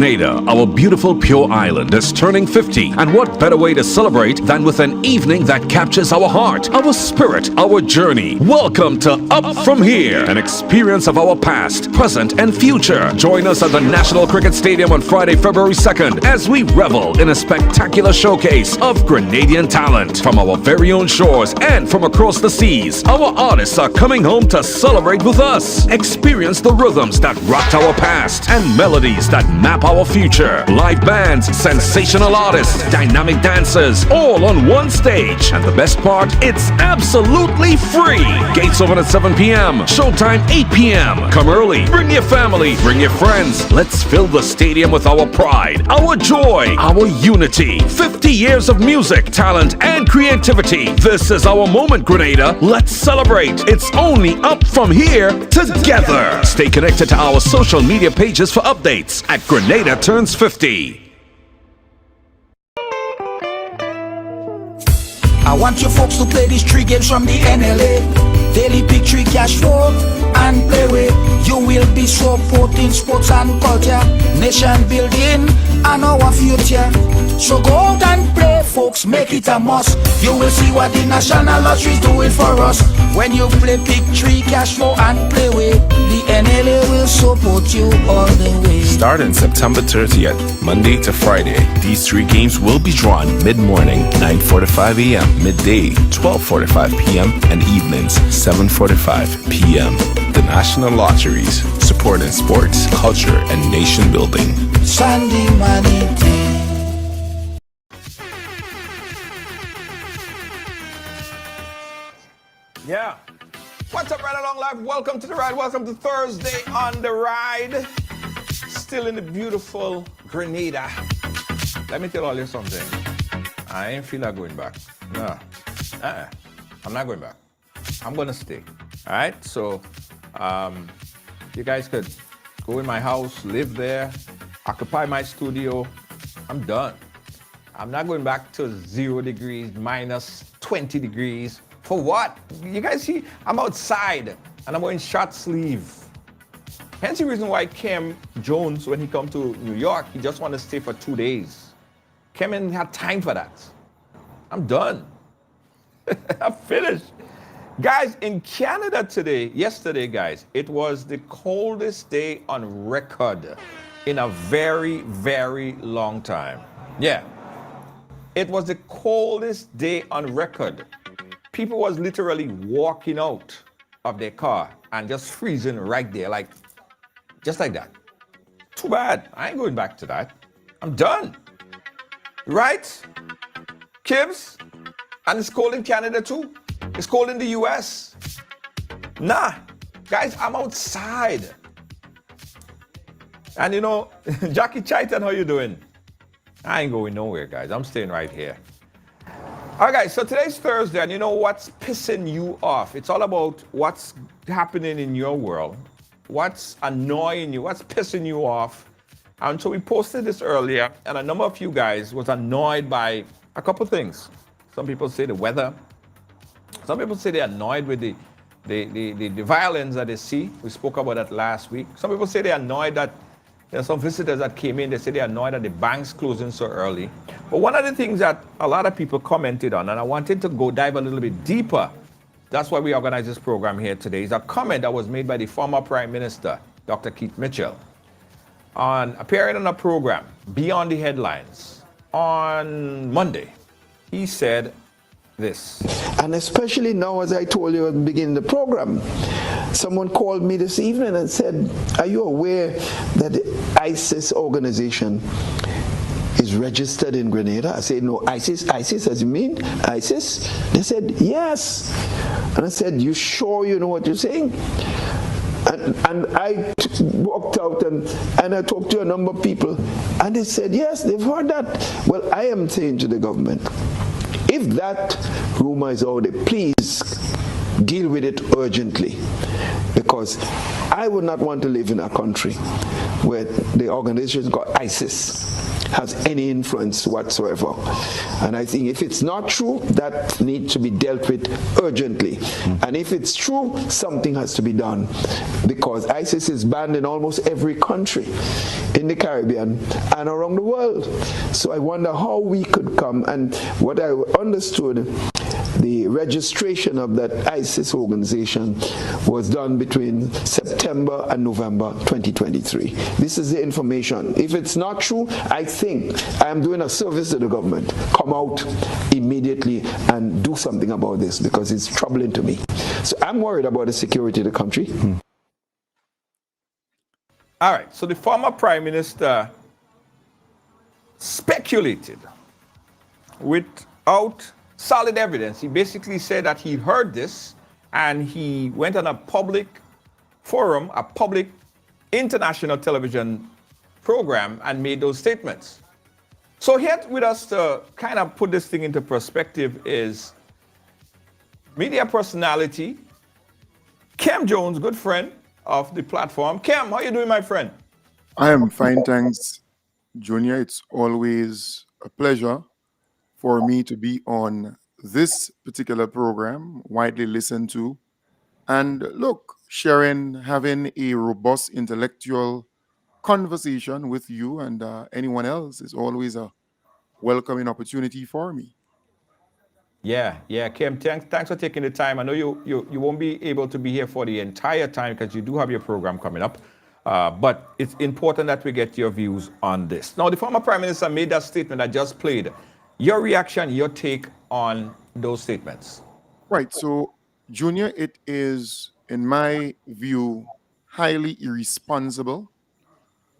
Grenada, our beautiful pure island, is turning 50. And what better way to celebrate than with an evening that captures our heart, our spirit, our journey. Welcome to Up From Here, an experience of our past, present, and future. Join us at the National Cricket Stadium on Friday, February 2nd, as we revel in a spectacular showcase of Grenadian talent from our very own shores and from across the seas. Our artists are coming home to celebrate with us. Experience the rhythms that rocked our past and melodies that map our future. Live bands, sensational artists, dynamic dancers, all on one stage. And the best part, it's absolutely free. Gates open at 7 p.m. Showtime 8 p.m. Come early. Bring your family. Bring your friends. Let's fill the stadium with our pride, our joy, our unity. 50 years of music, talent, and creativity. This is our moment, Grenada. Let's celebrate. It's only Up From Here together. Stay connected to our social media pages for updates at Grenada Turns 50. I want you folks to play these 3 games from the NLA. Daily pick 3 cash flow and play with. You will be supporting sports and culture, nation building and our future. So go out and play, folks, make it a must. You will see what the National Lottery is doing for us. When you play pick 3 cash flow and play with, the NLA will support you all the way. Starting September 30th, Monday to Friday, these 3 games will be drawn mid-morning, 9:45 a.m., midday, 12:45 p.m., and evenings, 7:45 p.m. The National Lotteries, supporting sports, culture, and nation building. Sunday money day. Yeah. What's up, Ride Along Live? Welcome to the ride. Welcome to Thursday on the ride. Still in the beautiful Grenada. Let me tell all you something. I ain't feel like going back. No. I'm not going back. I'm going to stay. All right? So, you guys could go in my house, live there, occupy my studio. I'm done. I'm not going back to 0 degrees, minus 20 degrees. For what? You guys see, I'm outside and I'm wearing short sleeve. Hence the reason why Kem Jones, when he come to New York, he just want to stay for 2 days. Kem didn't have time for that. I'm done. I'm finished. Guys, in Canada yesterday, guys, it was the coldest day on record in a very, very long time. Yeah. It was the coldest day on record. People was literally walking out of their car and just freezing right there, like, just like that. Too bad. I ain't going back to that. I'm done. Right? Kids? And it's cold in Canada too. It's cold in the US. Nah. Guys, I'm outside. And you know, Jackie Chaitan, how you doing? I ain't going nowhere, guys. I'm staying right here. All right, guys, so today's Thursday, and you know what's pissing you off? It's all about what's happening in your world, what's annoying you, what's pissing you off. And so we posted this earlier, and a number of you guys was annoyed by a couple things. Some people say the weather. Some people say they're annoyed with the violence that they see. We spoke about that last week. Some people say they're annoyed that there are some visitors that came in, they say they're annoyed that the bank's closing so early. But one of the things that a lot of people commented on, and I wanted to go dive a little bit deeper, that's why we organized this program here today, is a comment that was made by the former Prime Minister, Dr. Keith Mitchell, on appearing on a program, Beyond the Headlines, on Monday. He said this. And especially now, as I told you at the beginning of the program, someone called me this evening and said, are you aware that the ISIS organization is registered in Grenada? I said, no, ISIS, as you mean? ISIS? They said, yes. And I said, you sure you know what you're saying? And I walked out and I talked to a number of people, and they said, yes, they've heard that. Well, I am saying to the government, if that rumor is out there, please deal with it urgently, because I would not want to live in a country where the organization called ISIS has any influence whatsoever. And I think if it's not true, that needs to be dealt with urgently. And if it's true, something has to be done, because ISIS is banned in almost every country in the Caribbean and around the world. So I wonder how we could come, and what I understood, the registration of that ISIS organization was done between September and November 2023. This is the information. If it's not true, I think I am doing a service to the government. Come out immediately and do something about this, because it's troubling to me. So I'm worried about the security of the country. All right, so the former Prime Minister speculated without solid evidence. He basically said that he heard this and he went on a public forum, a public international television program, and made those statements. So here with us to kind of put this thing into perspective is media personality Kem Jones, good friend of the platform. Kem, how you doing, my friend? I am fine, thanks, Junior. It's always a pleasure for me to be on this particular program, widely listened to. And look, sharing, having a robust intellectual conversation with you and anyone else is always a welcoming opportunity for me. Yeah, Kem, thanks for taking the time. I know you won't be able to be here for the entire time because you do have your program coming up. But it's important that we get your views on this. Now, the former Prime Minister made that statement I just played. Your reaction, your take on those statements? Right. So, Junior, it is, in my view, highly irresponsible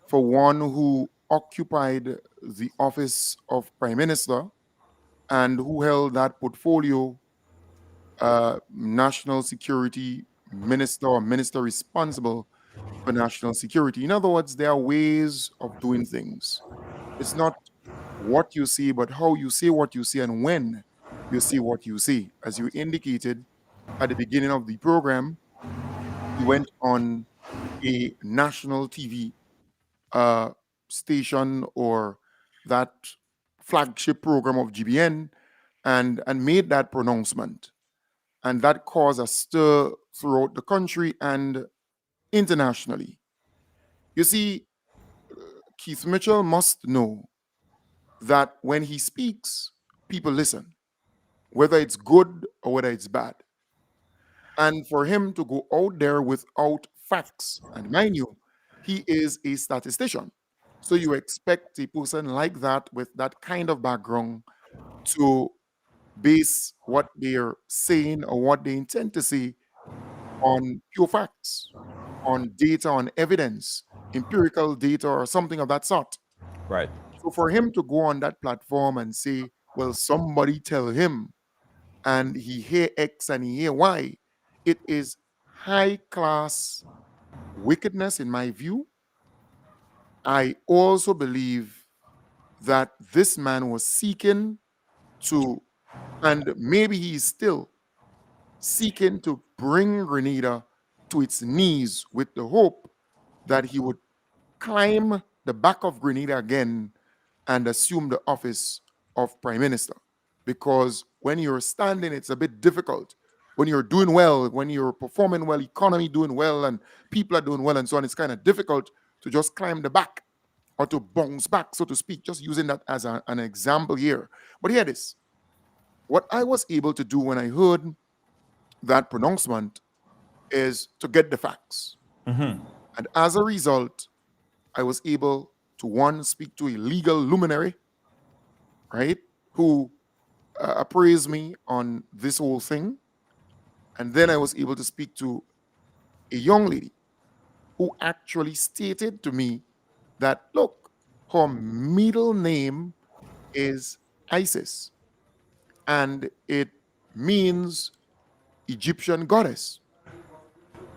for one who occupied the office of Prime Minister and who held that portfolio, national security minister or minister responsible for national security. In other words, there are ways of doing things. It's not what you see, but how you say what you see and when you see what you see. As you indicated at the beginning of the program, he went on a national TV station or that flagship program of GBN and made that pronouncement. And that caused a stir throughout the country and internationally. You see, Keith Mitchell must know that when he speaks, people listen, whether it's good or whether it's bad. And for him to go out there without facts, and mind you, he is a statistician. So you expect a person like that with that kind of background to base what they're saying or what they intend to say on pure facts, on data, on evidence, empirical data, or something of that sort. Right. So for him to go on that platform and say, well, somebody tell him, and he hear X and he hear Y, it is high class wickedness in my view. I also believe that this man was seeking to, and maybe he is still seeking to bring Grenada to its knees with the hope that he would climb the back of Grenada again and assume the office of Prime Minister. Because when you're standing, it's a bit difficult. When you're doing well, when you're performing well, economy doing well, and people are doing well, and so on, it's kind of difficult to just climb the back or to bounce back, so to speak, just using that as an example here. But here it is. What I was able to do when I heard that pronouncement is to get the facts. Mm-hmm. And as a result, I was able to, one, speak to a legal luminary, right, who appraised me on this whole thing. And then I was able to speak to a young lady who actually stated to me that, look, her middle name is Isis, and it means Egyptian goddess.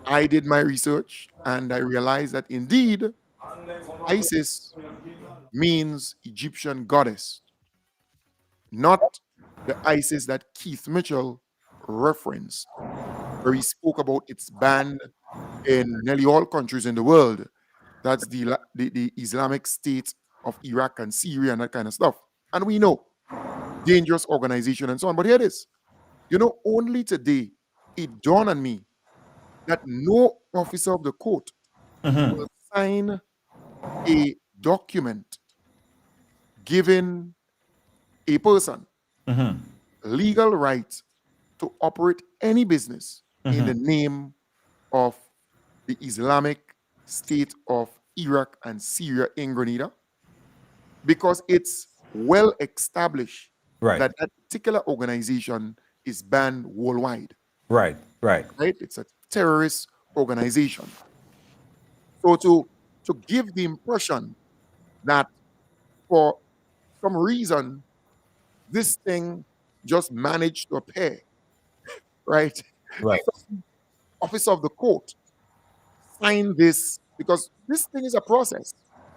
I did my research and I realized that indeed Isis means Egyptian goddess, not the Isis that Keith Mitchell referenced, where he spoke about its ban in nearly all countries in the world. That's the Islamic State of Iraq and Syria and that kind of stuff. And we know, dangerous organization and so on. But here it is. Only today it dawned on me that no officer of the court will sign a document giving a person legal right to operate any business in the name of the Islamic State of Iraq and Syria in Grenada, because it's well established that particular organization is banned worldwide. Right. It's a terrorist organization. So to give the impression that for some reason this thing just managed to appear, right? Some officer of the court sign this, because this thing is a process.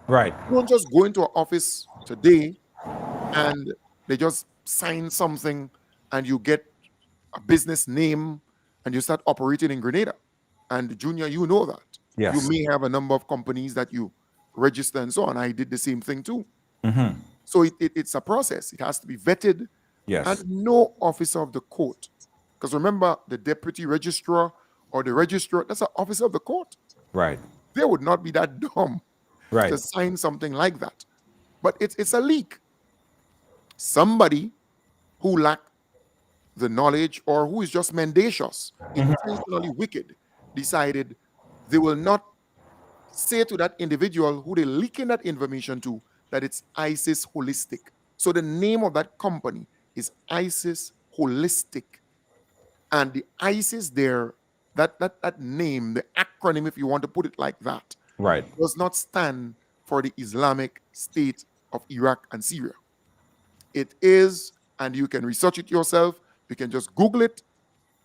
Right. You don't just go into an office today and they just sign something and you get a business name and you start operating in Grenada. And Junior, you know that. Yes. You may have a number of companies that you register and so on. I did the same thing too. So it's a process. It has to be vetted. Yes. And no officer of the court, because remember, the deputy registrar or the registrar, that's an officer of the court. Right. They would not be that dumb to sign something like that. But it's a leak. Somebody who lacked the knowledge or who is just mendacious, intentionally wicked, decided they will not say to that individual who they're leaking that information to that it's ISIS Holistic. So the name of that company is ISIS Holistic. And the ISIS there, that name, the acronym, if you want to put it like that, does not stand for the Islamic State of Iraq and Syria. It is, and you can research it yourself, you can just Google it,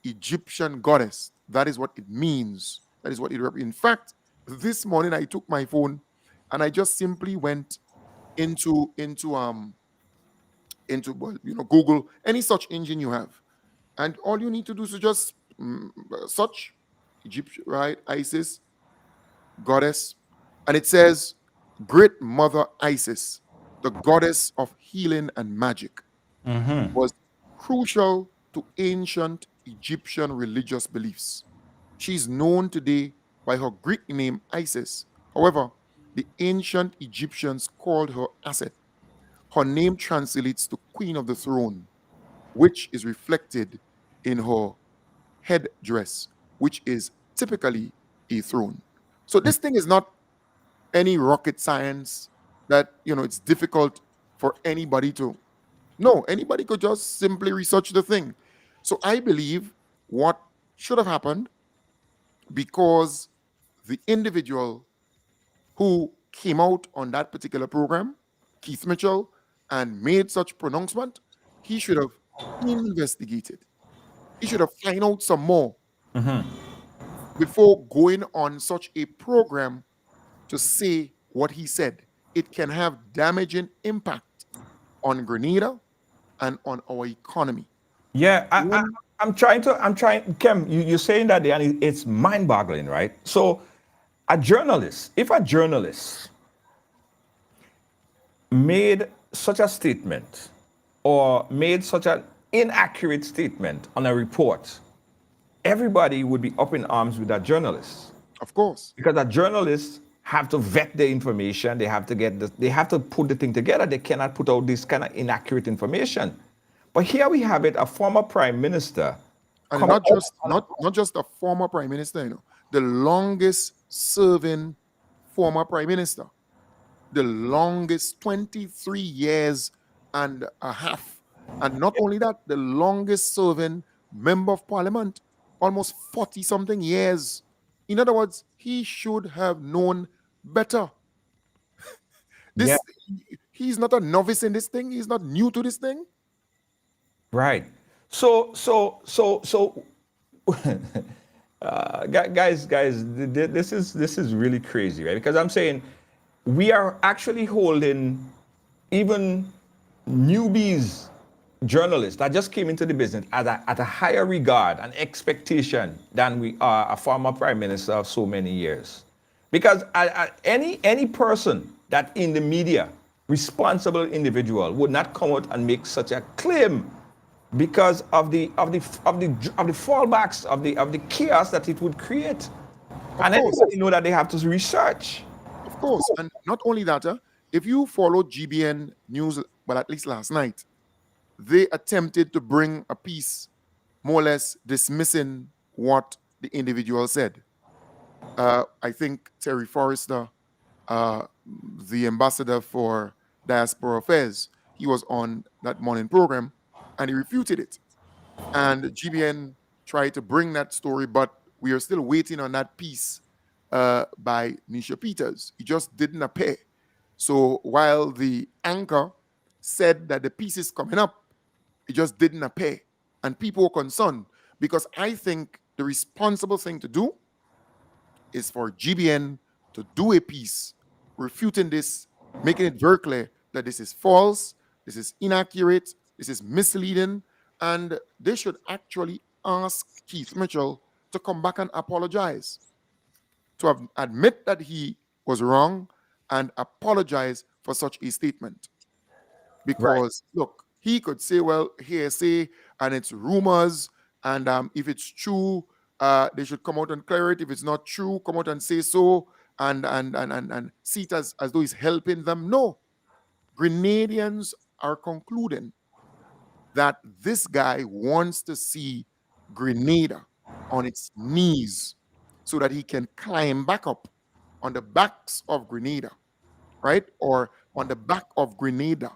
Egyptian goddess. That is what it means. That is what it represents. In fact, this morning I took my phone and I just simply went into Google, any search engine you have, and all you need to do is to just search Egyptian, right? ISIS goddess, and it says Great Mother Isis, the goddess of healing and magic, was crucial to ancient Egyptian religious beliefs. She's known today by her Greek name Isis. However, the ancient Egyptians called her Aset. Her name translates to Queen of the Throne, which is reflected in her headdress, which is typically a throne. So this thing is not any rocket science that, it's difficult for anybody to. No, anybody could just simply research the thing. So I believe what should have happened, because the individual who came out on that particular program, Keith Mitchell, and made such pronouncement, he should have investigated. He should have found out some more before going on such a program to say what he said. It can have damaging impact on Grenada and on our economy. Yeah, I'm trying, Kem, you're saying that there, and it's mind-boggling, right? So if a journalist made such a statement or made such an inaccurate statement on a report, everybody would be up in arms with that journalist. Of course. Because that journalists have to vet the information, they have to put the thing together. They cannot put out this kind of inaccurate information. But here we have it, a former prime minister. And not just a former prime minister, the longest serving former prime minister. The longest, 23 years and a half. And not only that, the longest serving member of parliament, almost 40 something years. In other words, he should have known better. He's not a novice in this thing. He's not new to this thing. Right. So, guys, this is really crazy, right? Because I'm saying we are actually holding even newbies, journalists that just came into the business at a higher regard and expectation than we are a former prime minister of so many years. Because any person that in the media, responsible individual, would not come out and make such a claim because of the fallbacks of the chaos that it would create. And course. everybody know that they have to research. Of course. And not only that, if you follow GBN News, well, at least last night, they attempted to bring a piece more or less dismissing what the individual said. I think Terry Forrester, the ambassador for diaspora affairs, he was on that morning program and he refuted it. And GBN tried to bring that story, but we are still waiting on that piece by Nisha Peters. It just didn't appear. So while the anchor said that the piece is coming up, it just didn't appear. And people were concerned because I think the responsible thing to do is for GBN to do a piece refuting this, making it very clear that this is false, this is inaccurate, this is misleading, and they should actually ask Keith Mitchell to come back and apologize, to admit that he was wrong and apologize for such a statement. Because, look, he could say, well, hearsay, and it's rumors, and if it's true, they should come out and clear it. If it's not true, come out and say so, and see it as though he's helping them. No. Grenadians are concluding that this guy wants to see Grenada on its knees so that he can climb back up on the backs of Grenada, right? Or on the back of Grenada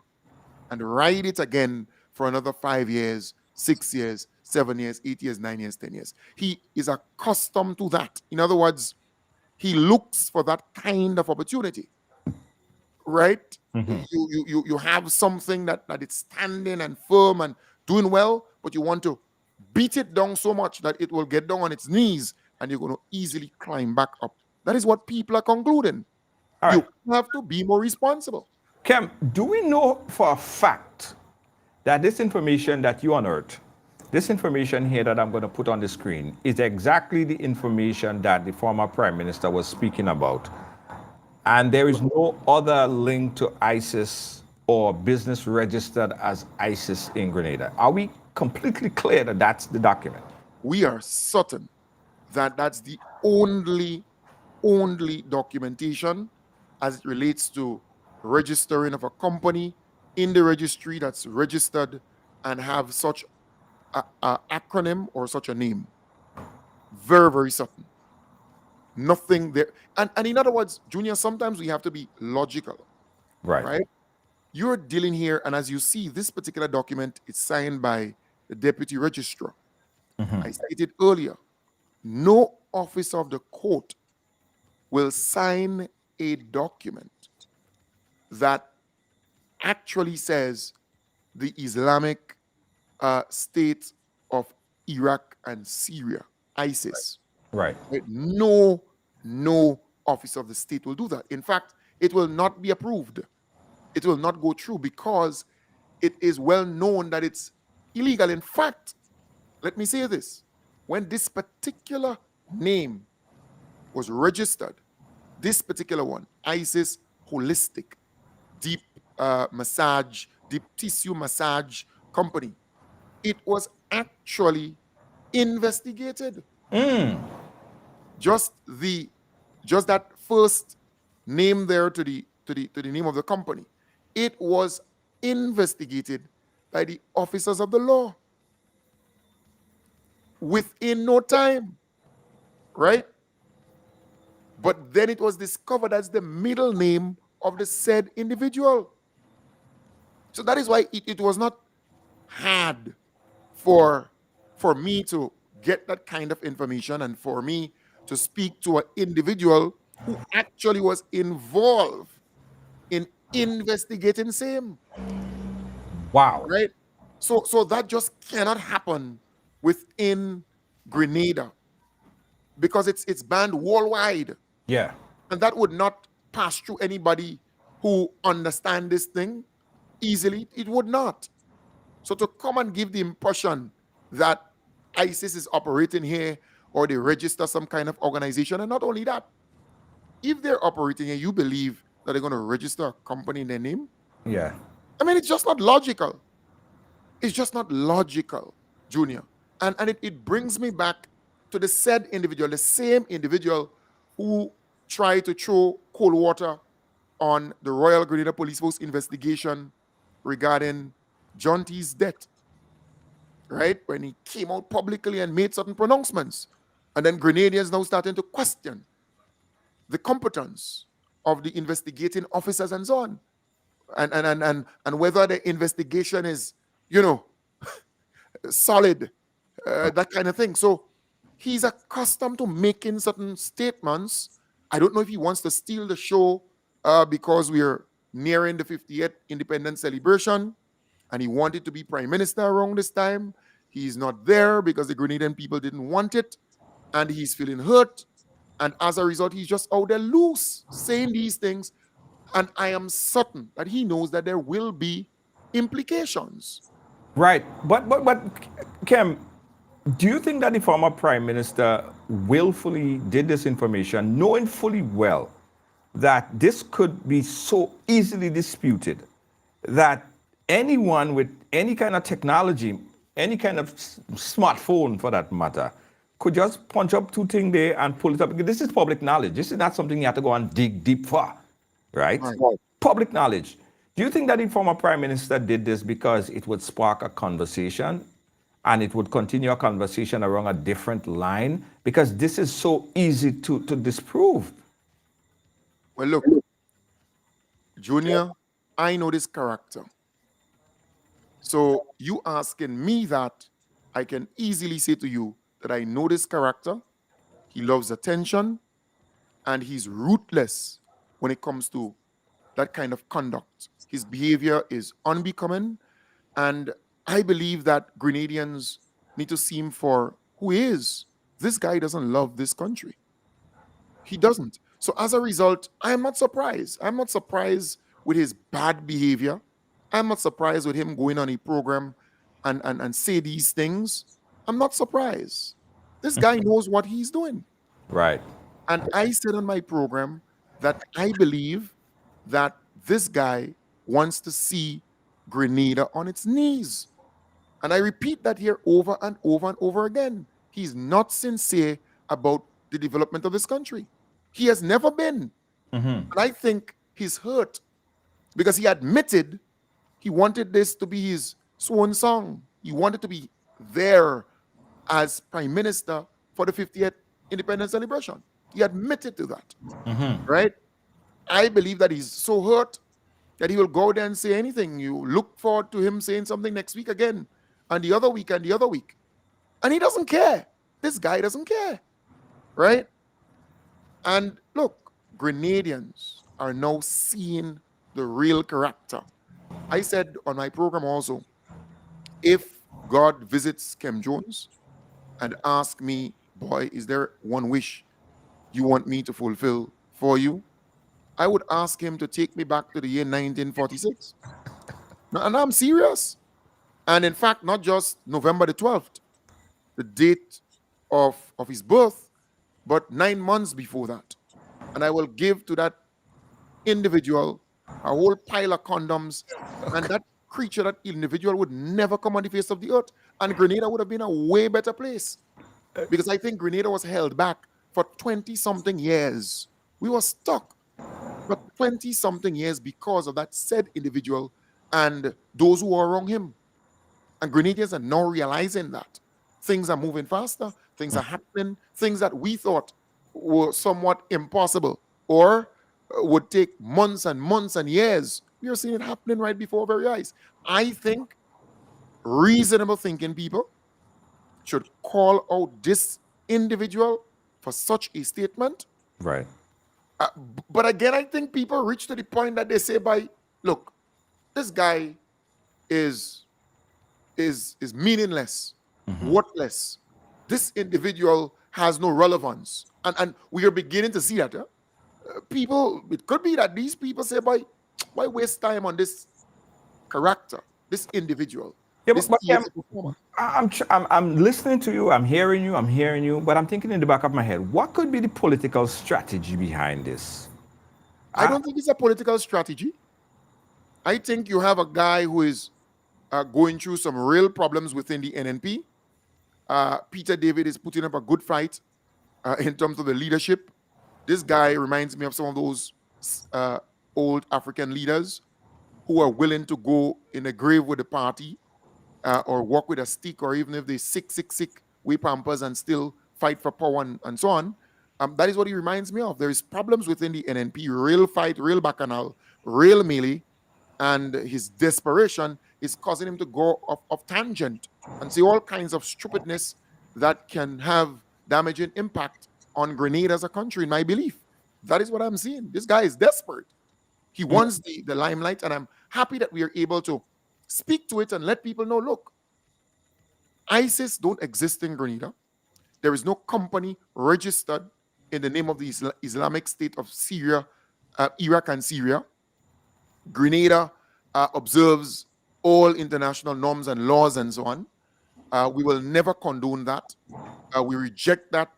and ride it again for another 5 years, 6 years, 7 years, 8 years, 9 years, 10 years. He is accustomed to that. In other words, he looks for that kind of opportunity, right? Mm-hmm. You have something that it's standing and firm and doing well, but you want to beat it down so much that it will get down on its knees and you're going to easily climb back up. That is what people are concluding. All right. You have to be more responsible. Kem, do we know for a fact that this information that you unearthed, this information here that I'm going to put on the screen, is exactly the information that the former Prime Minister was speaking about? And there is no other link to ISIS or business registered as ISIS in Grenada. Are we completely clear that that's the document? We are certain that that's the only documentation as it relates to registering of a company in the registry that's registered and have such a acronym or such a name. Very, very certain. Nothing there. And in other words, Junior, sometimes we have to be logical. Right? You're dealing here, and as you see, this particular document is signed by the deputy registrar. Mm-hmm. I stated earlier, no officer of the court will sign a document that actually says the Islamic State of Iraq and Syria, ISIS. Right. No officer of the state will do that. In fact, it will not be approved. It will not go through because it is well known that it's illegal. In fact, let me say this. When this particular name was registered, this particular one, ISIS Holistic Deep Deep Tissue Massage Company, it was actually investigated. Just that first name there to the name of the company, it was investigated by the officers of the law within no time, right? But then it was discovered as the middle name of the said individual. So that is why it was not hard for me to get that kind of information and for me to speak to an individual who actually was involved in investigating same. Wow. Right? So that just cannot happen within Grenada because it's banned worldwide. Yeah. And that would not pass through anybody who understand this thing easily. It would not. So to come and give the impression that ISIS is operating here or they register some kind of organization, and not only that, if they're operating and you believe that they're going to register a company in their name, Yeah. I mean, it's just not logical. It's just not logical, Junior. And it brings me back to the said individual, the same individual who tried to throw cold water on the Royal Grenada Police Force investigation regarding John T's death, right? When he came out publicly and made certain pronouncements. And then Grenadians now starting to question the competence of the investigating officers and so on. And whether the investigation is, solid, that kind of thing. So he's accustomed to making certain statements. I don't know if he wants to steal the show because we're nearing the 50th independence celebration and he wanted to be prime minister around this time. He's not there because the Grenadian people didn't want it and he's feeling hurt. And as a result, he's just out there loose saying these things. And I am certain that he knows that there will be implications. Right. But Kem, do you think that the former prime minister willfully did this information, knowing fully well that this could be so easily disputed that anyone with any kind of technology, any kind of smartphone for that matter, could just punch up two things there and pull it up? This is public knowledge. This is not something you have to go and dig deep for, right? Public knowledge. Do you think that the former prime minister did this because it would spark a conversation and it would continue a conversation along a different line? Because this is so easy to disprove. Well, look, Junior, I know this character. So you asking me that, I can easily say to you that I know this character. He loves attention and he's ruthless when it comes to that kind of conduct. His behavior is unbecoming. And I believe that Grenadians need to see him for who he is. This guy doesn't love this country. He doesn't. So as a result, I am not surprised. I'm not surprised with his bad behavior. I'm not surprised with him going on a program and say these things. I'm not surprised. This guy knows what he's doing. Right. And I said on my program that I believe that this guy wants to see Grenada on its knees. And I repeat that here over and over and over again. He's not sincere about the development of this country. He has never been. And I think he's hurt because he admitted he wanted this to be his swan song. He wanted to be there as prime minister for the 50th independence celebration. He admitted to that, right? I believe that he's so hurt that he will go there and say anything. You look forward to him saying something next week again, and the other week, and the other week. And he doesn't care. This guy doesn't care, right? And look, Grenadians are now seeing the real character. I said on my program also, if God visits Kem Jones and asks me, boy, is there one wish you want me to fulfill for you? I would ask him to take me back to the year 1946. And I'm serious. And in fact, not just November the 12th, the date of his birth, but 9 months before that. And I will give to that individual a whole pile of condoms, and that creature, that individual would never come on the face of the earth. And Grenada would have been a way better place. Because I think Grenada was held back for 20-something years. We were stuck for 20-something years because of that said individual and those who are around him. And Grenadians are now realizing that things are moving faster, things are happening, things that we thought were somewhat impossible or would take months and months and years. We are seeing it happening right before our very eyes. I think reasonable thinking people should call out this individual for such a statement. Right. But again, I think people reach to the point that they say, look, this guy is meaningless, worthless. This individual has no relevance. And we are beginning to see that. People, it could be that these people say, why waste time on this character, this individual? Yeah, This but is a performer. I'm listening to you, I'm hearing you, but I'm thinking in the back of my head, what could be the political strategy behind this? I don't think it's a political strategy. I think you have a guy who is going through some real problems within the NNP. Peter David is putting up a good fight in terms of the leadership. This guy reminds me of some of those uh, old African leaders who are willing to go in a grave with the party or walk with a stick, or even if they sick, wear pampers and still fight for power and so on. That is what he reminds me of. There is problems within the NNP, real fight, real bacchanal, real melee, and his desperation is causing him to go off tangent and say all kinds of stupidness that can have damaging impact on Grenada as a country, in my belief. That is what I'm seeing. This guy is desperate. He wants the limelight, and I'm happy that we are able to speak to it and let people know, look, ISIS don't exist in Grenada. There is no company registered in the name of the Islamic State of Syria, Iraq and Syria. Grenada observes all international norms and laws and so on. We will never condone that. We reject that.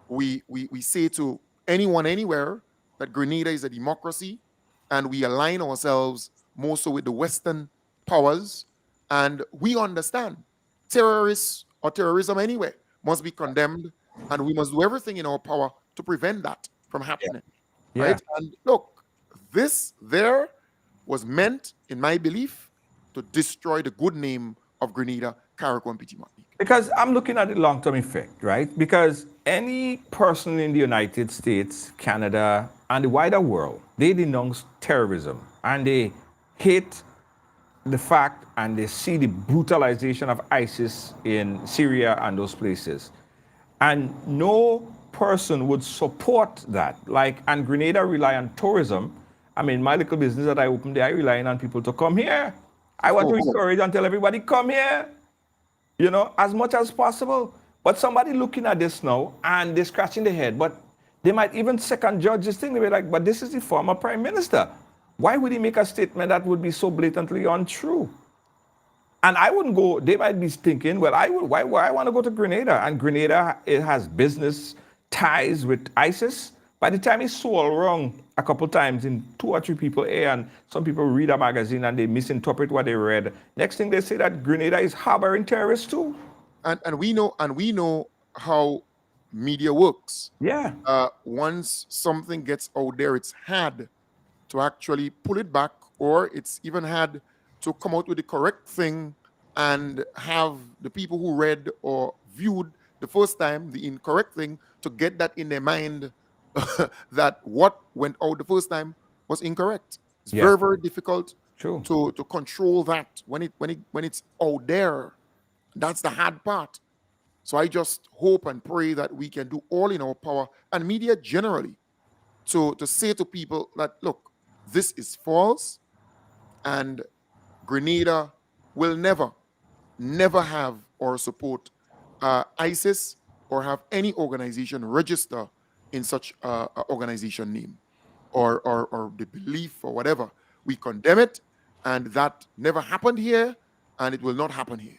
We say to anyone, anywhere, that Grenada is a democracy, and we align ourselves more so with the Western powers. And we understand terrorists or terrorism anyway must be condemned, and we must do everything in our power to prevent that from happening. Yeah. Right? And look, this there was meant, in my belief, to destroy the good name of Grenada, Carriacou, and Petit Martinique. Because I'm looking at the long-term effect, right? Because any person in the United States, Canada, and the wider world, they denounce terrorism and they hate the fact and they see the brutalization of ISIS in Syria and those places. And no person would support that. And Grenada rely on tourism. I mean, my little business that I opened there, I relying on people to come here. I want to encourage and tell everybody, come here, as much as possible. But somebody looking at this now and they're scratching their head, but they might even second judge this thing. They'll be like, but this is the former prime minister. Why would he make a statement that would be so blatantly untrue? And I wouldn't go, they might be thinking, well, why I want to go to Grenada? And Grenada, it has business ties with ISIS. By the time it's so all wrong a couple times in 2 or 3 people here, and some people read a magazine and they misinterpret what they read. Next thing they say that Grenada is harboring terrorists too. And we know how media works. Yeah. Once something gets out there, it's hard to actually pull it back, or it's even hard to come out with the correct thing and have the people who read or viewed the first time the incorrect thing to get that in their mind that what went out the first time was incorrect. It's very, very difficult to control that when it's out there. That's the hard part. So I just hope and pray that we can do all in our power, and media generally, to say to people that, look, this is false, and Grenada will never have or support ISIS or have any organization register in such organization name or the belief or whatever. We condemn it, and that never happened here, and it will not happen here.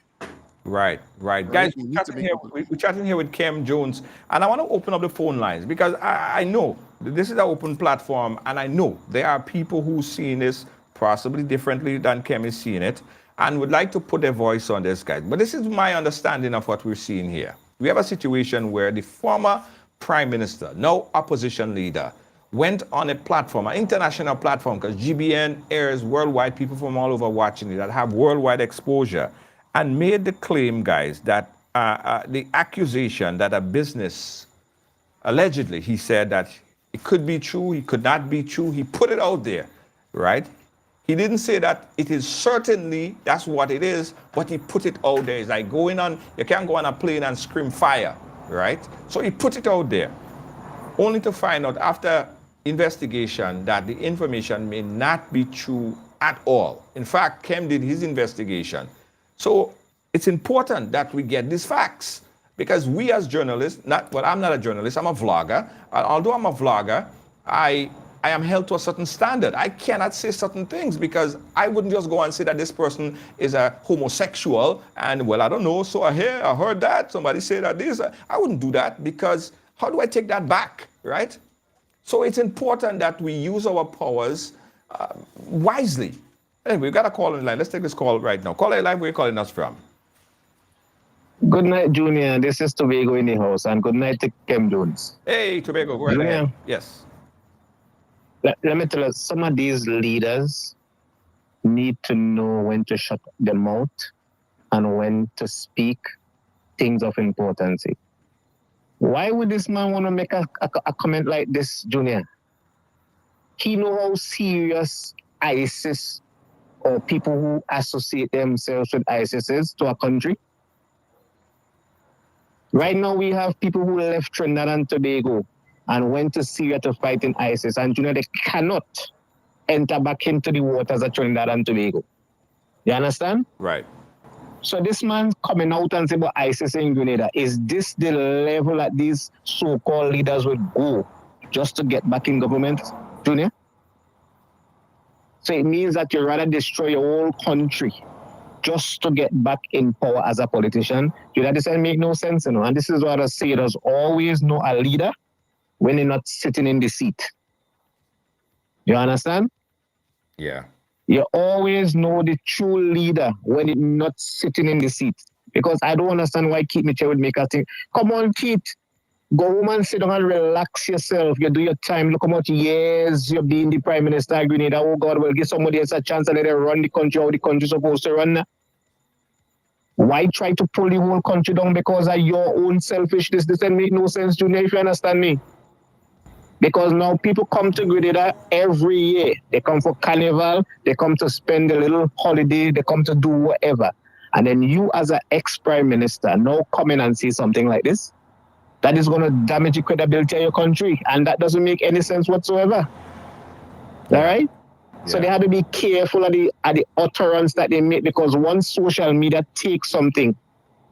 Right. Guys, we're chatting here with Kem Jones, and I want to open up the phone lines because I know this is an open platform, and I know there are people who see this possibly differently than Kem is seeing it, and would like to put their voice on this, guys. But this is my understanding of what we're seeing here. We have a situation where the former prime minister, now opposition leader, went on a platform, an international platform, because GBN airs worldwide, people from all over watching it that have worldwide exposure, and made the claim, guys, that the accusation that a business, allegedly, he said that it could be true, it could not be true. He put it out there, right? He didn't say that it is certainly, that's what it is, but he put it out there. It's like going on, you can't go on a plane and scream fire, right? So he put it out there, only to find out after investigation that the information may not be true at all. In fact, Kem did his investigation. So it's important that we get these facts, because we as journalists, I'm not a journalist, I'm a vlogger. Although I'm a vlogger, I I am held to a certain standard. I cannot say certain things because I wouldn't just go and say that this person is a homosexual and, well, I don't know, so I heard that, somebody say that this. I wouldn't do that because how do I take that back, right? So it's important that we use our powers wisely. Anyway, we've got a call in line. Let's take this call right now. Caller line, where are you calling us from? Good night, Junior. This is Tobago in the house, and good night to Kem Jones. Hey, Tobago, go right Junior, ahead. Yes. let me tell you, some of these leaders need to know when to shut their mouth and when to speak things of importance. Why would this man want to make a comment like this, Junior? He know how serious ISIS or people who associate themselves with ISIS is to a country. Right now, we have people who left Trinidad and Tobago and went to Syria to fight in ISIS, and you know they cannot enter back into the waters of Trinidad and Tobago. You understand? Right. So this man coming out and say about ISIS in Grenada, is this the level that these so-called leaders would go just to get back in government, Junior? So it means that you rather destroy your whole country just to get back in power as a politician. You know, this doesn't make no sense, you know. And this is what I say, there's always know a leader when they're not sitting in the seat. You understand? Yeah. You always know the true leader when it's not sitting in the seat. Because I don't understand why Keith Mitchell would make us think, come on, Keith, go home and sit down and relax yourself. You do your time. Look how much years you've been the Prime Minister of Grenada. Oh, God, will give somebody else a chance and let them run the country how the country's supposed to run. Why try to pull the whole country down because of your own selfishness? This doesn't make no sense, Junior, if you understand me. Because now people come to Grenada every year. They come for carnival, they come to spend a little holiday, they come to do whatever. And then you as an ex-prime minister now come in and say something like this. That is going to damage the credibility of your country. And that doesn't make any sense whatsoever. All right? Yeah. So they have to be careful of the utterance that they make, because once social media takes something,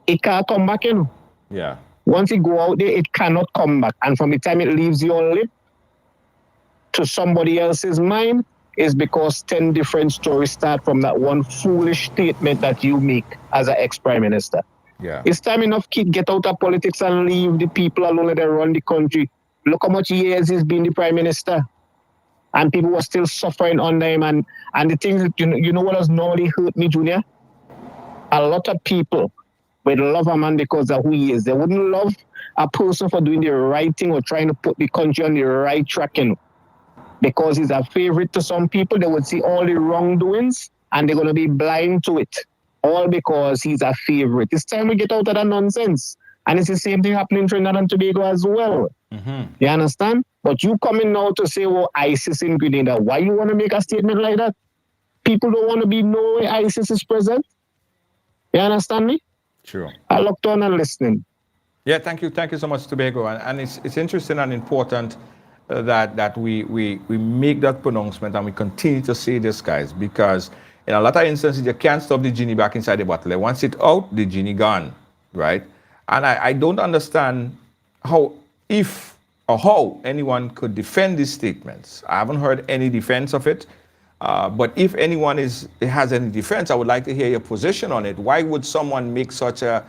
it can't come back in. Yeah. Once it go out there, it cannot come back. And from the time it leaves your lip to somebody else's mind is because 10 different stories start from that one foolish statement that you make as an ex-prime minister. Yeah. It's time enough, kid, get out of politics and leave the people alone that run the country. Look how much years he's been the prime minister. And people were still suffering under him. And the things that, you know what has normally hurt me, Junior? A lot of people would love a man because of who he is. They wouldn't love a person for doing the right thing or trying to put the country on the right track, you know. Because he's a favorite to some people, they would see all the wrongdoings and they're going to be blind to it. All because he's a favorite. It's time we get out of that nonsense. And it's the same thing happening in Trinidad and Tobago as well. Mm-hmm. You understand? But you coming now to say, well, ISIS in Grenada. Why you want to make a statement like that? People don't want to be knowing ISIS is present. You understand me? Sure. I looked on and listening. Yeah, thank you. Thank you so much, Tobago. And it's interesting and important that we make that pronouncement and we continue to say this, guys, because in a lot of instances, you can't stop the genie back inside the bottle. Once it's out, the genie gone, right? And I don't understand how anyone could defend these statements. I haven't heard any defense of it. But if anyone has any defense, I would like to hear your position on it. Why would someone make such a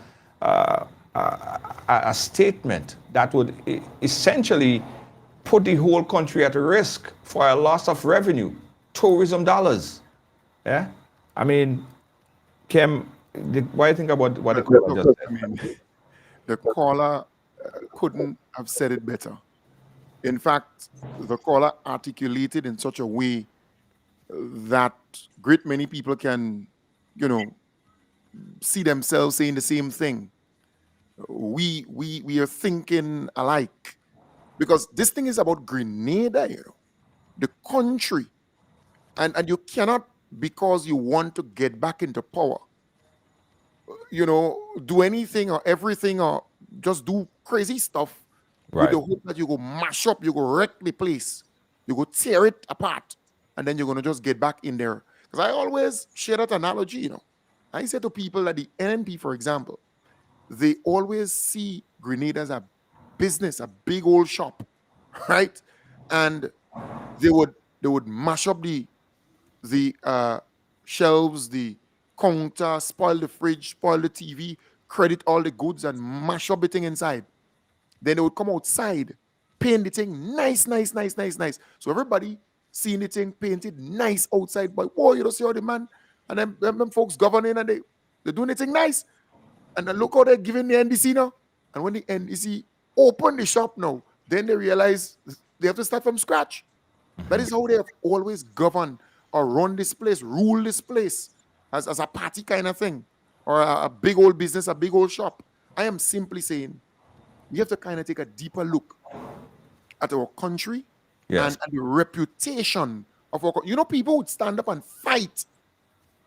statement that would essentially put the whole country at risk for a loss of revenue, tourism dollars? Yeah, I mean, Kem, what do you think about what the caller just said? I mean, the caller couldn't have said it better. In fact, the caller articulated in such a way that great many people can, see themselves saying the same thing. We are thinking alike, because this thing is about Grenada, the country, and you cannot, because you want to get back into power, do anything or everything or just do crazy stuff with the hope that you go mash up, you go wreck the place, you go tear it apart, and then you're going to just get back in there. Because I always share that analogy, I say to people that the NNP, for example, they always see Grenada as a business, a big old shop, right? And they would mash up the shelves, the counter, spoil the fridge, spoil the TV, credit all the goods, and mash up the thing inside. Then they would come outside, paint the thing nice. So everybody seeing the thing painted nice outside, but whoa, you don't see all the man and them folks governing and they're doing the thing nice. And then look how they're giving the NDC now. And when the NDC open the shop now, then they realize they have to start from scratch. That is how they have always governed or run this place, rule this place as a party kind of thing, or a big old business, a big old shop. I am simply saying we have to kind of take a deeper look at our country and the reputation of our country. You know, people would stand up and fight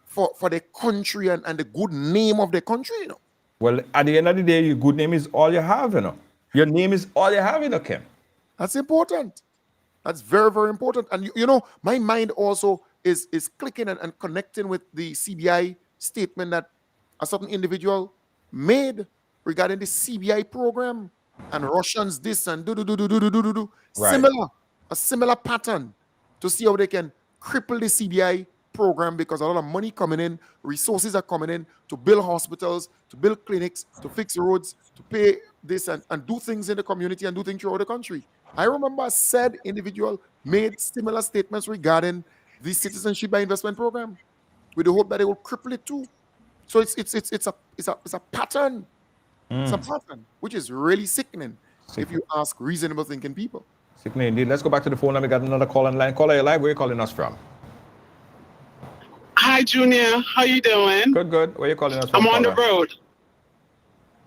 for their country and the good name of their country, you know. Well, at the end of the day, your good name is all you have, you know. Your name is all you have, you know, Kem. That's important. That's very, very important. And, you know, my mind also is clicking and connecting with the CBI statement that a certain individual made regarding the CBI program and Russians this and do. Right. A similar pattern to see how they can cripple the CBI program, because a lot of money coming in, resources are coming in to build hospitals, to build clinics, to fix roads, to pay this and do things in the community and do things throughout the country. I remember said individual made similar statements regarding the citizenship by investment program with the hope that they will cripple it too. So it's a pattern. It's a pattern which is really sickening if you ask reasonable thinking people. Sickening indeed. Let's go back to the phone line. We got another call on line. Caller, you're live. Where are you calling us from? Hi, Junior. How you doing? Good. Where are you calling us from? I'm on the road.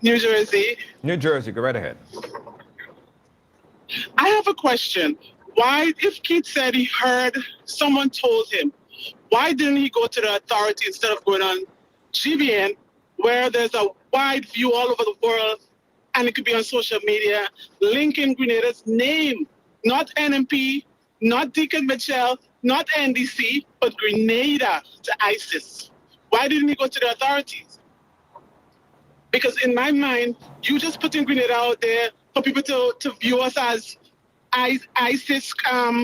New Jersey. New Jersey. Go right ahead. I have a question. Why, if Keith said he heard someone told him, why didn't he go to the authority instead of going on GBN, where there's a wide view all over the world, and it could be on social media, linking Grenada's name, not NMP, not Deacon Mitchell, not NDC, but Grenada to ISIS? Why didn't he go to the authorities? Because in my mind, you just putting Grenada out there for people to view us as ISIS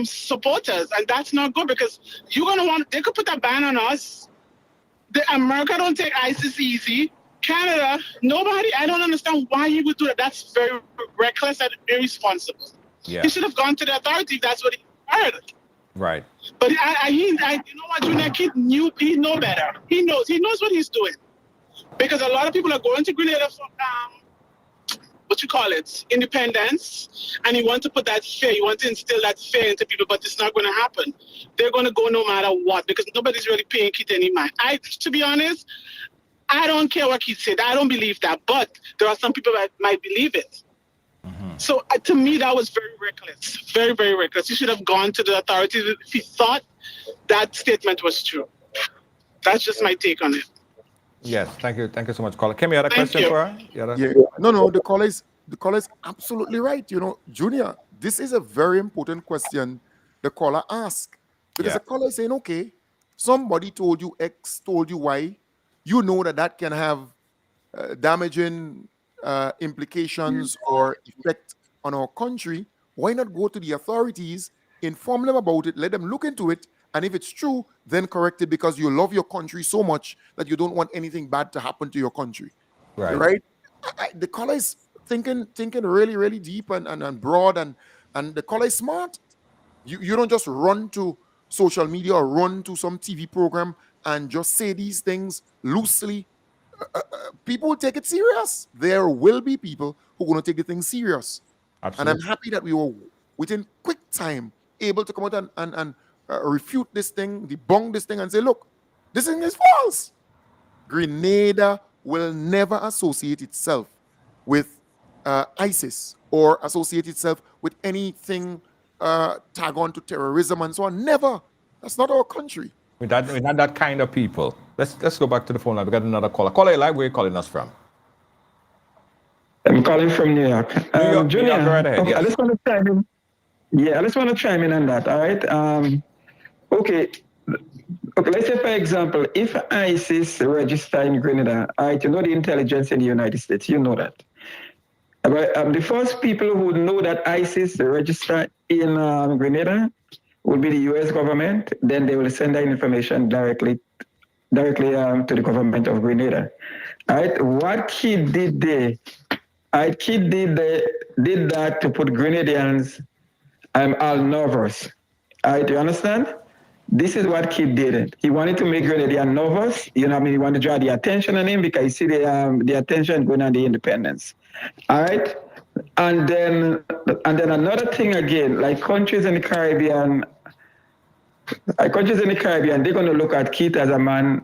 supporters, and that's not good, because they could put a ban on us. America don't take ISIS easy. Canada, nobody. I don't understand why he would do that. That's very reckless and irresponsible. Yeah. He should have gone to the authority. That's what he heard. Right. But you know what, Junior Kid he know better. He knows what he's doing, because a lot of people are going to Grenada for independence, and you want to put that fear, you want to instill that fear into people, but it's not going to happen. They're going to go no matter what, because nobody's really paying Keith any mind. To be honest, I don't care what Keith said. I don't believe that, but there are some people that might believe it. Mm-hmm. So to me, that was very reckless, very, very reckless. He should have gone to the authorities if he thought that statement was true. That's just my take on it. Yes, thank you so much, caller. Kem, you had a question for her? Yeah. No, the caller is absolutely right. You know, Junior, this is a very important question the caller asked, because the caller is saying, okay, somebody told you X, told you Y. You know that can have damaging implications or effect on our country. Why not go to the authorities, inform them about it, let them look into it, and if it's true, then correct it, because you love your country so much that you don't want anything bad to happen to your country. Right? The caller is thinking really, really deep and broad, and the caller is smart. You don't just run to social media or run to some TV program and just say these things loosely. People will take it serious. There will be people who are going to take the thing serious. Absolutely. And I'm happy that we were, within quick time, able to come out and refute this thing, debunk this thing, and say, look, this thing is false. Grenada will never associate itself with ISIS or associate itself with anything tag on to terrorism and so on. Never. That's not our country. We're not that kind of people. Let's go back to the phone line. We got another caller. Caller, you live. Where are you calling us from? I'm calling from New York. Junior, Junior, right ahead. okay, Yes. I just want to chime in. Yeah, I just want to chime in on that. All right. Okay, let's say, for example, if ISIS register in Grenada, all right, you know the intelligence in the United States, you know that. But the first people who know that ISIS register in Grenada would be the U.S. government. Then they will send that information directly to the government of Grenada. All right, what he did there, he did that to put Grenadians all nervous. All right, you understand? This is what Kid did. He wanted to make Grenadians nervous. You know what I mean? He wanted to draw the attention on him because you see the attention going on the independence. All right? And then another thing again, like countries in the Caribbean, they're going to look at Keith as a man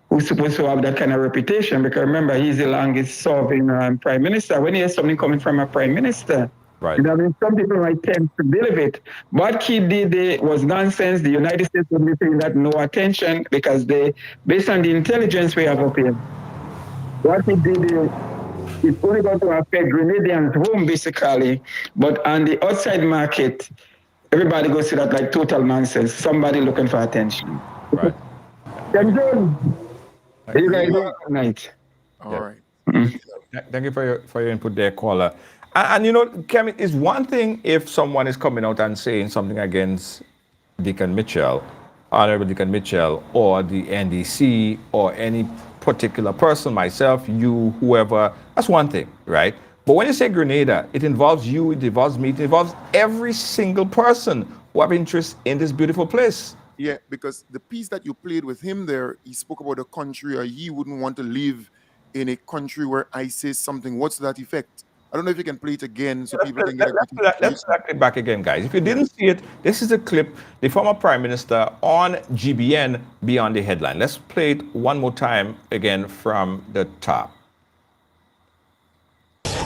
who's supposed to have that kind of reputation, because remember, he's the longest serving prime minister. When you hear something coming from a prime minister, Right. you know, I mean, some people might tend to believe it. What he did was nonsense. The United States would be paying that no attention because based on the intelligence we have up here, what he did is only going to affect Grenadians' home, basically, but on the outside market, everybody goes to that like total nonsense. Somebody looking for attention. Right. Kem Jones, you guys have a good night. All right. Thank you for your input there, caller. And you know, Kem, it's one thing if someone is coming out and saying something against Deacon Mitchell, Honorable Deacon Mitchell, or the NDC, or any particular person, myself, you, whoever. That's one thing, right? But when you say Grenada, it involves you, it involves me, it involves every single person who have interest in this beautiful place. Yeah, because the piece that you played with him there, he spoke about a country, or he wouldn't want to live in a country where ISIS something. What's that effect? I don't know if you can play it again so people can get Let's play it back again, guys. If you didn't see it, this is a clip, the former Prime Minister on GBN Beyond the Headline. Let's play it one more time again from the top.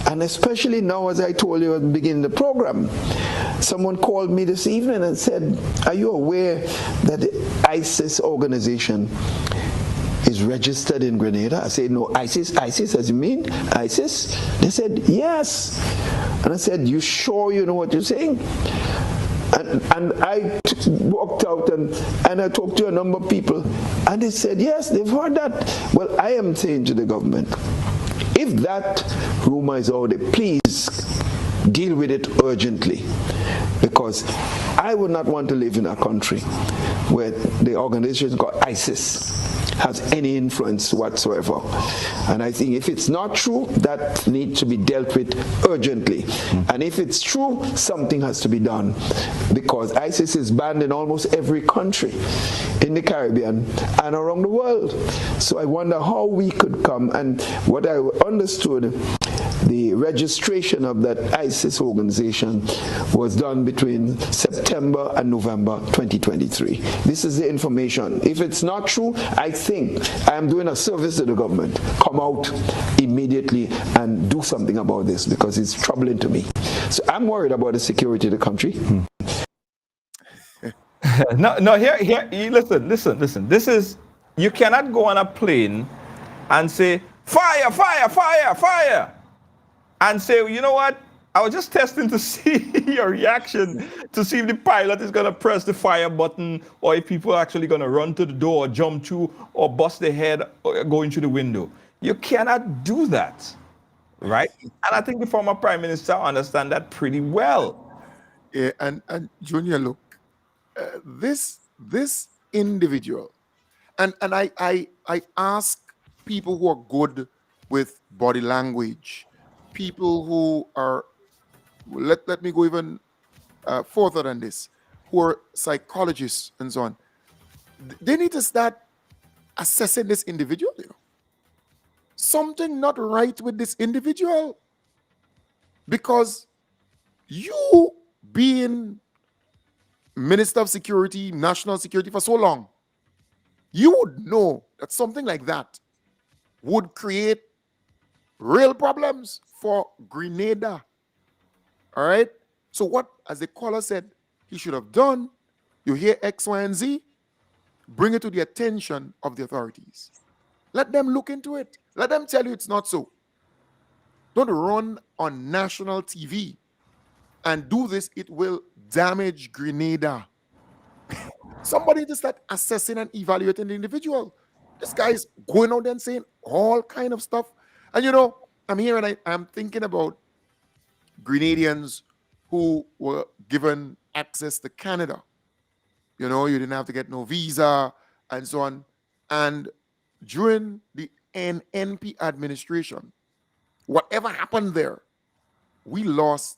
And especially now, as I told you at the beginning of the program, someone called me this evening and said, are you aware that the ISIS organization is registered in Grenada? I said, no. ISIS, as you mean? ISIS? They said, yes. And I said, you sure you know what you're saying? And I walked out and I talked to a number of people, and they said, yes, they've heard that. Well, I am saying to the government, if that rumor is out there, please deal with it urgently, because I would not want to live in a country where the organization called ISIS has any influence whatsoever. And I think if it's not true, that needs to be dealt with urgently. And if it's true, something has to be done, because ISIS is banned in almost every country in the Caribbean and around the world. So I wonder how we could come, and what I understood, the registration of that ISIS organization was done between September and November 2023. This is the information. If it's not true, I think I'm doing a service to the government. Come out immediately and do something about this, because it's troubling to me. So I'm worried about the security of the country. No, here, listen. This is, you cannot go on a plane and say, fire, fire, fire, fire, and say, you know what, I was just testing to see your reaction, to see if the pilot is going to press the fire button, or if people are actually going to run to the door, or jump through, or bust their head, or go into the window. You cannot do that, right? And I think the former Prime Minister understands that pretty well. Yeah, and Junior, look, this individual, and I ask people who are good with body language, people who are, let me go even further than this, who are psychologists and so on, they need to start assessing this individual. You know, something not right with this individual, because you being Minister of Security, National Security for so long, you would know that something like that would create real problems for Grenada. All right? So what, as the caller said, he should have done, you hear X, Y, and Z, bring it to the attention of the authorities. Let them look into it. Let them tell you it's not so. Don't run on national TV and do this. It will damage Grenada. Somebody just start assessing and evaluating the individual. This guy's going out there and saying all kind of stuff. And you know, I'm here and I'm thinking about Grenadians who were given access to Canada. You know, you didn't have to get no visa and so on. And during the NNP administration, whatever happened there, we lost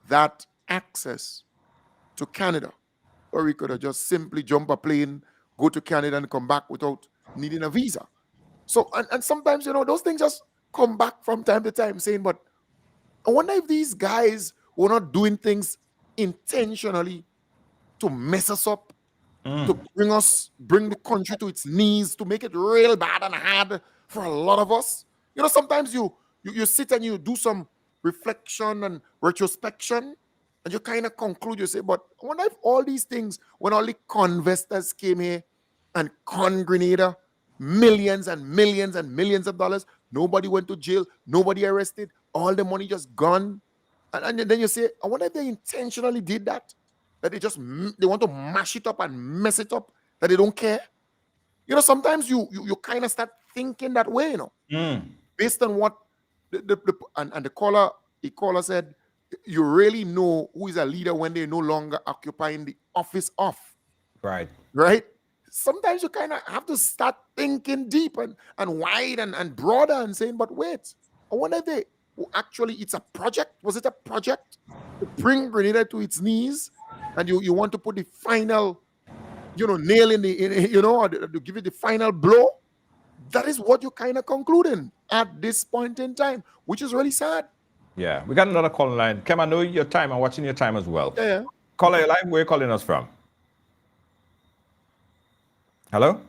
that access to Canada, where we could have just simply jump a plane, go to Canada and come back without needing a visa. So, and sometimes, you know, those things just come back from time to time saying, but I wonder if these guys were not doing things intentionally to mess us up, to bring the country to its knees, to make it real bad and hard for a lot of us. You know, sometimes you sit and you do some reflection and retrospection, and you kind of conclude, you say, but I wonder if all these things, when all the convestors came here and con Grenada, millions and millions and millions of dollars, nobody went to jail, nobody arrested, all the money just gone. And then you say, I wonder if they intentionally did that, that they want to mash it up and mess it up, that they don't care. You know, sometimes you kind of start thinking that way, you know, based on what the caller said, you really know who is a leader when they're no longer occupying the office of. Right. Right? Sometimes you kind of have to start thinking deep and wide and broader and saying, but wait, I wonder if they actually, it's a project. Was it a project to bring Grenada to its knees? And you want to put the final, you know, nail in you know, or to give it the final blow? That is what you're kind of concluding at this point in time, which is really sad. Yeah, we got another call line. Kem, I know your time. I'm watching your time as well. Yeah. Caller, you live? Where are you calling us from? Hello?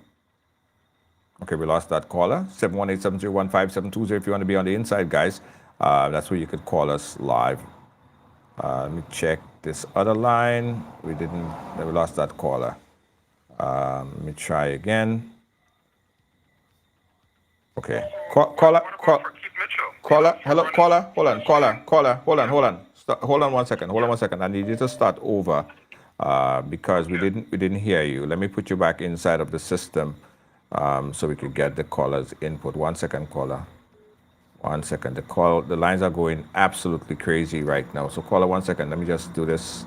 Okay, we lost that caller. 718-701-5720 if you want to be on the inside, guys. That's where you could call us live. Let me check this other line. We lost that caller. Let me try again. Okay. Caller. Hello, caller. Hold on. Hold on 1 second. Hold on 1 second. I need you to start over because we didn't hear you. Let me put you back inside of the system so we could get the caller's input. 1 second, caller. 1 second. The lines are going absolutely crazy right now. So caller, 1 second. Let me just do this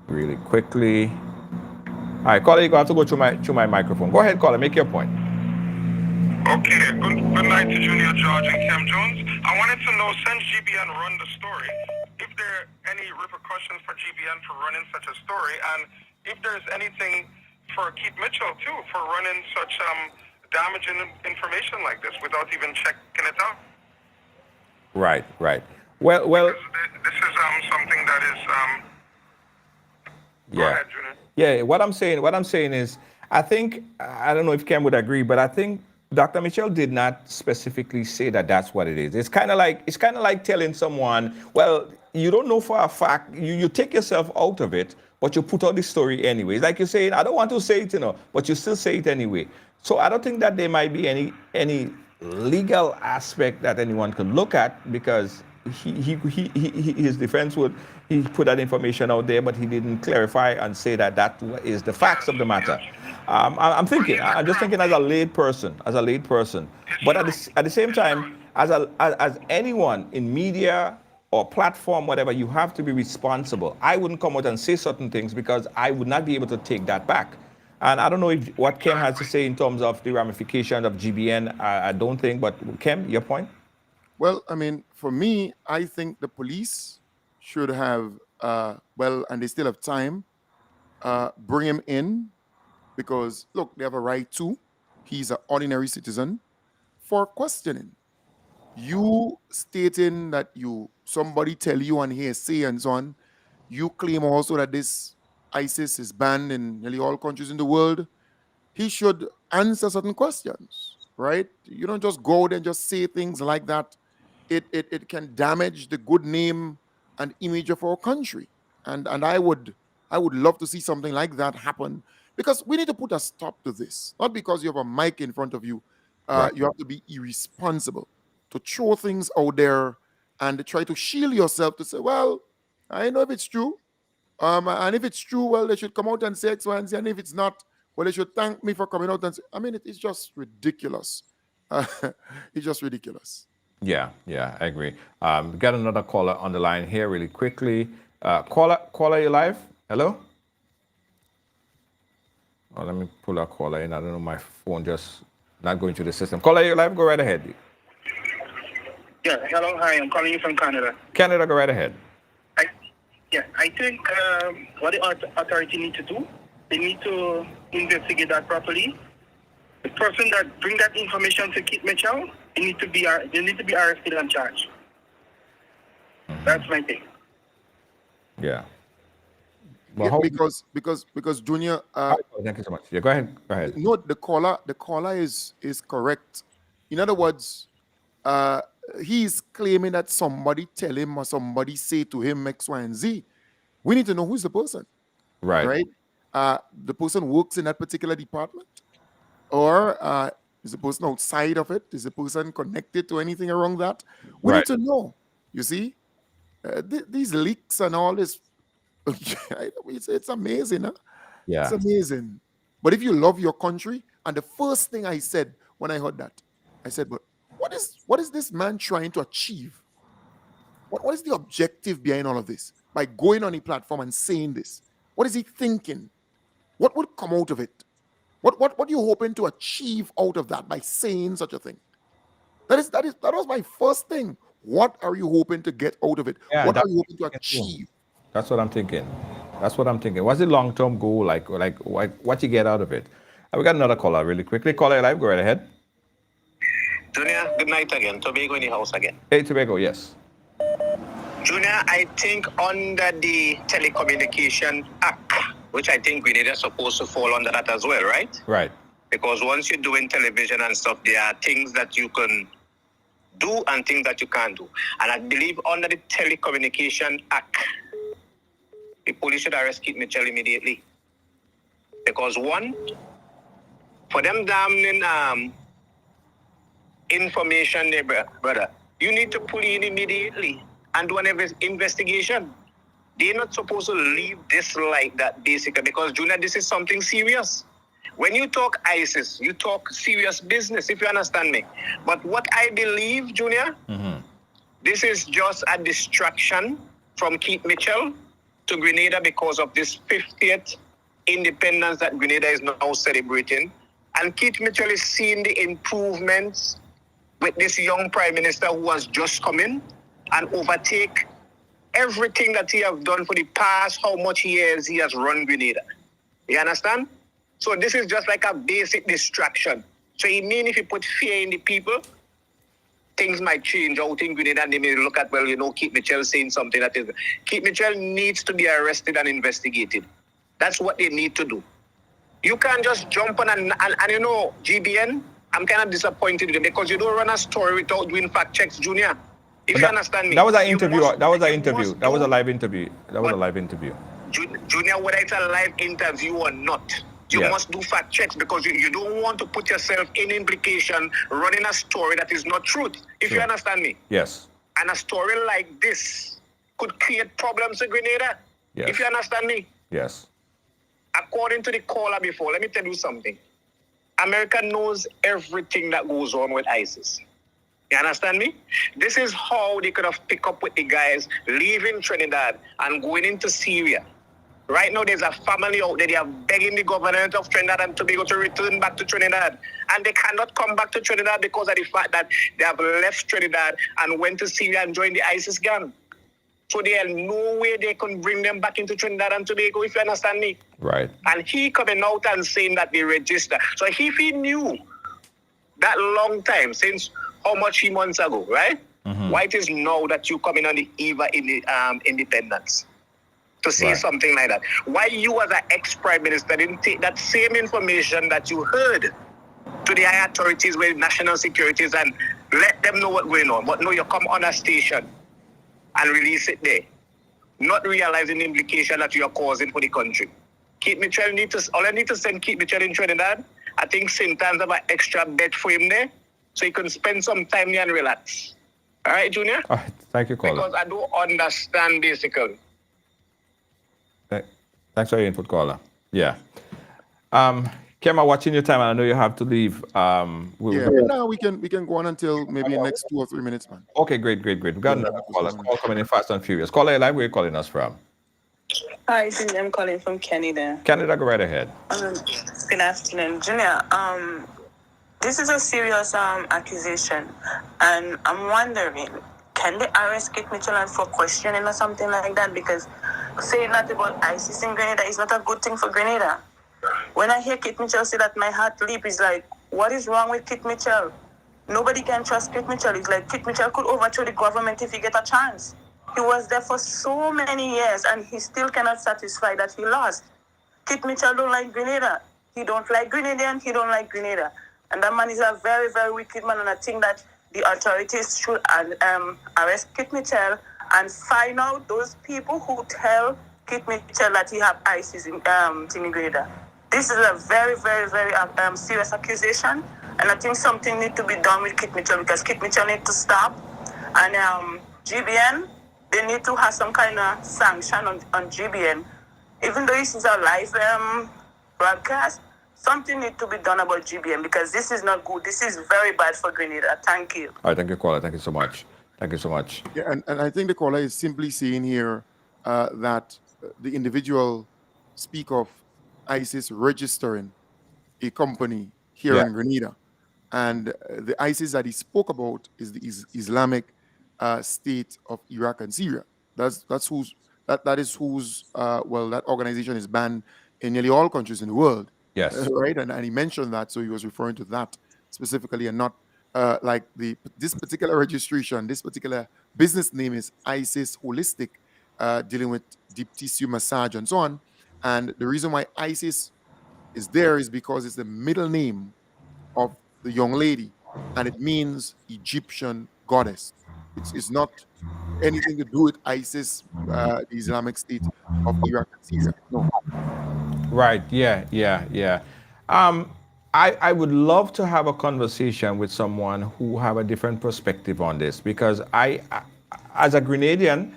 really quickly. All right, caller, you have to go through my microphone. Go ahead, caller. Make your point. Okay, good night to Junior George and Kem Jones. I wanted to know, since GBN run the story, if there are any repercussions for GBN for running such a story, and if there's anything for Keith Mitchell too for running such damaging information like this without even checking it out. Right. Well. Because this is something that is. Yeah. Go ahead, Junior. Yeah. What I'm saying is, I think I don't know if Kem would agree, but I think Dr. Mitchell did not specifically say that that's what it is. It's kind of like telling someone, well, you don't know for a fact. You take yourself out of it, but you put out the story anyway. It's like you're saying, I don't want to say it, you know, but you still say it anyway. So I don't think that there might be any legal aspect that anyone could look at, because his defense he put that information out there, but he didn't clarify and say that is the facts of the matter. I'm just thinking as a lay person, but at the same time, as anyone in media or platform, whatever, you have to be responsible. I wouldn't come out and say certain things because I would not be able to take that back. And I don't know what Kem has to say in terms of the ramifications of GBN. I don't think, but Kem, your point? Well, I mean, for me, I think the police should have, and they still have time, bring him in, because, look, they have a right to. He's an ordinary citizen, for questioning. You stating that somebody tell you on hearsay and so on, you claim also that this ISIS is banned in nearly all countries in the world. He should answer certain questions, right? You don't just go out and just say things like that. It can damage the good name and image of our country. And I would love to see something like that happen, because we need to put a stop to this. Not because you have a mic in front of you. Right. You have to be irresponsible to throw things out there and try to shield yourself to say, well, I know if it's true. And if it's true, well, they should come out and say X, Y, and Z. And if it's not, well, they should thank me for coming out and say, I mean, it's just ridiculous. It's just ridiculous. Yeah, I agree. We got another caller on the line here really quickly. Caller, you live? Hello? Oh, let me pull a caller in. I don't know, my phone just not going through the system. Caller, you live, go right ahead. Yeah, hello, hi, I'm calling you from Canada. Canada, go right ahead. I think what the authority need to do, they need to investigate that properly. The person that bring that information to Keith Mitchell, they need to be arrested and charged. That's my thing. Yeah. Yeah, Well, because Junior, thank you so much. Yeah, go ahead. no, the caller is correct. In other words, he's claiming that somebody tell him or somebody say to him X, Y, and Z. We need to know who's the person, Right. The person works in that particular department, or is the person outside of it? Is the person connected to anything around that? We need to know. You see, these leaks and all this. It's amazing, huh? Yeah. It's amazing. But if you love your country, and the first thing I said when I heard that, I said, but what is this man trying to achieve? What is the objective behind all of this? By going on a platform and saying this, what is he thinking? What would come out of it? What are you hoping to achieve out of that by saying such a thing? That was my first thing. What are you hoping to get out of it? Yeah, what are you hoping to achieve? That's what I'm thinking. What's the long-term goal? Like what you get out of it? We got another caller really quickly. Caller live, go right ahead. Junior, good night again. Tobago in the house again. Hey, Tobago, yes. Junior, I think under the Telecommunication Act, which I think Grenada is supposed to fall under that as well, right? Right. Because once you're doing television and stuff, there are things that you can do and things that you can't do. And I believe under the Telecommunication Act, the police should arrest Keith Mitchell immediately. Because one, for them damning information there, brother, you need to pull in immediately and do an investigation. They're not supposed to leave this like that, basically, because, Junior, this is something serious. When you talk ISIS, you talk serious business, if you understand me. But what I believe, Junior, this is just a distraction from Keith Mitchell to Grenada because of this 50th independence that Grenada is now celebrating. And Keith Mitchell is seeing the improvements with this young prime minister who has just come in and overtake everything that he has done for the past how much years he has run Grenada. You understand? So this is just like a basic distraction. So it means if you put fear in the people, things might change out in Grenada and they may look at, Keith Mitchell saying something that is... Keith Mitchell needs to be arrested and investigated. That's what they need to do. You can't just jump on and GBN, I'm kind of disappointed with you because you don't run a story without doing fact checks, Junior. If you understand me. That was an interview. That was a live interview. Junior, whether it's a live interview or not, you must do fact checks because you don't want to put yourself in implication running a story that is not truth. If you understand me. Yes. And a story like this could create problems in Grenada. Yes. If you understand me. Yes. According to the caller before, let me tell you something. America knows everything that goes on with ISIS. You understand me? This is how they could have picked up with the guys leaving Trinidad and going into Syria. Right now, there's a family out there. They are begging the government of Trinidad and Tobago to return back to Trinidad. And they cannot come back to Trinidad because of the fact that they have left Trinidad and went to Syria and joined the ISIS gang. So there are no way they can bring them back into Trinidad and Tobago, if you understand me. Right. And he coming out and saying that they register. So if he knew that long time, since how much months ago, right? Why it is now that you coming on the eve in the independence to say something like that? Why you as an ex-prime minister didn't take that same information that you heard to the high authorities with national securities and let them know what's going on? But no, you come on a station and release it there, not realizing the implication that you are causing for the country. Keith Mitchell I need to send Keith Mitchell in Trinidad. I think St. Anne's have an extra bed for him there, so he can spend some time there and relax. All right, Junior? Thank you, caller. Because I don't understand, basically. Thanks for your input, caller. Yeah. Kem, watching your time, and I know you have to leave. No, we can go on until maybe the next 2 or 3 minutes, man. Okay, great. We got another caller. Call coming in fast and furious. Caller live, where are you calling us from? Hi, I'm calling from Canada. Canada, go right ahead. Good afternoon, Junior. This is a serious accusation, and I'm wondering, can they arrest Kate Mitchell for questioning or something like that? Because saying that about ISIS in Grenada is not a good thing for Grenada. When I hear Kate Mitchell say that, my heart leap is like, what is wrong with Kate Mitchell? Nobody can trust Kate Mitchell. It's like Kate Mitchell could overthrow the government if he get a chance. He was there for so many years, and he still cannot satisfy that he lost. Kit Mitchell don't like Grenada. He don't like Grenadian. He don't like Grenada. And that man is a very, very wicked man. And I think that the authorities should arrest Kit Mitchell and find out those people who tell Kit Mitchell that he have ISIS in Grenada. This is a very, very, very serious accusation. And I think something needs to be done with Kit Mitchell, because Kit Mitchell needs to stop. And GBN, they need to have some kind of sanction on GBN. Even though this is a live broadcast, something needs to be done about GBN, because this is not good. This is very bad for Grenada. Thank you. All right, thank you, caller. Thank you so much. Thank you so much. Yeah, and I think the caller is simply saying here that the individual speak of ISIS registering a company here in Grenada. And the ISIS that he spoke about is the Islamic State of Iraq and Syria. That is whose that organization is banned in nearly all countries in the world. Yes. Right. And he mentioned that, so he was referring to that specifically, and not like this particular registration. This particular business name is ISIS Holistic, dealing with deep tissue massage and so on. And the reason why ISIS is there is because it's the middle name of the young lady, and it means Egyptian goddess. It's not anything to do with ISIS, the Islamic State of Iraq and Syria. No. Right. Yeah. I would love to have a conversation with someone who have a different perspective on this, because I as a Grenadian,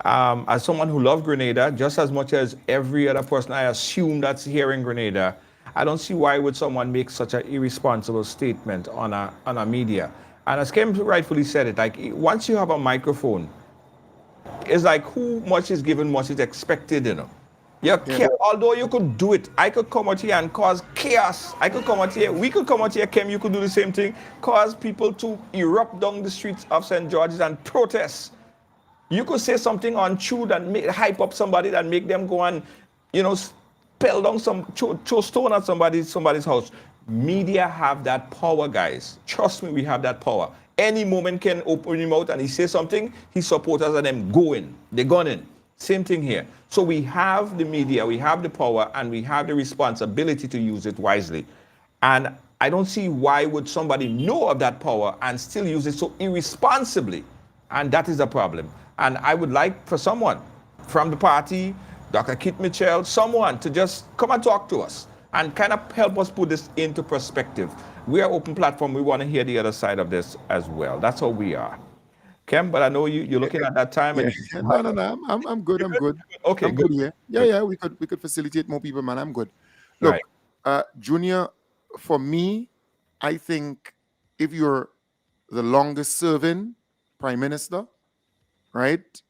as someone who loves Grenada just as much as every other person I assume that's here in Grenada, I don't see why would someone make such an irresponsible statement on a media. And as Kem rightfully said it, like once you have a microphone, it's like who much is given, much is expected, you know. Although you could do it, I could come out here and cause chaos. I could come out here, we could come out here, Kem, you could do the same thing, cause people to erupt down the streets of St. George's and protest. You could say something untrue that hype up somebody, that make them go and, pell down throw stone at somebody's house. Media have that power, guys. Trust me, we have that power. Any moment can open him out and he say something, his supporters are them going. They're gone in. Same thing here. So we have the media, we have the power, and we have the responsibility to use it wisely. And I don't see why would somebody know of that power and still use it so irresponsibly. And that is the problem. And I would like for someone from the party, Dr. Kit Mitchell, someone to just come and talk to us and kind of help us put this into perspective. We are open platform. We want to hear the other side of this as well. That's how we are. Kem, but I know you're looking at that time. Yeah. No. I'm good. I'm good. Okay, I'm good. Yeah. We could facilitate more people, man. I'm good. Look, right. Junior, for me, I think if you're the longest serving prime minister, right,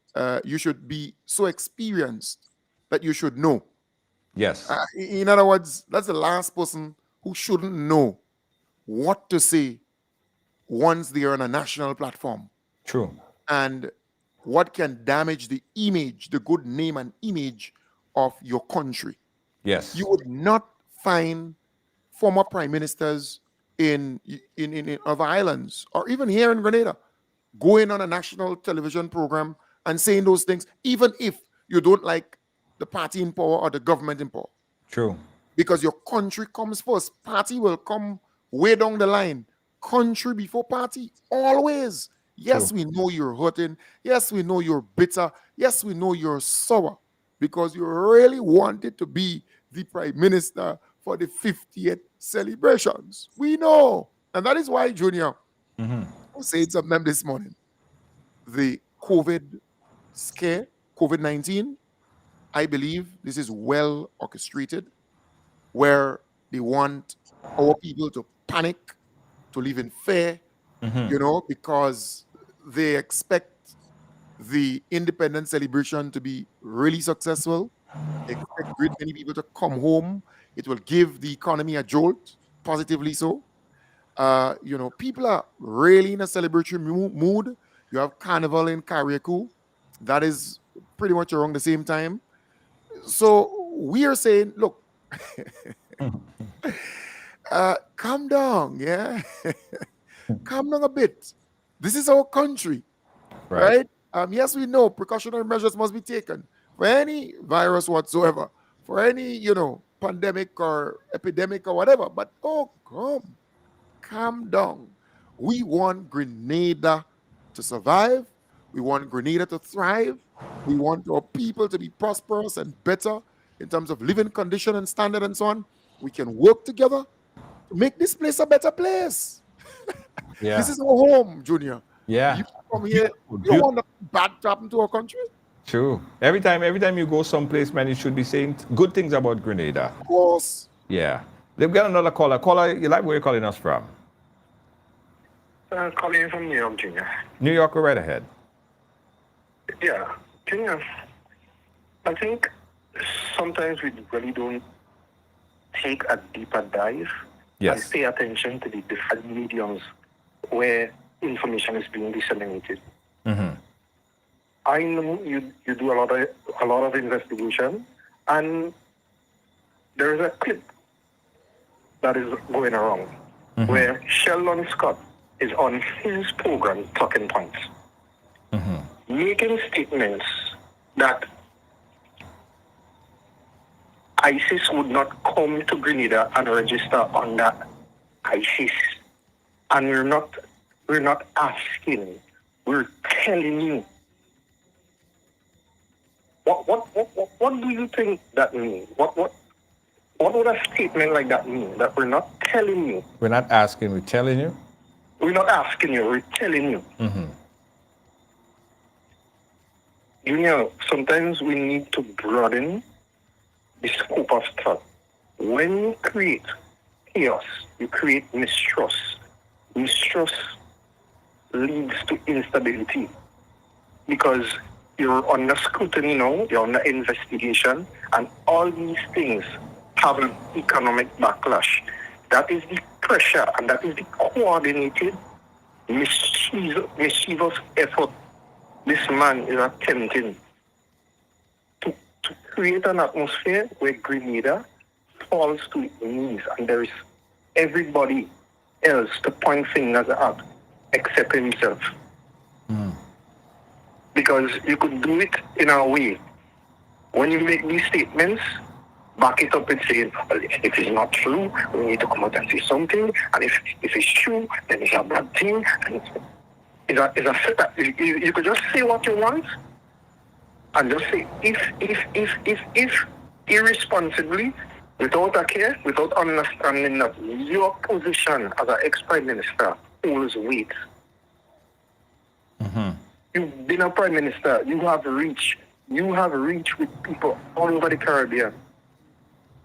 you should be so experienced that you should know. Yes. In other words, that's the last person who shouldn't know what to say once they are on a national platform. True. And what can damage the image, the good name and image of your country. Yes. You would not find former prime ministers in other islands or even here in Grenada going on a national television program and saying those things, even if you don't like the party in power or the government in power. True. Because your country comes first. Party will come way down the line. Country before party, always. Yes, we know you're hurting. Yes, we know you're bitter. Yes, we know you're sour because you really wanted to be the prime minister for the 50th celebrations. We know. And that is why, Junior, I was saying something this morning. The COVID scare, COVID-19, I believe this is well orchestrated, where they want our people to panic, to live in fear, because they expect the independence celebration to be really successful. Expect great many people to come home. It will give the economy a jolt, positively so. People are really in a celebratory mood. You have Carnival in Carriacou. That is pretty much around the same time. So we are saying, look, calm down, yeah? Calm down a bit. This is our country, right? Yes, we know precautionary measures must be taken for any virus whatsoever, for any, pandemic or epidemic or whatever. But calm down. We want Grenada to survive. We want Grenada to thrive. We want our people to be prosperous and better in terms of living condition and standard and so on. We can work together to make this place a better place. Yeah. This is our home, Junior. Yeah. You come here, you don't want nothing bad to happen to our country. True. Every time you go someplace, man, you should be saying good things about Grenada. Of course. Yeah. They've got another caller. Caller, you like where you're calling us from? Calling from New York, Junior. New York, go right ahead. Yeah, Junior, I think sometimes we really don't take a deeper dive and pay attention to the different mediums where information is being disseminated. Mm-hmm. I know you do a lot of investigation, and there is a clip that is going around where Sheldon Scott is on his program Talking Points, making statements that ISIS would not come to Grenada and register under ISIS. And we're not asking, we're telling you. What do you think that means? What would a statement like that mean? That we're not telling you? We're not asking, we're telling you? We're not asking you, we're telling you. Mm-hmm. Sometimes we need to broaden the scope of thought. When you create chaos, you create mistrust. Mistrust leads to instability because you're under scrutiny now, you're under investigation, and all these things have an economic backlash. That is the pressure, and that is the coordinated, mischievous effort this man is attempting to create an atmosphere where Grenada falls to its knees, and there is everybody else to point fingers at except himself. Because you could do it in a way. When you make these statements, back it up and say, well, if it is not true, we need to come out and say something. And if it's true, then it's a bad thing. And you could just say what you want and just say, if irresponsibly, without a care, without understanding that your position as an ex-prime minister holds weight. You've been a prime minister. You have reach with people all over the Caribbean.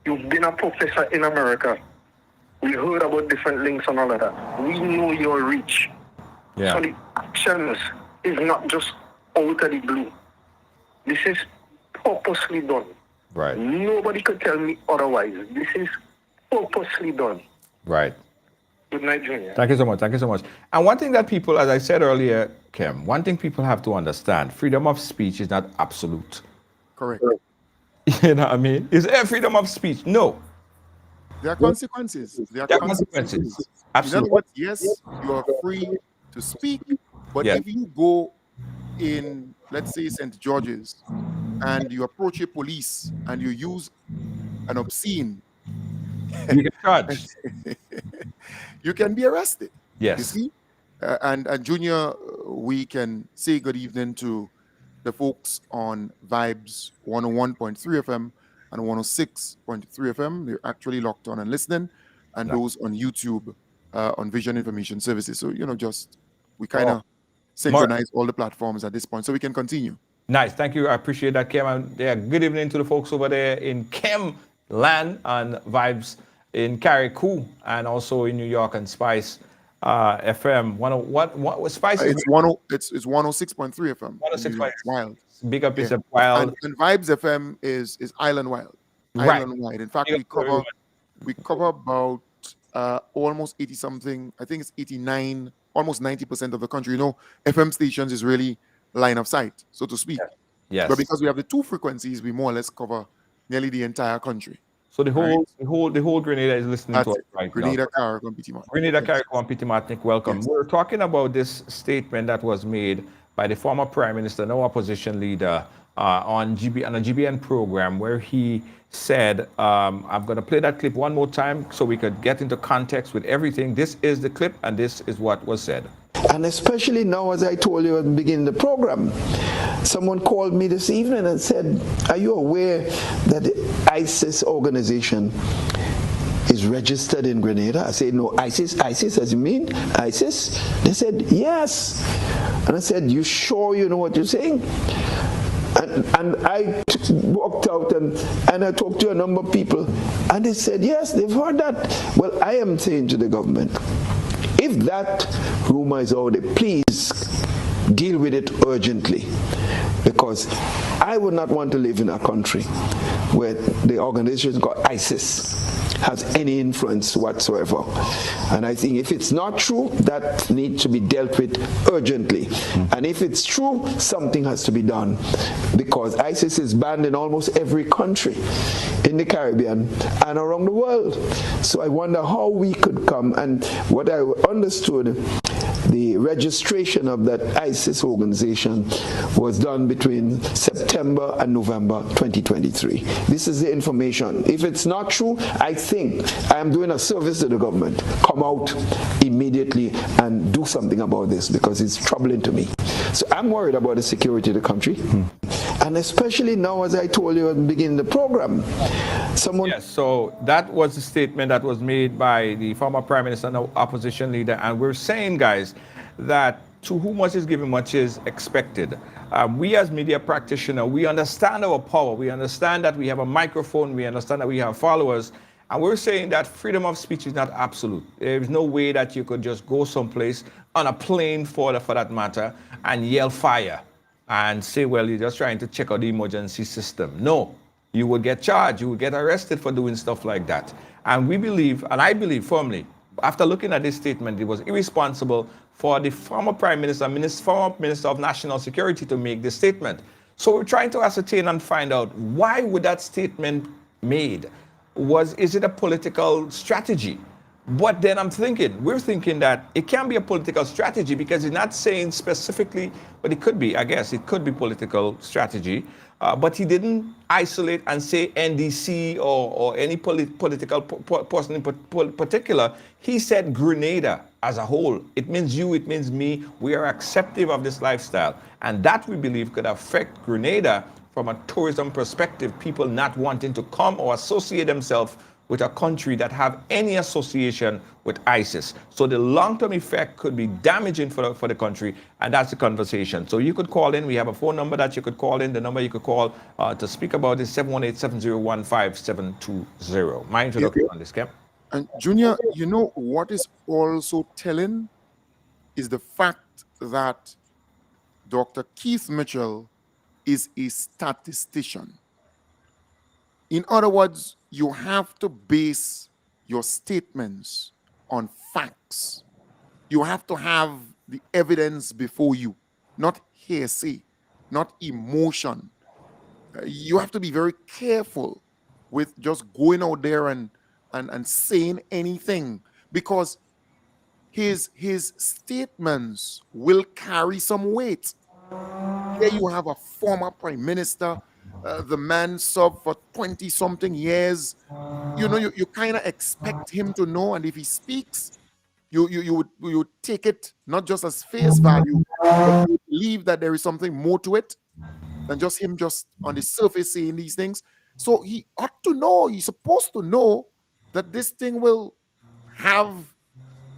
You've been a professor in America. We heard about different links and all of that. We know your reach. Yeah. So the actions is not just out of the blue. This is purposely done. Right. Nobody could tell me otherwise. This is purposely done. Right. Good night, Junior. Thank you so much. Thank you so much. And one thing that people, as I said earlier, Kem, one thing people have to understand, freedom of speech is not absolute. Correct. You know what I mean? Is there freedom of speech? No. There are consequences. There are consequences. Absolutely. In other words, yes, you are free to speak, but if you go in, let's say, St. George's, and you approach a police and you use an obscene, you get charged. You can be arrested. Yes. You see? And Junior, we can say good evening to the folks on Vibes 101.3 FM and 106.3 FM. They're actually locked on and listening. And those on YouTube on Vision Information Services. So, we kind of synchronize all the platforms at this point so we can continue. Nice. Thank you. I appreciate that, Kem. And good evening to the folks over there in Kem land and Vibes in Carriacou and also in New York and Spice FM. What was Spicy? It's 106.3 FM. 106. Wild. Big up Yeah. is a wild. And Vibes FM is island wild. Right. Island wide. In fact, Big up to we cover about almost 80 something. I think it's 89, almost 90% of the country. You know, FM stations is really line of sight, so to speak. Yes. But because we have the two frequencies, we more or less cover nearly the entire country. So the whole Grenada is listening to us right Grenada, now. Carriacou, Petit Martin. Grenada, Yes. Carriacou, and Petit Martin, welcome. Yes. We're talking about this statement that was made by the former Prime Minister, now opposition leader, on a GBN program, where he said, I'm going to play that clip one more time so we could get into context with everything. This is the clip, and this is what was said. And especially now, as I told you at the beginning of the program, someone called me this evening and said, are you aware that the ISIS organization is registered in Grenada? I said, no. ISIS, as you mean? ISIS? They said, yes. And I said, you sure you know what you're saying? And I walked out and I talked to a number of people, and they said, yes, they've heard that. Well, I am saying to the government, if that rumor is out there, please deal with it urgently, because I would not want to live in a country where the organization called ISIS has any influence whatsoever. And I think if it's not true, that needs to be dealt with urgently. And if it's true, something has to be done, because ISIS is banned in almost every country in the Caribbean and around the world. So I wonder how we could come, and what I understood, the registration of that ISIS organization was done between September and November 2023. This is the information. If it's not true, I think I am doing a service to the government. Come out immediately and do something about this, because it's troubling to me. So I'm worried about the security of the country. And especially now, as I told you at the beginning of the program, someone... Yes, so that was the statement that was made by the former Prime Minister and opposition leader. And we're saying, guys, that to whom much is given, much is expected. We as media practitioners, we understand our power. We understand that we have a microphone. We understand that we have followers. And we're saying that freedom of speech is not absolute. There is no way that you could just go someplace on a plane for that matter and yell fire and say, well, you're just trying to check out the emergency system. No, you would get charged. You would get arrested for doing stuff like that. And we believe, and I believe firmly, after looking at this statement, it was irresponsible for the former Prime Minister, former Minister of National Security to make this statement. So we're trying to ascertain and find out, why would that statement made? Is it a political strategy? But then we're thinking that it can be a political strategy, because it's not saying specifically, but it could be, I guess, it could be political strategy. But he didn't isolate and say NDC or any political person in particular. He said Grenada as a whole. It means you, it means me. We are acceptive of this lifestyle. And that, we believe, could affect Grenada from a tourism perspective, people not wanting to come or associate themselves with a country that have any association with ISIS. So the long-term effect could be damaging for the country, and that's the conversation. So you could call in. We have a phone number that you could call in. The number you could call to speak about is 718-701-5720. My introduction on this, Kem. And Junior, you know what is also telling is the fact that Dr. Keith Mitchell is a statistician. In other words, you have to base your statements on facts. You have to have the evidence before you, not hearsay, not emotion. You have to be very careful with just going out there and saying anything, because his statements will carry some weight. Here you have a former prime minister. The man served for 20-something years. You know, you kind of expect him to know, and if he speaks, you would take it not just as face value, but you believe that there is something more to it than just him just on the surface saying these things. So he ought to know, he's supposed to know that this thing will have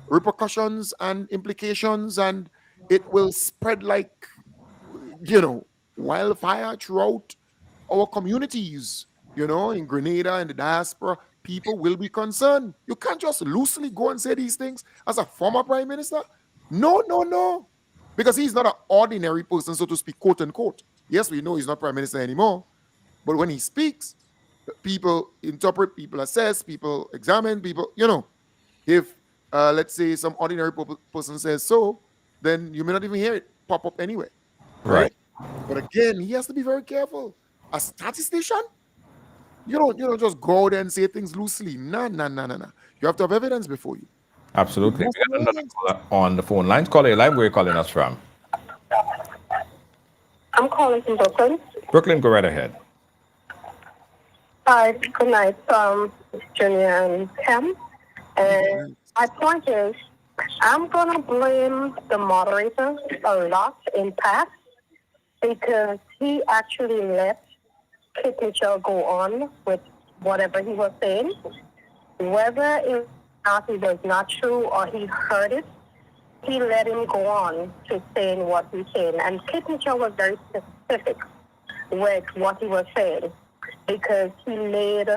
repercussions and implications, and it will spread like, wildfire throughout our communities, in Grenada and the diaspora. people will be concerned. You can't just loosely go and say these things as a former prime minister. No. Because he's not an ordinary person, so to speak, quote unquote. Yes, we know he's not prime minister anymore. But when he speaks, people interpret, people assess, people examine, people, if, let's say, some ordinary person says so, then you may not even hear it pop up anyway. Right? But again, he has to be very careful. A statistician? You don't just go there and say things loosely. No. You have to have evidence before you. Absolutely. We got another caller on the phone line. Caller, your line, where are you calling us from? I'm calling from Brooklyn. Brooklyn, go right ahead. Hi, good night, Junior and Kem. And my point is, I'm going to blame the moderator a lot in past because he actually let Kit Mitchell go on with whatever he was saying. Whether it was not true or he heard it, he let him go on to saying what he's saying. And Kit Mitchell was very specific with what he was saying because he made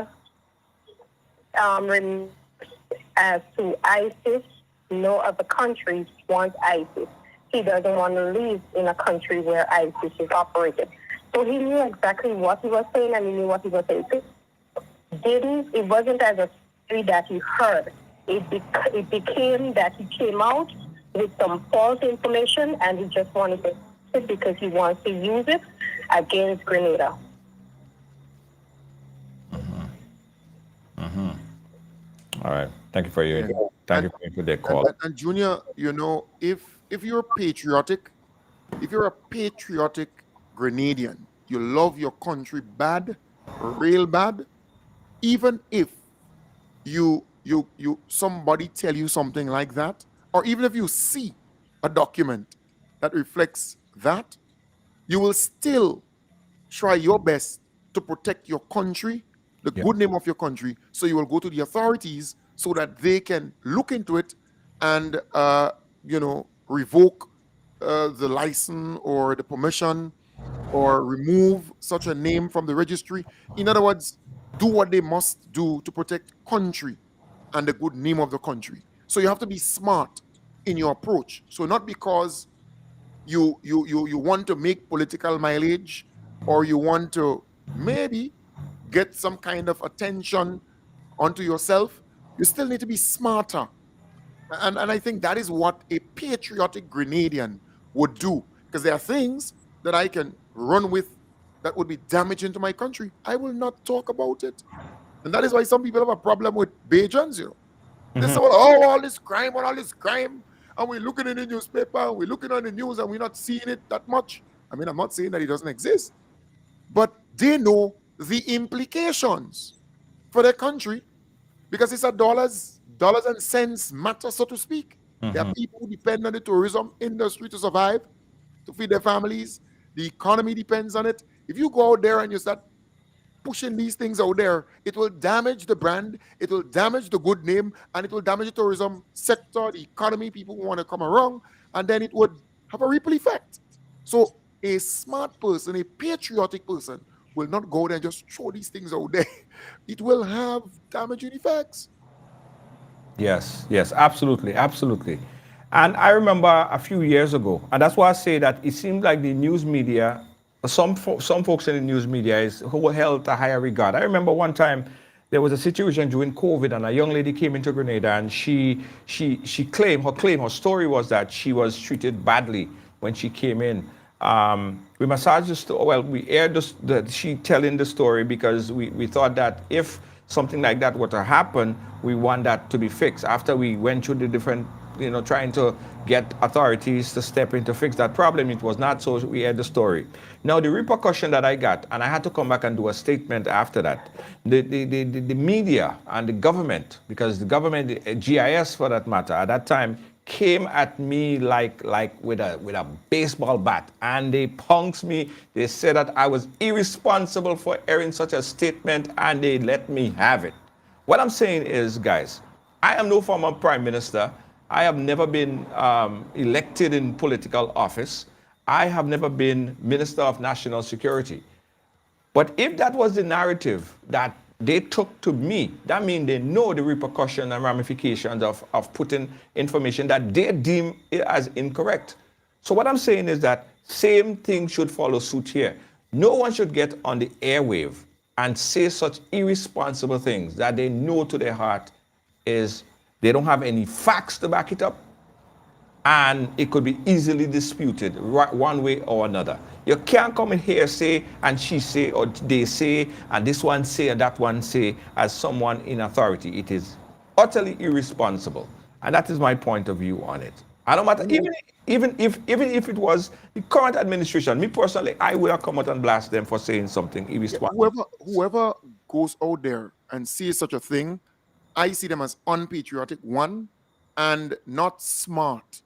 as to ISIS, no other countries want ISIS. He doesn't want to live in a country where ISIS is operated. So he knew exactly what he was saying and he knew what he was saying. It wasn't as a story that he heard. It became that he came out with some false information and he just wanted to it because he wants to use it against Grenada. All right. Thank you for your call. And Junior, if you're patriotic, if you're a patriotic Grenadian, you love your country bad, real bad, even if somebody tell you something like that, or even if you see a document that reflects that, you will still try your best to protect your country, the good name of your country. So you will go to the authorities so that they can look into it and revoke the license or the permission or remove such a name from the registry. In other words, do what they must do to protect country and the good name of the country. So you have to be smart in your approach. So not because you want to make political mileage or you want to maybe get some kind of attention onto yourself, you still need to be smarter. And I think that is what a patriotic Grenadian would do. Because there are things that I can run with that would be damaging to my country. I will not talk about it. And that is why some people have a problem with Bajans, They say, all this crime, and we're looking in the newspaper, and we're looking on the news, and we're not seeing it that much. I mean, I'm not saying that it doesn't exist, but they know the implications for their country because it's a dollars and cents matter, so to speak. There are people who depend on the tourism industry to survive, to feed their families. The economy depends on it. If you go out there and you start pushing these things out there, it will damage the brand, it will damage the good name, and it will damage the tourism sector, the economy, people who want to come around, and then it would have a ripple effect. So a smart person, a patriotic person, will not go there and just throw these things out there. It will have damaging effects. Yes, absolutely. And I remember a few years ago, and that's why I say that it seems like the news media, some folks in the news media is who held to higher regard. I remember one time there was a situation during COVID, and a young lady came into Grenada, and she claimed her story was that she was treated badly when she came in. We massaged the story. Well, we aired she telling the story because we thought that if something like that were to happen, we want that to be fixed. After we went through the different, trying to get authorities to step in to fix that problem, it was not, so we aired the story. Now, the repercussion that I got, and I had to come back and do a statement after that, the media and the government, because the government, the GIS for that matter, at that time, came at me like with a baseball bat, and they punked me. They said that I was irresponsible for airing such a statement, and they let me have it. What I'm saying is, guys, I am no former prime minister. I have never been elected in political office. I have never been Minister of National Security. But if that was the narrative that they took to me. That means they know the repercussions and ramifications of putting information that they deem as incorrect. So what I'm saying is that same thing should follow suit here. No one should get on the airwave and say such irresponsible things that they know to their heart is they don't have any facts to back it up, and it could be easily disputed one way or another. You can't come in here say and she say or they say and this one say and that one say as someone in authority. It is utterly irresponsible, and that is my point of view on it. I don't matter even if it was the current administration. Me personally, I would have come out and blast them for saying something irresponsible. Whoever goes out there and sees such a thing, I see them as unpatriotic, one, and not smart.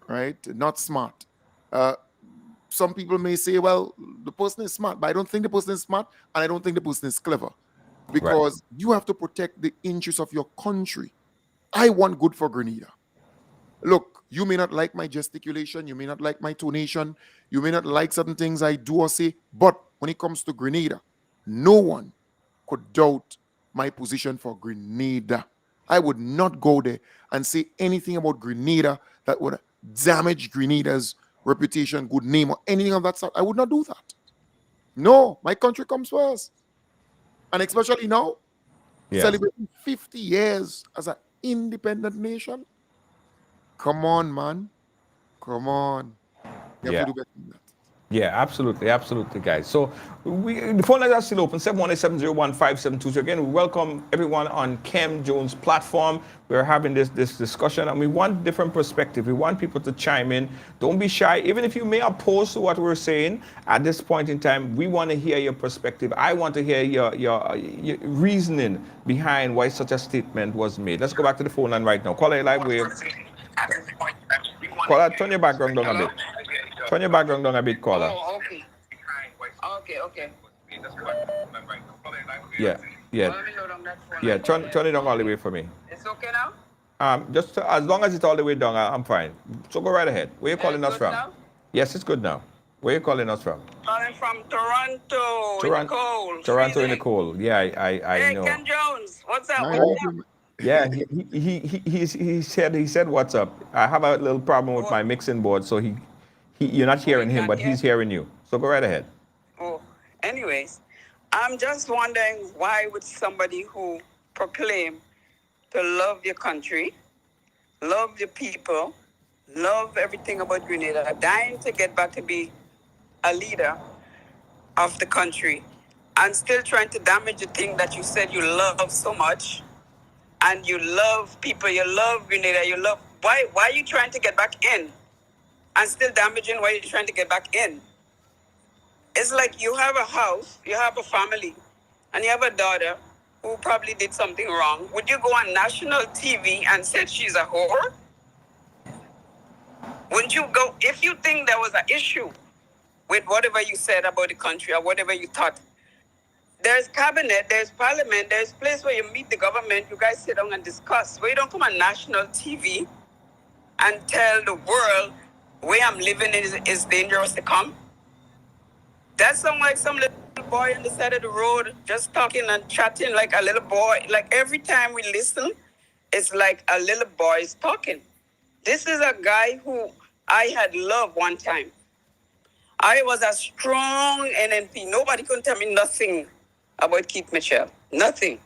Right? Not smart. Some people may say, well, the person is smart, but I don't think the person is smart, and I don't think the person is clever, because you have to protect the interests of your country. I want good for Grenada. Look, you may not like my gesticulation, you may not like my tonation, you may not like certain things I do or say, but when it comes to Grenada, no one could doubt my position for Grenada. I would not go there and say anything about Grenada that would damage Grenada's reputation, good name, or anything of that sort. I would not do that. No, my country comes first. And especially now, celebrating 50 years as an independent nation. Come on, man. Come on. You have to do better than that. Yeah, absolutely, guys. So the phone lines are still open, 718-701-5722. Again, we welcome everyone on Kem Jones' platform. We're having this discussion, and we want different perspective. We want people to chime in. Don't be shy. Even if you may oppose to what we're saying at this point in time, we want to hear your perspective. I want to hear your reasoning behind why such a statement was made. Let's go back to the phone line right now. Caller live wave. Caller, turn your background down a bit. Turn your background down a bit, caller. Oh, okay. Okay. Yeah. Turn it down all the way for me. It's okay now? Just as long as it's all the way down, I'm fine. So go right ahead. Where are you calling us from? Now? Yes, it's good now. Where are you calling us from? Calling from Toronto. In the cold. Toronto in the cold. Yeah, I know. Hey, Kem Jones, what's up? Yeah, he said what's up. I have a little problem with my mixing board, so you're not hearing him, but he's hearing you. So go right ahead. Oh, anyways, I'm just wondering, why would somebody who proclaim to love your country, love your people, love everything about Grenada, dying to get back to be a leader of the country, and still trying to damage the thing that you said you love so much, and you love people, you love Grenada, you love, why are you trying to get back in and still damaging why you're trying to get back in? It's like you have a house, you have a family, and you have a daughter who probably did something wrong. Would you go on national TV and say she's a whore? Wouldn't you go, if you think there was an issue with whatever you said about the country or whatever you thought? There's cabinet, there's parliament, there's place where you meet the government, you guys sit down and discuss. Where you don't come on national TV and tell the world where I'm living is dangerous to come. That sounds like some little boy on the side of the road just talking and chatting like a little boy. Like every time we listen, it's like a little boy is talking. This is a guy who I had loved one time. I was a strong NNP. Nobody could tell me nothing about Keith Mitchell. Nothing.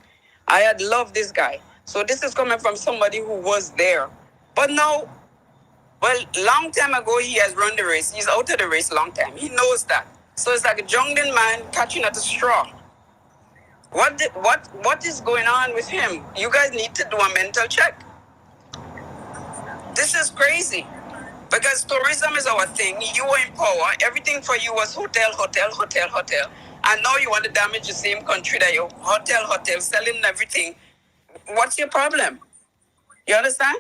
I had loved this guy. So this is coming from somebody who was there. But now, well, long time ago, he has run the race. He's out of the race long time. He knows that. So it's like a jungling man catching at a straw. What is going on with him? You guys need to do a mental check. This is crazy. Because tourism is our thing. You were in power. Everything for you was hotel. And now you want to damage the same country that you hotel, selling everything. What's your problem? You understand?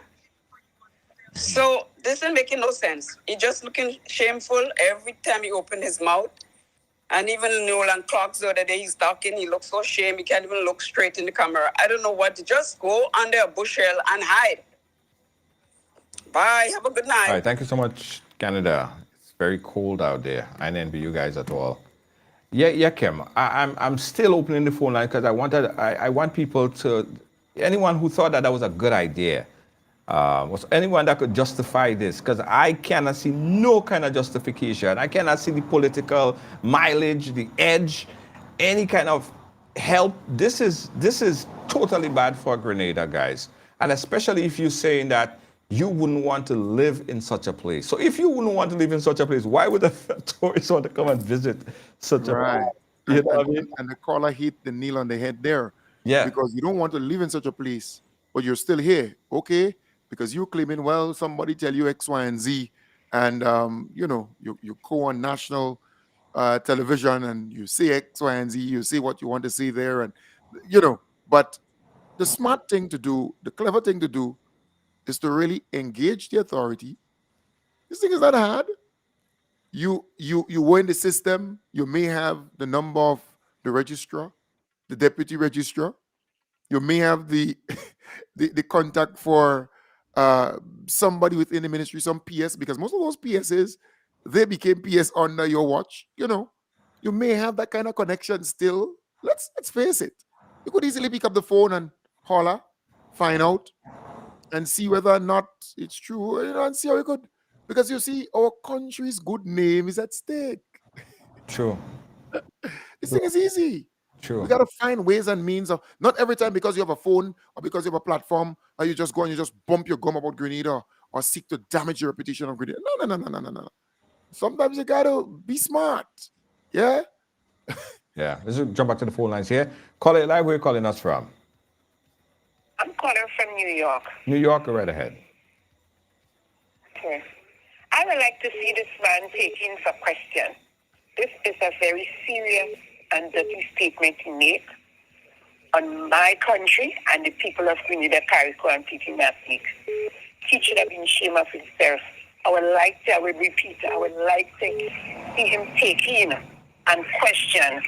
So this is making no sense. He's just looking shameful every time he opened his mouth. And even Nolan Clark, the other day he's talking, he looks so ashamed. He can't even look straight in the camera. I don't know what to just go under a bushel and hide. Bye. Have a good night. All right. Thank you so much, Canada. It's very cold out there. I didn't envy you guys at all. Yeah, Kim. I'm still opening the phone line because I want people to, anyone who thought that that was a good idea, was anyone that could justify this, because I cannot see no kind of justification. I cannot see the political mileage, the edge, any kind of help. This is totally bad for Grenada, guys, and especially if you're saying that you wouldn't want to live in such a place. So if you wouldn't want to live in such a place, why would a tourist want to come and visit such a place? Right. You know what I mean? And the caller hit the nail on the head there. Yeah. Because you don't want to live in such a place, but you're still here. Okay. Because you're claiming, well, somebody tell you X, Y, and Z. And, you go on national television and you say X, Y, and Z. You say what you want to say there. And, but the smart thing to do, the clever thing to do is to really engage the authority. This thing is not hard. You were in the system. You may have the number of the registrar, the deputy registrar. You may have the the contact for somebody within the ministry, some PS, because most of those PSs, they became PS under your watch. You may have that kind of connection still. Let's face it. You could easily pick up the phone and holler, find out, and see whether or not it's true, and see how you could. Because you see, our country's good name is at stake. True. This thing is easy. True. We got to find ways and means of, not every time because you have a phone or because you have a platform, or you just go and you just bump your gum about Grenada or seek to damage your reputation of Grenada. No. Sometimes you got to be smart. Yeah? Yeah. Let's jump back to the phone lines here. Call it live. Where are you calling us from? I'm calling from New York. New York, right ahead. Okay. I would like to see this man taken for question. This is a very serious and dirty statement to make on my country and the people of Grenada, Carrico, and Petit Martinique. He should have been ashamed of himself. I would repeat, I would like to see him taken and question.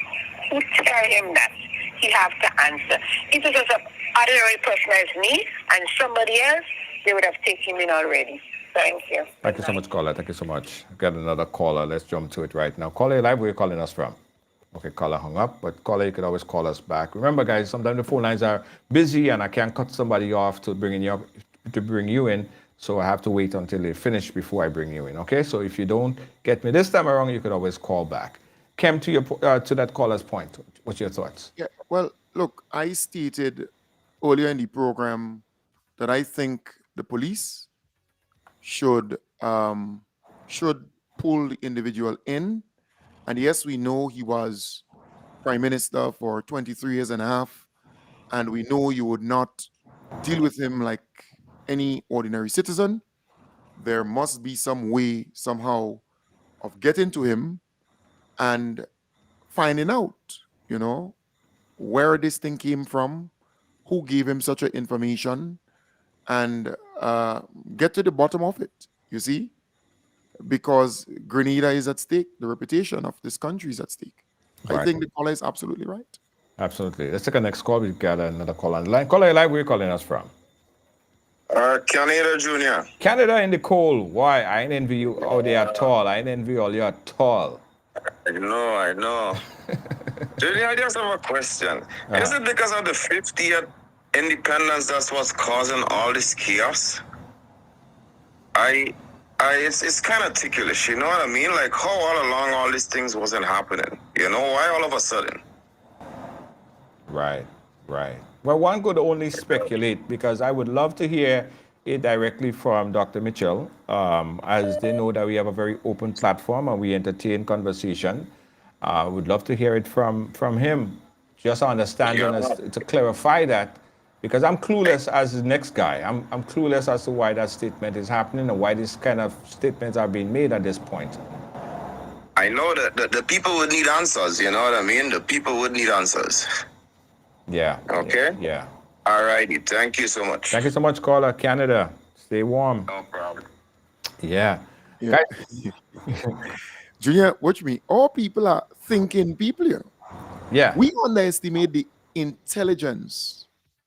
Who tell him that? He have to answer. If it was an ordinary person as me and somebody else, they would have taken him in already. Thank you. Thank you so much, caller. Thank you so much. Got another caller. Let's jump to it right now. Caller live, where are you calling us from? Okay, caller hung up, but caller, you could always call us back. Remember, guys, sometimes the phone lines are busy and I can't cut somebody off to bring you in. So I have to wait until they finish before I bring you in. Okay, so if you don't get me this time around, you could always call back. Kem, to that caller's point, what's your thoughts? Yeah, well, look, I stated earlier in the program that I think the police should pull the individual in. And yes, we know he was prime minister for 23 years and a half, and we know you would not deal with him like any ordinary citizen. There must be some way, somehow, of getting to him and finding out, where this thing came from, who gave him such an information, and get to the bottom of it, you see? Because Grenada is at stake. The reputation of this country is at stake. Right. I think the caller is absolutely right. Absolutely. Let's take a next call. We've got another call on the line. Caller live, where are you calling us from? Canada, Junior. Canada in the cold. Why? I ain't envy you all they are tall. I ain't envy all you are tall. I know. Junior, I just have a question. Is it because of the 50th independence that's what's causing all this chaos? It's kind of ticklish, you know what I mean? Like, how all along all these things wasn't happening? Why all of a sudden? Right. Well, one could only speculate, because I would love to hear it directly from Dr. Mitchell, as they know that we have a very open platform and we entertain conversation. I would love to hear it from him, just understanding to clarify that. Because I'm clueless as the next guy. I'm clueless as to why that statement is happening and why these kind of statements are being made at this point. I know that the people would need answers, you know what I mean? The people would need answers. Yeah. Okay? Yeah. All righty. Thank you so much. Thank you so much, caller. Canada. Stay warm. No problem. Yeah. Junior, watch me. All people are thinking people here. Yeah. We underestimate the intelligence,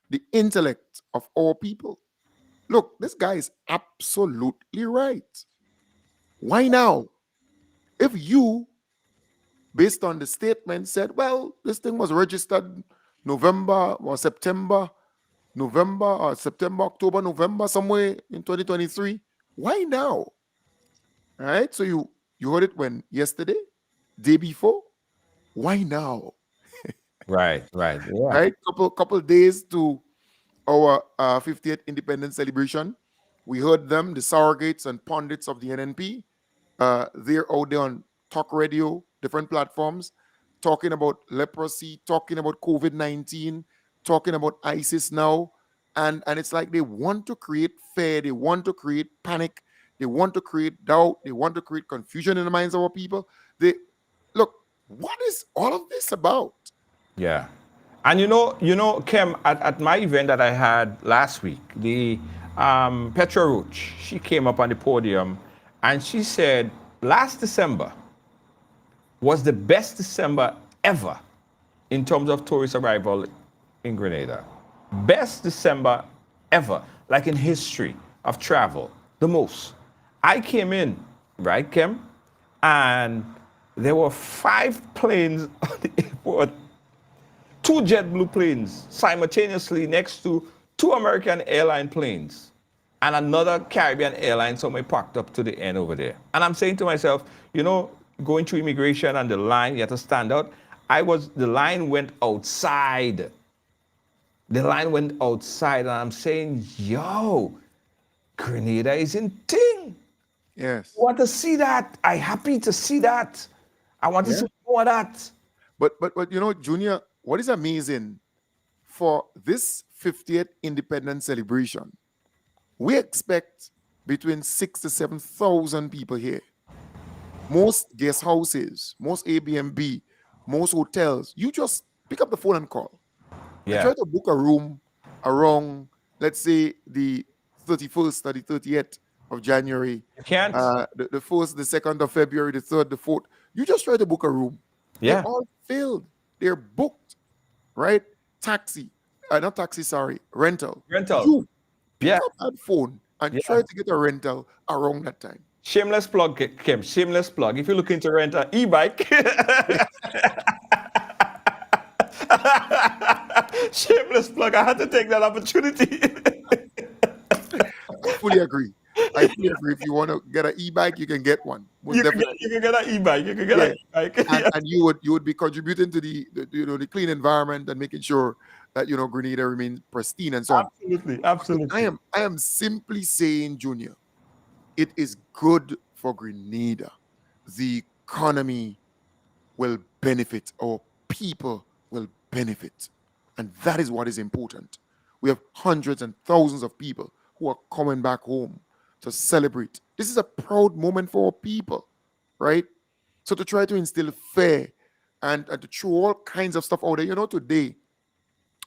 the intellect of all people. Look, this guy is absolutely right. Why now? If you based on the statement, said, well, this thing was registered November or September, October, November, somewhere in 2023. Why now? All right. So you heard it when yesterday, day before. Why now? Right. Yeah. Right. Couple days to our 50th independence celebration. We heard them, the surrogates and pundits of the NNP. They're out there on talk radio, different platforms, talking about leprosy, talking about COVID-19, talking about ISIS now. And it's like they want to create fear, they want to create panic, they want to create doubt, they want to create confusion in the minds of our people. Look, what is all of this about? Yeah. And you know, Kem, at my event that I had last week, the Patriotic, she came up on the podium and she said last December was the best December ever in terms of tourist arrival in Grenada. Best December ever, like in history of travel, the most. I came in, right, Kem? And there were 5 planes on the airport, 2 JetBlue planes simultaneously next to 2 American airline planes and another Caribbean airline somewhere parked up to the end over there. And I'm saying to myself, you know, going through immigration and the line, you have to stand out. The line went outside. The line went outside, and I'm saying, yo, Grenada is in ting. Yes. I want to see that. I'm happy to see that. I want to see more of that. But you know, Junior, what is amazing for this 50th independence celebration, we expect between 6,000 to 7,000 people here. Most guest houses, most Airbnb, most hotels, you just pick up the phone and call. Yeah. And try to book a room around, let's say, the 31st or the 30th of January. You can't. The 1st, the 2nd of February, the 3rd, the 4th. You just try to book a room. Yeah. They're all filled. They're booked, right? Not taxi, sorry, rental. You pick up that phone and try to get a rental around that time. Shameless plug, Kim. Shameless plug. If you're looking to rent an e-bike, shameless plug. I had to take that opportunity. I fully agree. If you want to get an e-bike, you can get one. You can get an e-bike. You can get an e-bike. And you would be contributing to the clean environment and making sure that Grenada remains pristine and so on. Absolutely. I am simply saying, Junior, it is good for Grenada. The economy will benefit. Our people will benefit. And that is what is important. We have hundreds and thousands of people who are coming back home to celebrate. This is a proud moment for our people, right? So to try to instill fear and to throw all kinds of stuff out there. Today,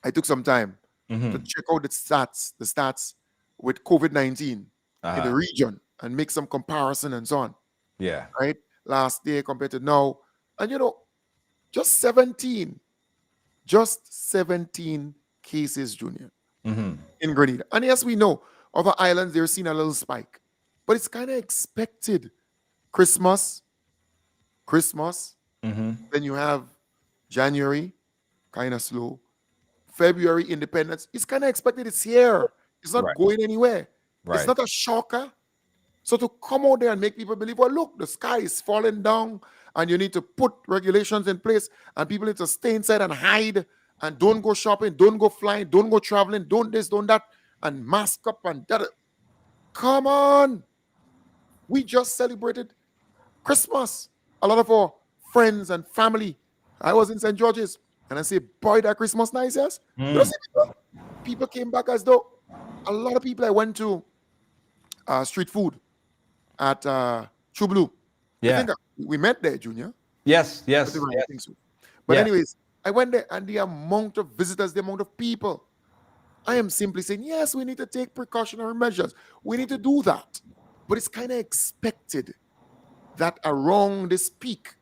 I took some time to check out the stats with COVID-19 in the region and make some comparison and so on. Yeah. Right? Last year compared to now. And just 17 cases, Junior, in Grenada. And yes, we know other islands, they're seeing a little spike. But it's kind of expected. Christmas. Then you have January, kind of slow. February, independence. It's kind of expected. It's here. It's not going anywhere. It's not a shocker. So to come out there and make people believe, well, look, the sky is falling down and you need to put regulations in place and people need to stay inside and hide and don't go shopping, don't go flying, don't go traveling, don't this, don't that, and mask up and that. Come on. We just celebrated Christmas. A lot of our friends and family. I was in St. George's and I say, boy, that Christmas nice, yes? People came back as though a lot of people I went to street food at True Blue. Yeah. I think we met there, Junior. Yes. I think so. But anyways, I went there and the amount of visitors, the amount of people. I am simply saying, yes, we need to take precautionary measures. We need to do that. But it's kind of expected that around this peak,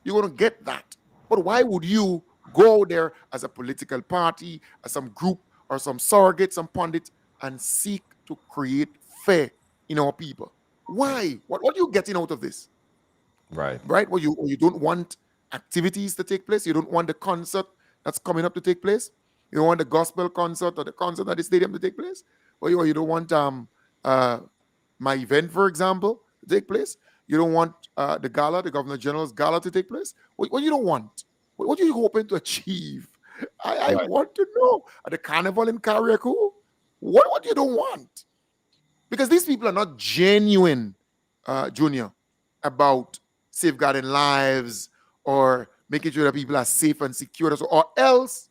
you're going to get that. But why would you go there as a political party, as some group, or some surrogate, some pundit, and seek to create fear in our people? Why? What are you getting out of this? Right. Well, you don't want activities to take place. You don't want the concert that's coming up to take place. You don't want the gospel concert or the concert at the stadium to take place. Or you don't want my event, for example, to take place. You don't want the gala, the Governor General's gala to take place. What you don't want? What are you hoping to achieve? I want to know. At the carnival in Carriacou, what you don't want? Because these people are not genuine, Junior, about safeguarding lives or making sure that people are safe and secure, or else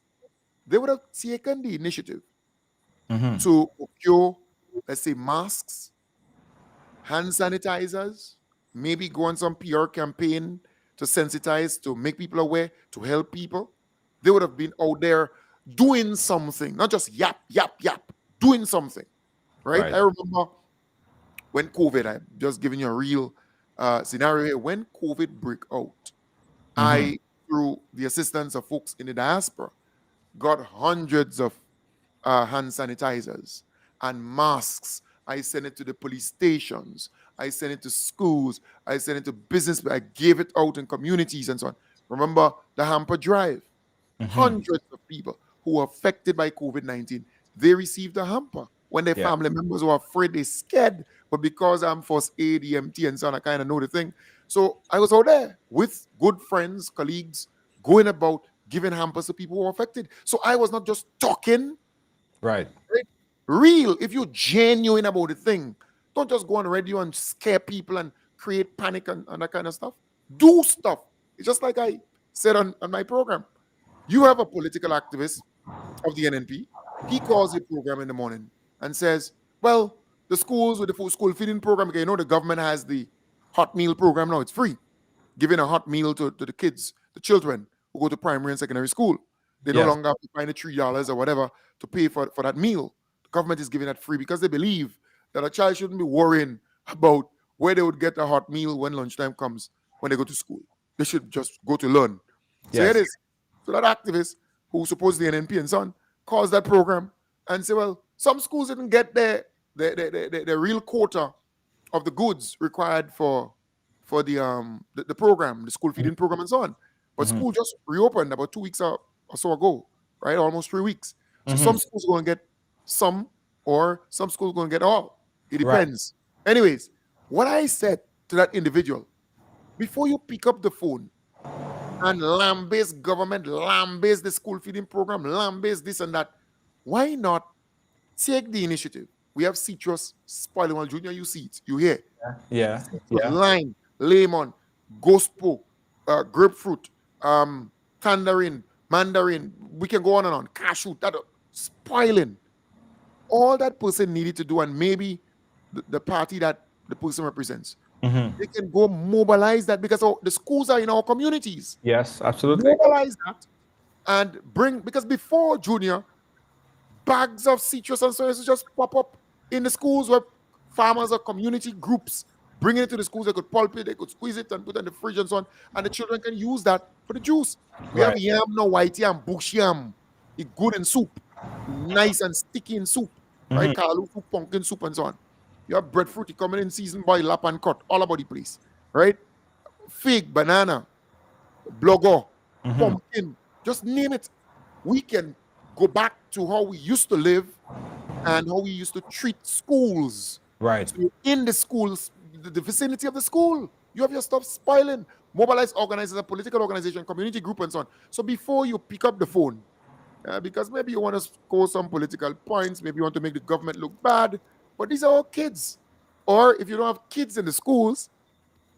they would have taken the initiative to procure, let's say, masks, hand sanitizers, maybe go on some PR campaign to sensitize, to make people aware, to help people. They would have been out there doing something, not just yap, doing something, right? I remember when COVID, I'm just giving you a real scenario here. When COVID broke out, I, through the assistance of folks in the diaspora, got hundreds of hand sanitizers and masks. I sent it to the police stations. I sent it to schools. I sent it to business. I gave it out in communities and so on. Remember the hamper drive? Hundreds of people who were affected by COVID-19, they received a hamper. When their family members were afraid, they scared. But because I'm first aid, EMT, and so on, I kind of know the thing. So I was out there with good friends, colleagues, going about giving hampers to people who were affected. So I was not just talking. Right. Real. If you're genuine about the thing, don't just go on radio and scare people and create panic and that kind of stuff. Do stuff. It's just like I said on my program. You have a political activist of the NNP. He calls a program in the morning and says, well, the schools with the school feeding program, okay, you know the government has the hot meal program now. It's free. Giving a hot meal to the kids, the children who go to primary and secondary school. They no longer have to find the $3 or whatever to pay for that meal. The government is giving that free because they believe that a child shouldn't be worrying about where they would get a hot meal when lunchtime comes when they go to school. They should just go to learn. So here it is. So that activist who supposedly NNP and son calls that program and say, well, some schools didn't get their real quota of the goods required for the program, the school feeding program and so on. But school just reopened about 2 weeks or so ago, right? Almost 3 weeks. So some schools are going to get some, or some schools are going to get all. It depends. Right. Anyways, what I said to that individual, before you pick up the phone and lambaste government, lambaste the school feeding program, lambaste this and that, why not take the initiative? We have citrus, spoiling one, Junior, you see it, you hear. Lime, lemon, gospo, grapefruit, tangerine, mandarin, we can go on and on, cashew, that spoiling. All that person needed to do, and maybe the party that the person represents, they can go mobilize that, because the schools are in our communities. Yes, absolutely. Mobilize that and bring, because before, Junior, bags of citrus and so on just pop up in the schools where farmers or community groups bringing it to the schools. They could pulp it, they could squeeze it and put it in the fridge and so on, and the children can use that for the juice. We have yam now, white yam, bush yam. It's good in soup, nice and sticky in soup, right? Kalu soup, pumpkin soup, and so on. You have breadfruit, you coming in season by lap and cut, all about the place, right? Fig, banana, blogo, pumpkin, just name it. We can go back to how we used to live and how we used to treat schools. Right. So in the schools, the vicinity of the school, you have your stuff spoiling. Mobilize, organize as a political organization, community group, and so on. So before you pick up the phone, because maybe you want to score some political points, maybe you want to make the government look bad, but these are all kids. Or if you don't have kids in the schools,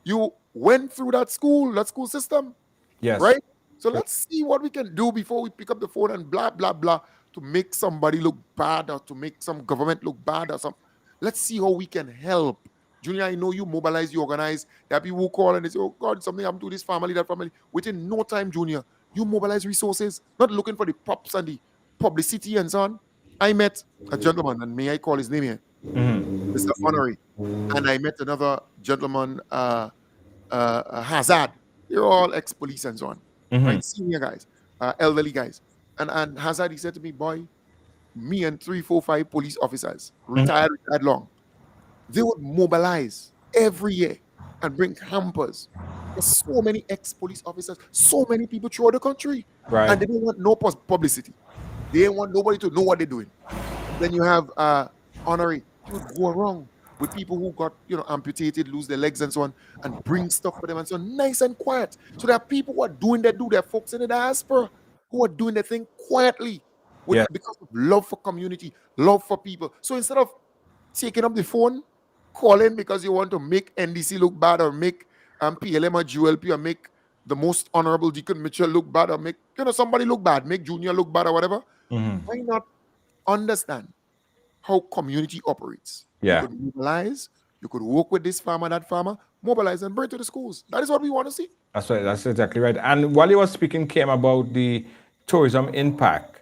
you went through that school system. Yes. Right? So let's see what we can do before we pick up the phone and blah, blah, blah, to make somebody look bad or to make some government look bad or something. Let's see how we can help. Junior, I know you mobilize, you organize. There are people who call and they say, oh God, something happened to this family, that family. Within no time, Junior, you mobilize resources, not looking for the pops and the publicity and so on. I met a gentleman, and may I call his name here? Mr. Honorary. And I met another gentleman, Hazard. They're all ex-police and so on. Right? Senior guys, elderly guys. And Hazard, he said to me, boy, me and 3, 4, 5 police officers, retired long, they would mobilize every year and bring hampers There's so many ex-police officers, so many people throughout the country. Right. And they don't want no publicity. They don't want nobody to know what they're doing. And then you have honorary. You would go around with people who got, amputated, lose their legs and so on, and bring stuff for them and so on, nice and quiet. So there are people who are doing their do. There are folks in the diaspora who are doing their thing quietly because of love for community, love for people. So instead of taking up the phone, calling because you want to make NDC look bad or make PLM or GLP or make the most honorable Deacon Mitchell look bad or make somebody look bad, make Junior look bad or whatever, why not understand how community operates? Yeah. You could mobilize, you could work with this farmer, that farmer, mobilize and bring it to the schools. That is what we want to see. That's right. That's exactly right. And while you were speaking, Kem, about the tourism impact,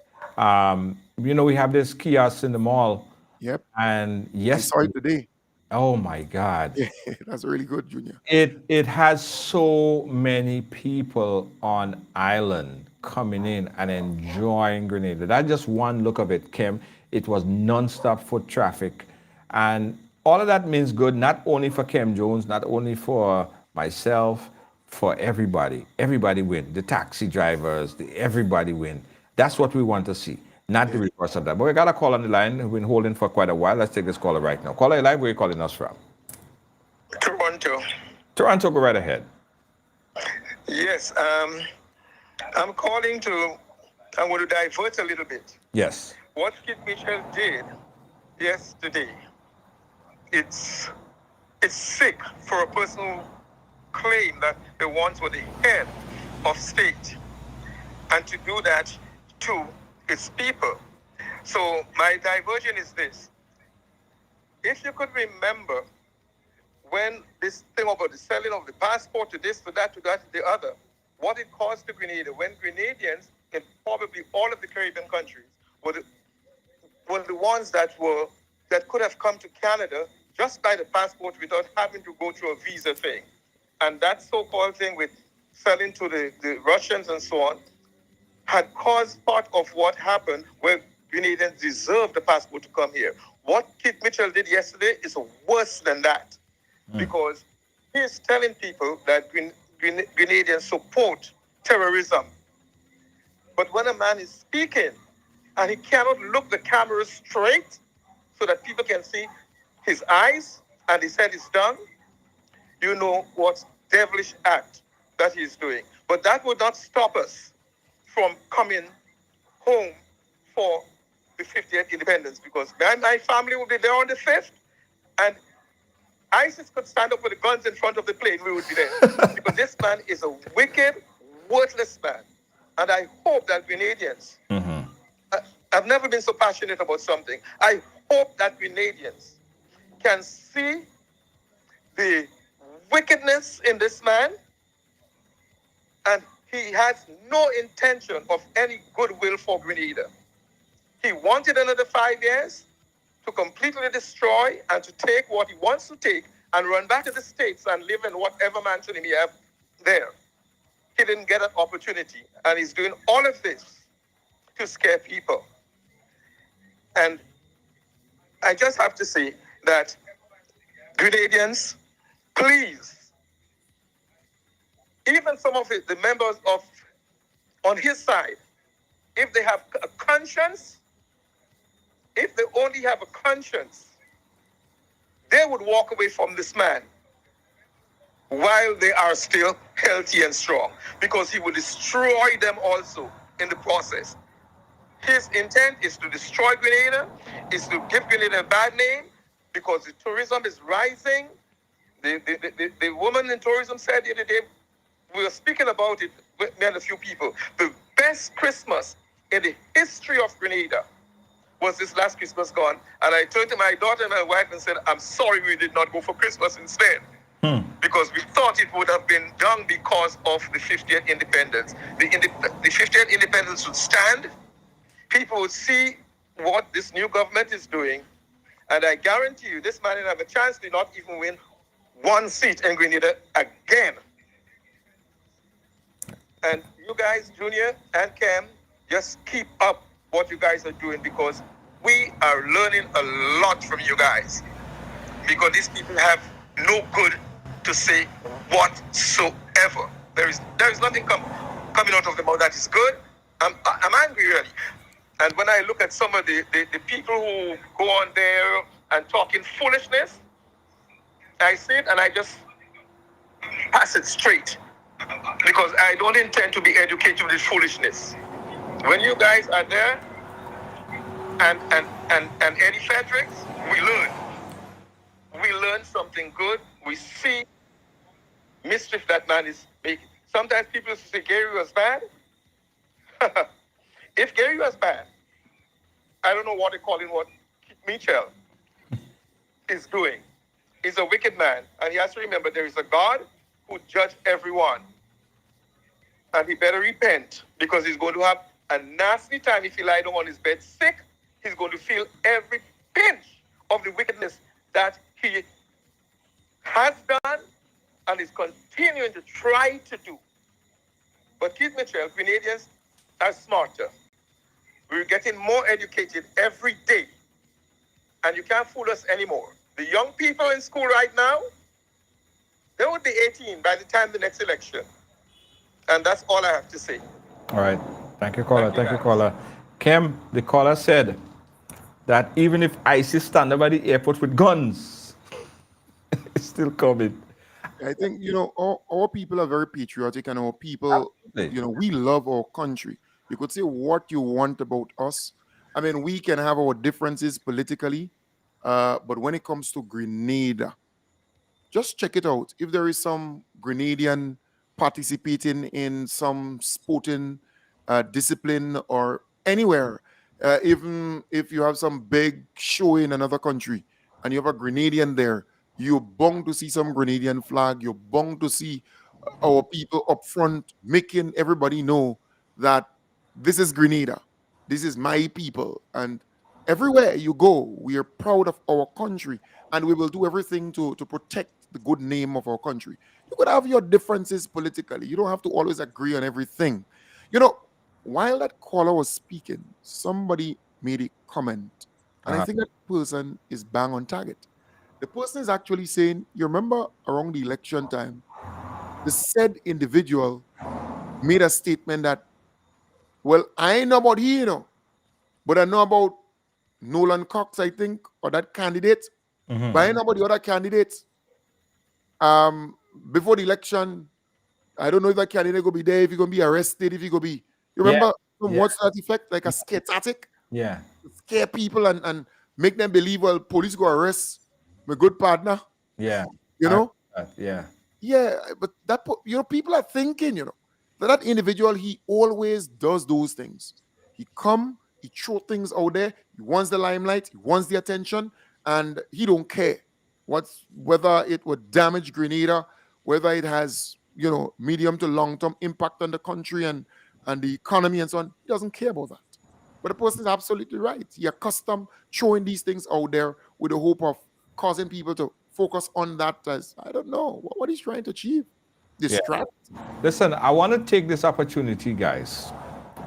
we have this kiosk in the mall. Yep. And I saw it today. Oh my God. Yeah, that's really good, Junior. It has so many people on island coming in and enjoying Grenada. That just one look of it, Kem, it was non-stop foot traffic. And all of that means good, not only for Kem Jones, not only for myself, for everybody. Everybody win. The taxi drivers, everybody win. That's what we want to see. Not the reverse of that. But we got a call on the line. We've been holding for quite a while. Let's take this caller right now. Caller line, where are you calling us from? Toronto. Toronto, go right ahead. Yes, I'm calling I'm going to divert a little bit. Yes. What Kit Mitchell did yesterday, it's sick for a person who claimed that they once were the head of state, and to do that to its people. So my diversion is this. If you could remember when this thing about the selling of the passport to this, to that, to the other, what it caused to Grenada, when Grenadians in probably all of the Caribbean countries were the ones that could have come to Canada just by the passport without having to go through a visa thing. And that so-called thing with selling to the Russians and so on had caused part of what happened where Grenadians deserved the passport to come here. What Kit Mitchell did yesterday is worse than that, because he's telling people that Grenadians support terrorism. But when a man is speaking and he cannot look the camera straight so that people can see his eyes and his head is down, you know what devilish act that he's doing. But that would not stop us from coming home for the 50th independence, because my family will be there on the 5th, and ISIS could stand up with the guns in front of the plane, we would be there. Because this man is a wicked, worthless man. And I hope that Grenadians, I've never been so passionate about something. I hope that Grenadians can see the wickedness in this man, and he has no intention of any goodwill for Grenada. He wanted another 5 years to completely destroy and to take what he wants to take and run back to the States and live in whatever mansion he have there. He didn't get an opportunity, and he's doing all of this to scare people. And I just have to say that Grenadians, please, even some of the members on his side, if they have a conscience, if they only have a conscience, they would walk away from this man while they are still healthy and strong, because he will destroy them also in the process. His intent is to destroy Grenada, is to give Grenada a bad name, because the tourism is rising. The woman in tourism said the other day, we were speaking about it with me and a few people, the best Christmas in the history of Grenada was this last Christmas gone. And I turned to my daughter and my wife and said, I'm sorry we did not go for Christmas instead. Because we thought it would have been done because of the 50th independence. The 50th independence would stand. People would see what this new government is doing. And I guarantee you, this man will have a chance to not even win one seat in Grenada again. And you guys, Junior and Kem, just keep up what you guys are doing, because we are learning a lot from you guys. Because these people have no good to say whatsoever. ever. There is nothing coming out of the mouth that is good. I'm angry, really. And when I look at some of the people who go on there and talking foolishness, I see it and I just pass it straight, because I don't intend to be educated with foolishness. When you guys are there and Eddie Fredericks, we learn something good. We see mischief that man is making. Sometimes people say Gary was bad. If Gary was bad, I don't know what they call him, what Mitchell is doing. He's a wicked man, and he has to remember there is a God who judges everyone. And he better repent, because he's going to have a nasty time if he lie down on his bed sick. He's going to feel every pinch of the wickedness that he has done and is continuing to try to do. But Keith Mitchell, Grenadians are smarter. We're getting more educated every day. And you can't fool us anymore. The young people in school right now, they would be 18 by the time the next election. And that's all I have to say. All right. Thank you, caller. Thank you, caller. Kem, the caller said that even if ISIS stand over the airport with guns, it's still coming. I think, our people are very patriotic, and our people, we love our country. You could say what you want about us. I mean, we can have our differences politically, but when it comes to Grenada, just check it out. If there is some Grenadian participating in some sporting discipline or anywhere, even if you have some big show in another country and you have a Grenadian there, you're bound to see some Grenadian flag. You're bound to see our people up front making everybody know that this is Grenada. This is my people. And everywhere you go, we are proud of our country, and we will do everything to protect the good name of our country. You could have your differences politically. You don't have to always agree on everything. While that caller was speaking, somebody made a comment, and I think that person is bang on target. The person is actually saying, you remember around the election time, the said individual made a statement that, well, I ain't know about he, but I know about Nolan Cox, I think, or that candidate. But I ain't know about the other candidates. Before the election, I don't know if that candidate going to be there, if he's going to be arrested, if he going to be. You remember what's that effect? Like a scare tactic? Yeah. Scare people and make them believe, well, police go arrest my good partner. Yeah. Yeah. Yeah, but that, people are thinking, that individual, he always does those things. He throw things out there. He wants the limelight. He wants the attention, and he don't care whether it would damage Grenada, whether it has, medium to long-term impact on the country and the economy and so on. He doesn't care about that. But the person is absolutely right. He accustomed throwing these things out there with the hope of causing people to focus on that as, I don't know, what he's trying to achieve. Distract. Yeah. Listen, I want to take this opportunity, guys,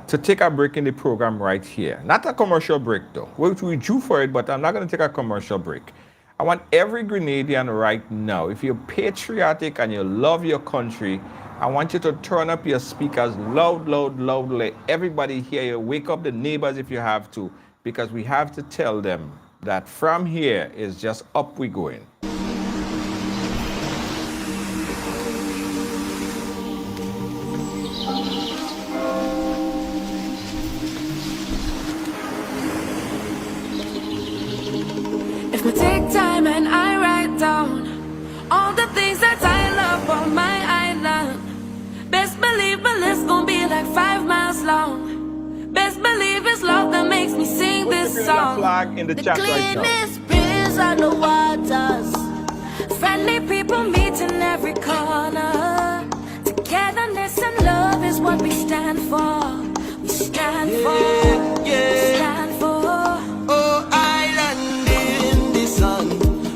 to take a break in the program right here. Not a commercial break, though. We drew for it, but I'm not going to take a commercial break. I want every Grenadian right now, if you're patriotic and you love your country, I want you to turn up your speakers loud, let everybody hear you. Wake up the neighbors if you have to, because we have to tell them that from here is just up we going. If we take time and I write down all the things that I love on my island, best believe my list gon' be like 5 miles long. Best believe it's love that makes me sing this song. Flag in the chat right now. Cleanest breeze on the waters, friendly people meeting every corner. Togetherness and love is what we stand for. We stand for. We stand for. Oh, island in the sun.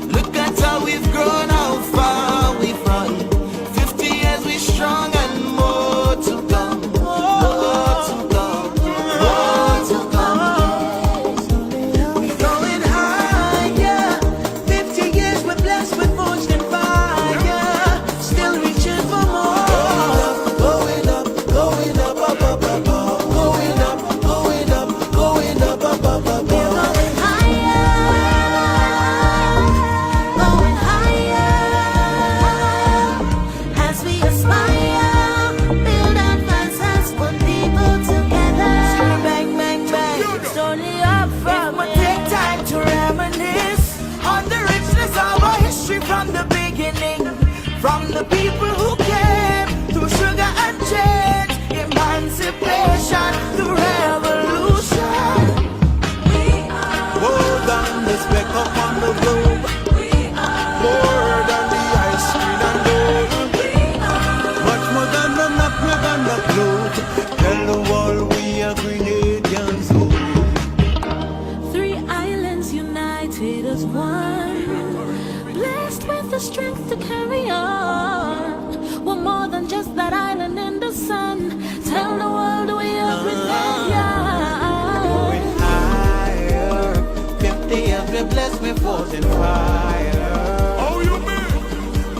Look at how we've grown, how far we've run. 50 years we strong and more to come. More to come. More to come. We're going higher. 50 years we're blessed with forged and fire. Still reaching for more. beginning. From the people who came through sugar and change, emancipation, the revolution. More than the speck upon the globe, more than the ice cream and gold, much more than the nutmeg and the clove. Tell the world we are Grenadians. Three islands united as one, blessed with the strength to carry on. We're more than just that island in the sun. Tell the world we are Grenadians. Going higher, 50 years we blessed with force and fire. Oh, you mean?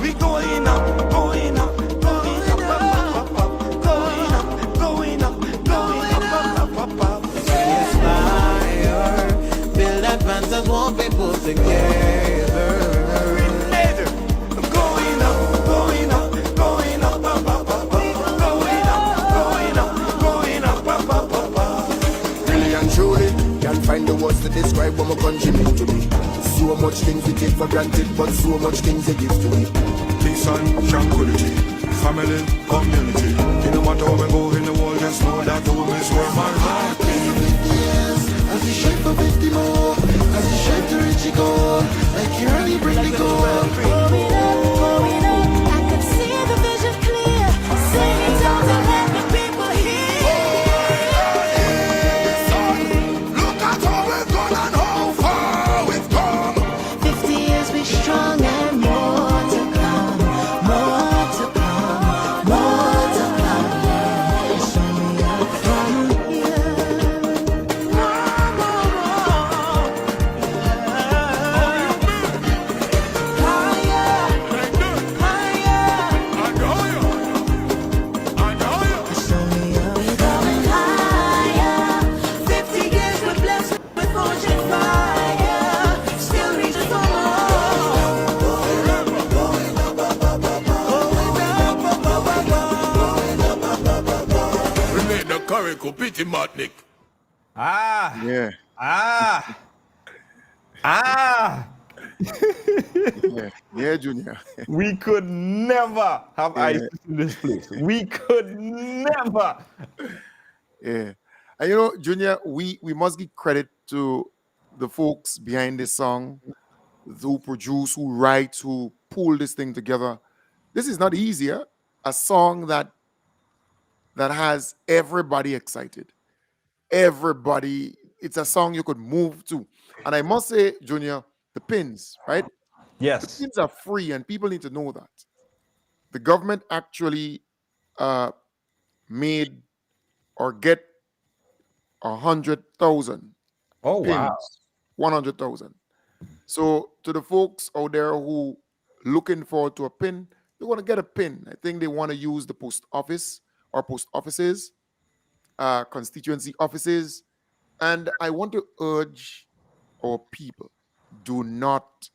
We going up, going up, going up, up, up, up, going up, going up, going up, up, up, up. Inspire, build advances, won't be put together. Going up, going up, going up, up, up, up, going up, going up, going up, up, up, up, up. Really and truly, can't find the words to describe what my country means to me. So much things we take for granted, but so much things they give to me. Peace and tranquility, family, community. You know matter where we go in the world, just know that home is where my heart is. Yes, as the shape of 50 more, as the shape to reach the goal, like you really bring the goal. Going up, I can see the vision clear. Singing songs and let the people hear. Look at how we've gone and how far we've come. 50 years be strong and more to come, more to come, more to come. Show me up from here. Going higher. 50 years we're blessed with forge and fire. Still reaching for We made the curry pity matnik. Ah. Yeah. Ah. Ah. Yeah, Junior. We could never have Yeah. ISIS in this place. We could never. Yeah. And you know, Junior, we must give credit to the folks behind this song, who produce, who write, who pull this thing together. This is not easier. A song that has everybody excited. Everybody, it's a song you could move to. And I must say, Junior, the pins, right? Yes. The pins are free, and people need to know that. The government actually made or get 100,000 Oh, pins. wow. 100,000. So to the folks out there who looking forward to a pin, they want to get a pin. I think they want to use the post office or post offices, constituency offices. And I want to urge our people, do not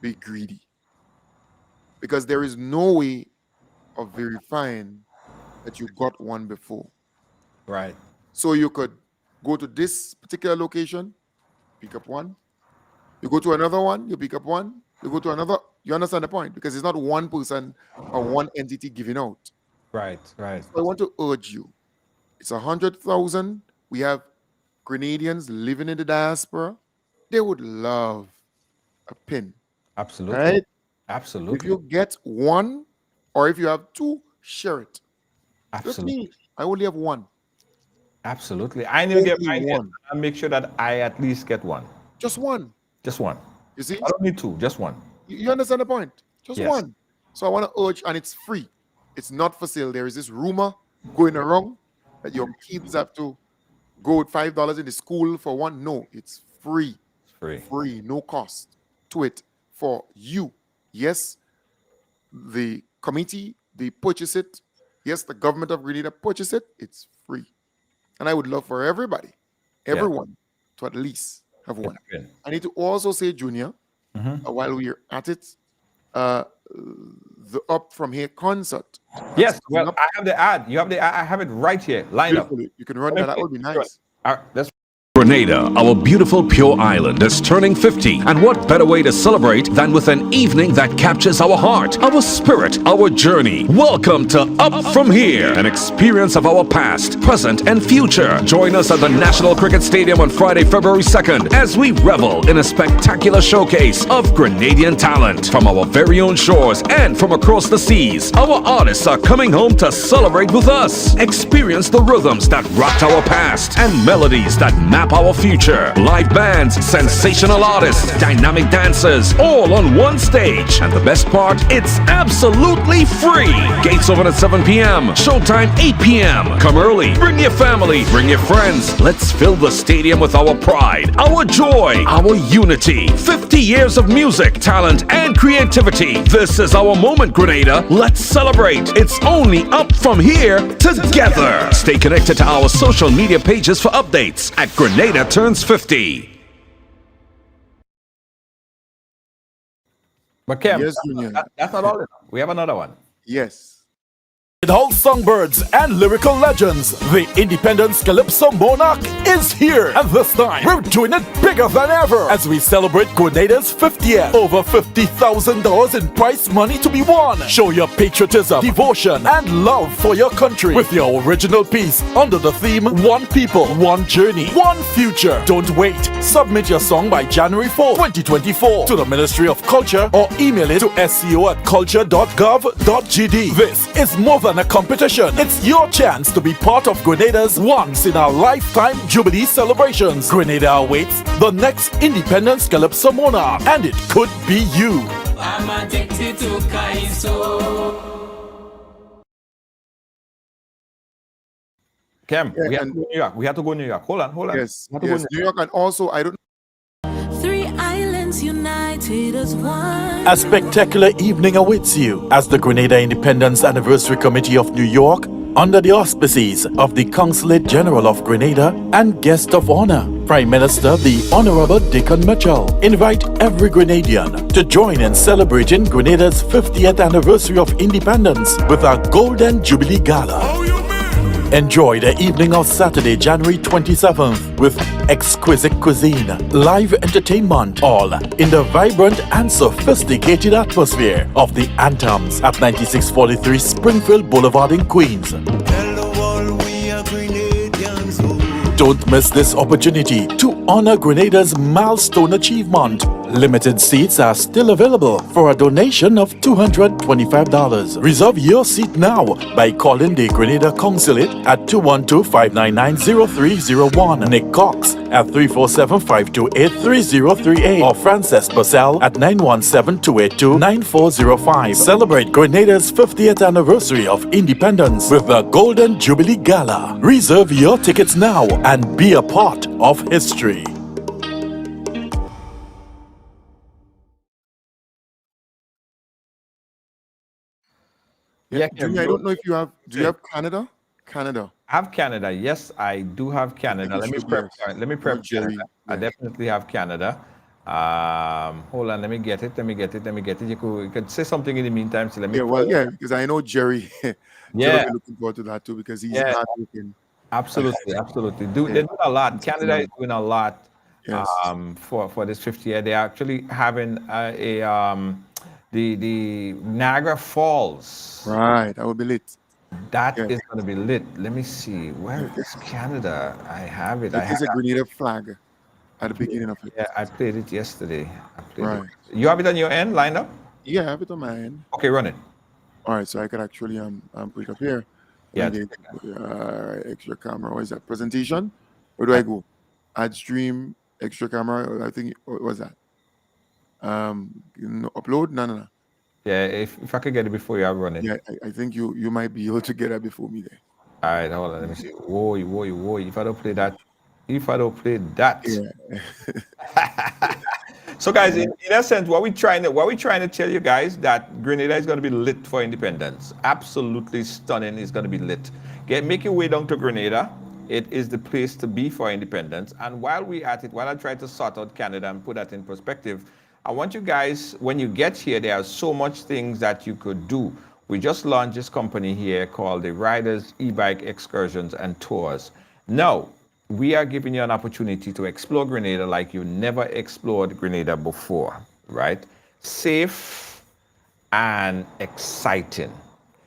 be greedy, because there is no way of verifying that you got one before. Right. So you could go to this particular location, pick up one. You go to another one, you pick up one. You go to another. You understand the point? Because it's not one person or one entity giving out. Right, right. So I want to urge you. It's 100,000. We have Grenadians living in the diaspora. They would love a pin. Absolutely. Right? Absolutely. If you get one, or if you have two, share it. Absolutely. Just me, I only have one. Absolutely. I need to get Only mine one. and make sure that I at least get one. Just one. Just one. You see? I don't need two, just one. You understand the point? Just Yes. one. So I want to urge, and it's free. It's not for sale. There is this rumor going around that your kids have to go with $5 in the school for one. No, it's free. It's free. Free, no cost to it for you. Yes, the committee, they purchase it. Yes, the government of Grenada purchase it. It's free. And I would love for everybody, everyone, to at least have one. Yeah. I need to also say, Junior, while we're at it, the Up From Here concert. Yes, well, I have the ad. You have the I have it right here. Line up. Beautifully. You can run that. That would be nice. All right, let's Grenada, our beautiful pure island, is turning 50. And what better way to celebrate than with an evening that captures our heart, our spirit, our journey. Welcome to Up From Here, an experience of our past, present, and future. Join us at the National Cricket Stadium on Friday, February 2nd, as we revel in a spectacular showcase of Grenadian talent from our very own shores and from across the seas. Our artists are coming home to celebrate with us. Experience the rhythms that rocked our past and melodies that map our future. Live bands, sensational artists, dynamic dancers, all on one stage. And the best part, it's absolutely free. Gates open at 7 p.m. Showtime 8 p.m. Come early. Bring your family. Bring your friends. Let's fill the stadium with our pride, our joy, our unity. 50 years of music, talent, and creativity. This is our moment, Grenada. Let's celebrate. It's only Up From Here together. Stay connected to our social media pages for updates at Grenada Turns 50. But Kem, Yes, Junior. that's not all enough. We have another one. Yes. With all songbirds and lyrical legends, the Independence Calypso Monarch is here. And this time, we're doing it bigger than ever as we celebrate Grenada's 50th. Over $50,000 in prize money to be won. Show your patriotism, devotion, and love for your country with your original piece under the theme One People, One Journey, One Future. Don't wait. Submit your song by January 4, 2024 to the Ministry of Culture or email it to sco@culture.gov.gd. This is more than a competition. It's your chance to be part of Grenada's once-in-a-lifetime Jubilee celebrations. Grenada awaits the next Independence Calypso Monarch, and it could be you. I'm addicted to Kaiso. Kem, we have to go to New York. We have to go to New York. Hold on. Yes. We have to go Yes. to New York, and also I don't. Three islands united as one. A spectacular evening awaits you as the Grenada Independence Anniversary Committee of New York, under the auspices of the Consulate General of Grenada and guest of honor, Prime Minister the Honorable Dickon Mitchell, invite every Grenadian to join in celebrating Grenada's 50th anniversary of independence with a Golden Jubilee Gala. Enjoy the evening of Saturday, January 27th with exquisite cuisine, live entertainment, all in the vibrant and sophisticated atmosphere of the Anthems at 9643 Springfield Boulevard in Queens. Don't miss this opportunity to honor Grenada's milestone achievement. Limited seats are still available for a donation of $225. Reserve your seat now by calling the Grenada Consulate at 212-599-0301, Nick Cox at 347-528-3038, or Frances Purcell at 917-282-9405. Celebrate Grenada's 50th anniversary of independence with the Golden Jubilee Gala. Reserve your tickets now and be a part of history. Yeah, Junior, I don't know if you have. Do you have Canada? Canada. I have Canada. Yes, I do have Canada. Let me prep. Canada. I definitely have Canada. Hold on. Let me get it. You could say something in the meantime. So let me. Yeah, because I know Jerry. Jerry will be looking forward to that too because he's not looking. Absolutely. They're doing a lot. Canada is doing a lot. Yes. For this 50th year. They're actually having the Niagara Falls. Right, that would be lit. That is going to be lit. Let me see. Where is Canada? I have it. It is a Grenada flag at the beginning of it. Yeah, I played it yesterday. Right. You have it on your end, lined up? Yeah, I have it on my end. Okay, run it. All right, so I could actually put it up here. Yeah. Extra camera. What is that? Presentation? Where do I go? Add stream, extra camera. I think what was that? Upload? No. Yeah, if I could get it before you, I'll run it. Yeah, I think you might be able to get it before me there. All right, hold on. Let me see. Whoa. If I don't play that. Yeah. So, guys, in essence, what we're trying to tell you guys that Grenada is going to be lit for independence. Absolutely stunning. It's going to be lit. Make your way down to Grenada. It is the place to be for independence. And while we're at it, while I try to sort out Canada and put that in perspective, I want you guys, when you get here, there are so much things that you could do. We just launched this company here called the Riders E-Bike Excursions and Tours. Now, we are giving you an opportunity to explore Grenada like you never explored Grenada before, right? Safe and exciting.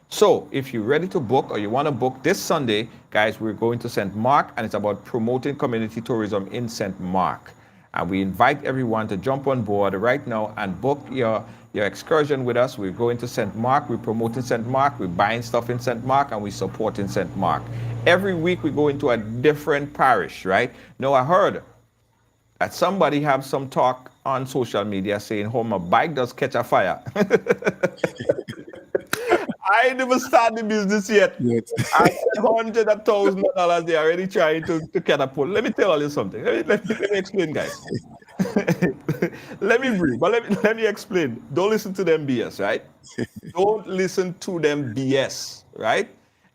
So if you're ready to book or you want to book this Sunday, guys, we're going to St. Mark, and it's about promoting community tourism in St. Mark. And we invite everyone to jump on board right now and book your excursion with us. We're going to St. Mark, we're promoting St. Mark, we're buying stuff in St. Mark, and we're supporting St. Mark. Every week we go into a different parish, right? Now I heard that somebody have some talk on social media saying, "Oh, my bike does catch a fire." I ain't even started the business yet. I spent $100,000. They're already trying to catapult. Let me tell you something. Let me explain, guys. Let me breathe, but let me explain. Don't listen to them BS, right? Don't listen to them BS, right?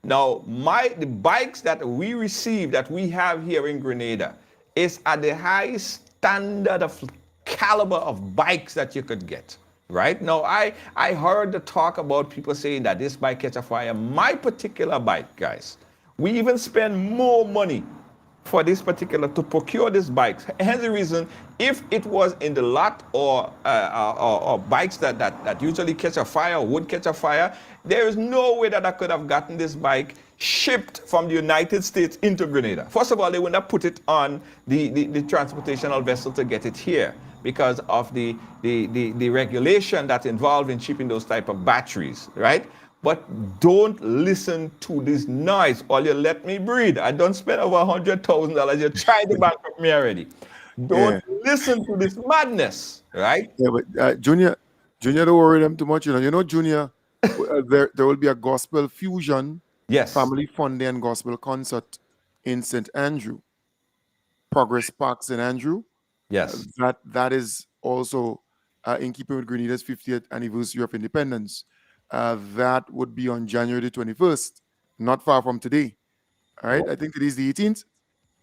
Now, the bikes that we receive, that we have here in Grenada, is at the highest standard of caliber of bikes that you could get. Right now, I heard the talk about people saying that this bike catch a fire. My particular bike, guys, we even spend more money for this particular to procure this bike. Hence the reason, if it was in the lot or bikes that usually catch a fire or would catch a fire, there is no way that I could have gotten this bike shipped from the United States into Grenada. First of all, they would not put it on the transportational vessel to get it here, because of the regulation that's involved in shipping those type of batteries, right? But don't listen to this noise, or you let me breathe. I don't spend over $100,000. You're trying to bankrupt me already. Don't listen to this madness, right? Yeah, but Junior, don't worry them too much. You know, Junior, there will be a gospel fusion, family fun day and gospel concert in St. Andrew, Progress Park, St. Andrew. Yes. That is also in keeping with Grenada's 50th anniversary of independence. That would be on January the 21st, not far from today. All right. I think today's the 18th.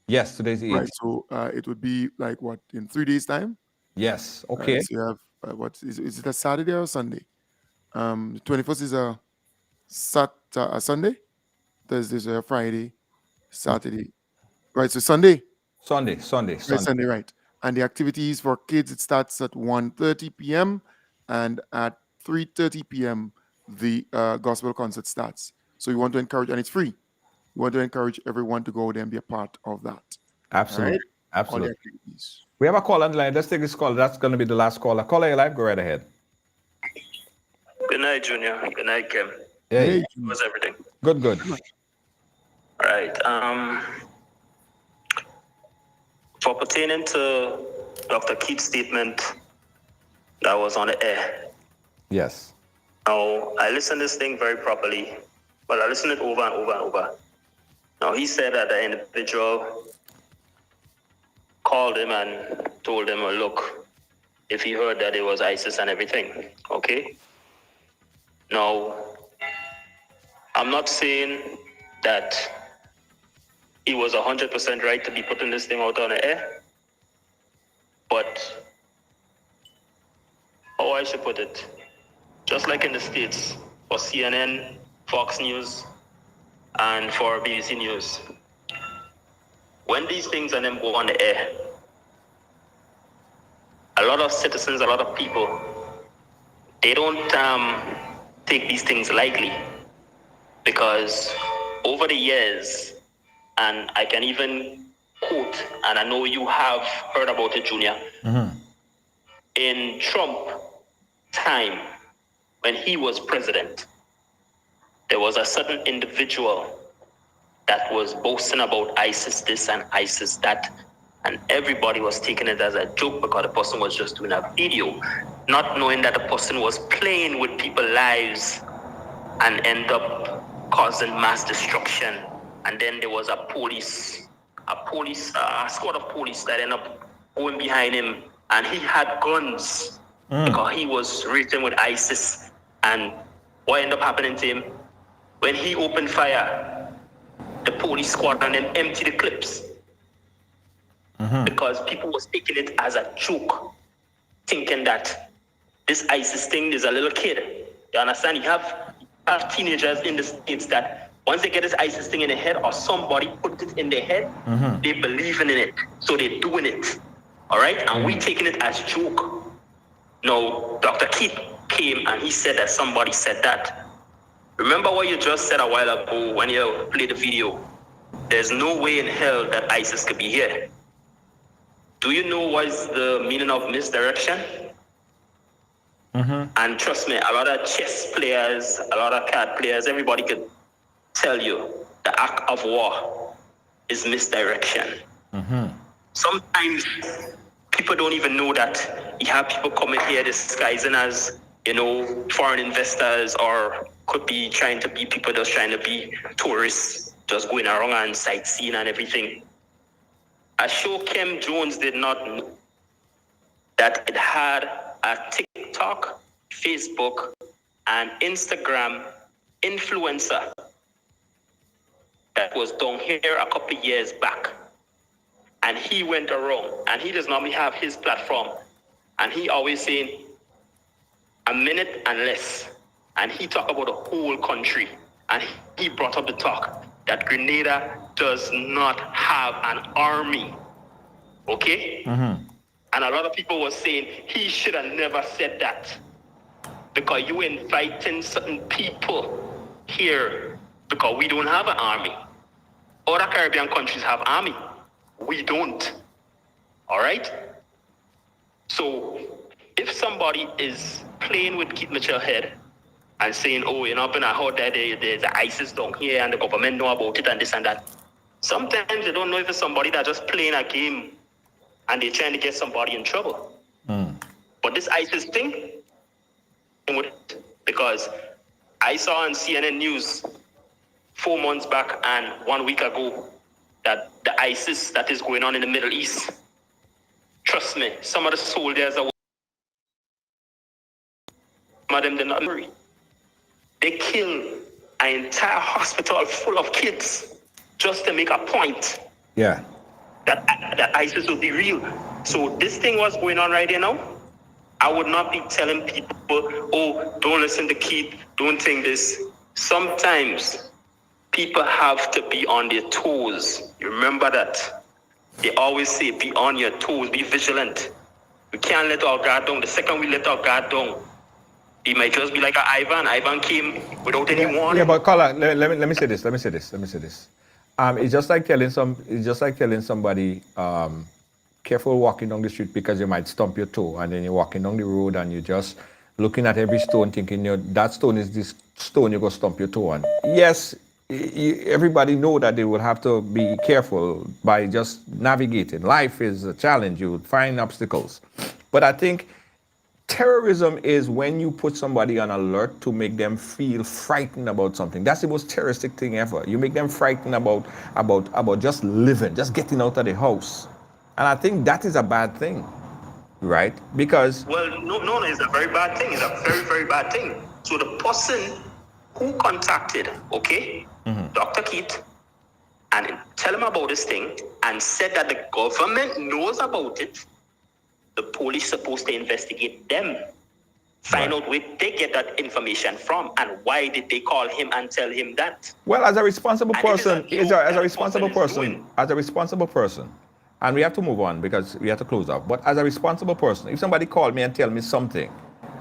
Yes, today's the 18th. Right. So it would be like what, in 3 days' time? Yes. Okay. So you have what is it a Saturday or a Sunday? The 21st is a Sunday, Thursday, so a Friday, Saturday. Right. So Sunday. Sunday. Right, Sunday, right. And the activities for kids, it starts at 1:30 p.m. and at 3:30 p.m. the gospel concert starts. So we want to encourage, and it's free. We want to encourage everyone to go there and be a part of that. Absolutely. Right? Absolutely. All the activities. We have a call on the line. Let's take this call. That's going to be the last caller. Caller, you live. Go right ahead. Good night, Junior. Good night, Kem. Hey. How's everything? Good. All right. For pertaining to Dr. Keith's statement that was on the air. Yes. Now, I listened to this thing very properly, but I listened to it over and over and over. Now, he said that the individual called him and told him, well, look, if he heard that it was ISIS and everything, okay? Now, I'm not saying that he was 100% right to be putting this thing out on the air, but how I should put it, just like in the States, for CNN, Fox News, and for BBC News, when these things and them go on the air, a lot of citizens, a lot of people, they don't take these things lightly, because over the years, and I can even quote, and I know you have heard about it, Junior, in Trump time, when he was president, there was a certain individual that was boasting about ISIS this and ISIS that, and everybody was taking it as a joke because the person was just doing a video, not knowing that the person was playing with people's lives and end up causing mass destruction. And then there was a squad of police that ended up going behind him, and he had guns because he was written with ISIS. And what ended up happening to him, when he opened fire, the police squad and them emptied the clips because people was taking it as a joke, thinking that this ISIS thing is a little kid. You understand? You have teenagers in the States that Once they get this ISIS thing in their head, or somebody put it in their head, they believe in it, so they're doing it. All right, and we taking it as joke. No, Dr. Keith came and he said that somebody said that. Remember what you just said a while ago when you played the video? There's no way in hell that ISIS could be here. Do you know what's the meaning of misdirection? And trust me, a lot of chess players, a lot of card players, everybody could tell you the act of war is misdirection. Sometimes people don't even know that you have people coming here disguising as, foreign investors, or could be trying to be people just trying to be tourists, just going around and sightseeing and everything. I sure Kem Jones did not know that it had a TikTok, Facebook, and Instagram influencer that was down here a couple of years back. And he went around, and he does normally have his platform, and he always saying a minute and less. And he talked about the whole country, and he brought up the talk that Grenada does not have an army. Okay? And a lot of people were saying he should have never said that, because you inviting certain people here because we don't have an army. Other Caribbean countries have army. We don't. All right? So if somebody is playing with Keith Mitchell's head and saying, oh, I heard that there's an ISIS down here and the government know about it and this and that, sometimes they don't know if it's somebody that's just playing a game and they're trying to get somebody in trouble. But this ISIS thing, because I saw on CNN News 4 months back and 1 week ago that the ISIS that is going on in the Middle East, trust me, some of the soldiers are, some of them did not worry. They killed an entire hospital full of kids just to make a point. Yeah. That ISIS will be real. So this thing was going on right here now. I would not be telling people, oh, don't listen to Keith, don't think this. Sometimes people have to be on their toes. You remember that. They always say, be on your toes, be vigilant. We can't let our guard down. The second we let our guard down, it might just be like Ivan. Ivan came without any warning. Yeah, but Carla, let me say this. It's just like telling somebody, careful walking down the street because you might stump your toe, and then you're walking down the road and you're just looking at every stone thinking that stone is this stone you're going to stump your toe on. Yes, everybody know that they will have to be careful by just navigating. Life is a challenge. You find obstacles. But I think terrorism is when you put somebody on alert to make them feel frightened about something. That's the most terroristic thing ever. You make them frightened about just living, just getting out of the house. And I think that is a bad thing, right? Because... Well, no, it's a very bad thing. It's a very, very bad thing. So the person who contacted, Dr. Keith, and tell him about this thing, and said that the government knows about it, the police supposed to investigate them, find out where they get that information from, and why did they call him and tell him that? Well, as a responsible person, and we have to move on because we have to close up. But as a responsible person, if somebody called me and tell me something,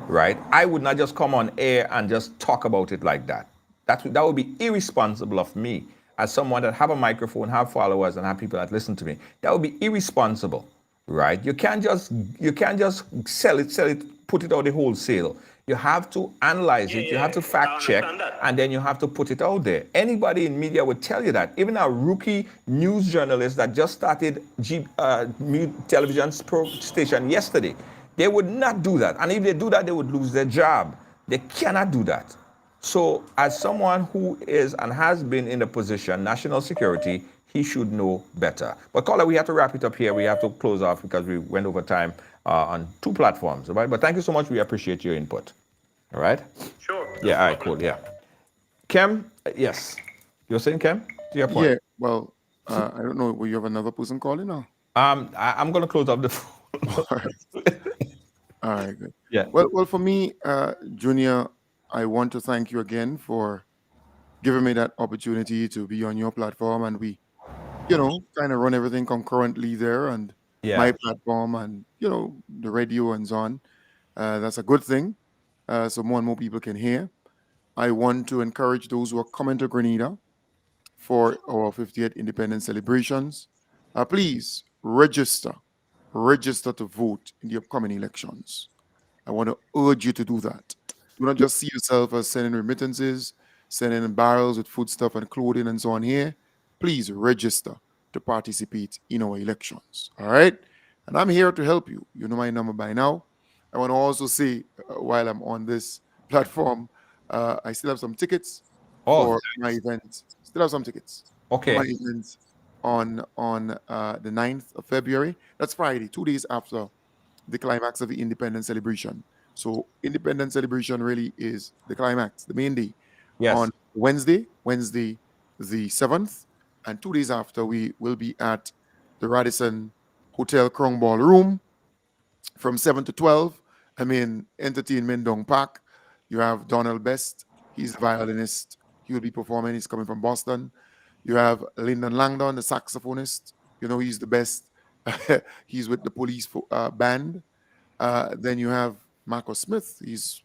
right, I would not just come on air and just talk about it like that. That would be irresponsible of me as someone that have a microphone, have followers, and have people that listen to me. That would be irresponsible, right? You can't just sell it, put it out the wholesale. You have to analyze it, you have to fact check, and then you have to put it out there. Anybody in media would tell you that. Even a rookie news journalist that just started television station yesterday, they would not do that. And if they do that, they would lose their job. They cannot do that. So as someone who is and has been in the position, national security, he should know better. But Carla, we have to wrap it up here. We have to close off because we went over time on 2 platforms, all right? But thank you so much. We appreciate your input. All right? Sure. Yeah, all right, cool, yeah. Kem, yes. You're saying, Kem, to your point? Yeah, well, I don't know. Will you have another person calling now? I'm going to close up the phone. All right. All right, good. Yeah. Well, for me, Junior, I want to thank you again for giving me that opportunity to be on your platform, and we, you know, kind of run everything concurrently there, and my platform, and you know, the radio and so on. That's a good thing, so more and more people can hear. I want to encourage those who are coming to Grenada for our 50th independence celebrations. Please register to vote in the upcoming elections. I want to urge you to do that. Do not just see yourself as sending remittances, sending barrels with foodstuff and clothing and so on here. Please register to participate in our elections. All right? And I'm here to help you. You know my number by now. I want to also say, while I'm on this platform, I still have some tickets for my event. Still have some tickets. Okay. For my event on the 9th of February. That's Friday, 2 days after the climax of the independence celebration. So independence celebration really is the climax, the main day. Yes. On Wednesday the 7th, and 2 days after, we will be at the Radisson Hotel Crown Ballroom from 7 to 12. I mean, entertainment don't pack. You have Donald Best. He's a violinist. He will be performing. He's coming from Boston. You have Lyndon Langdon, the saxophonist. You know, he's the best. He's with the Police band. Then you have Marcus Smith. He's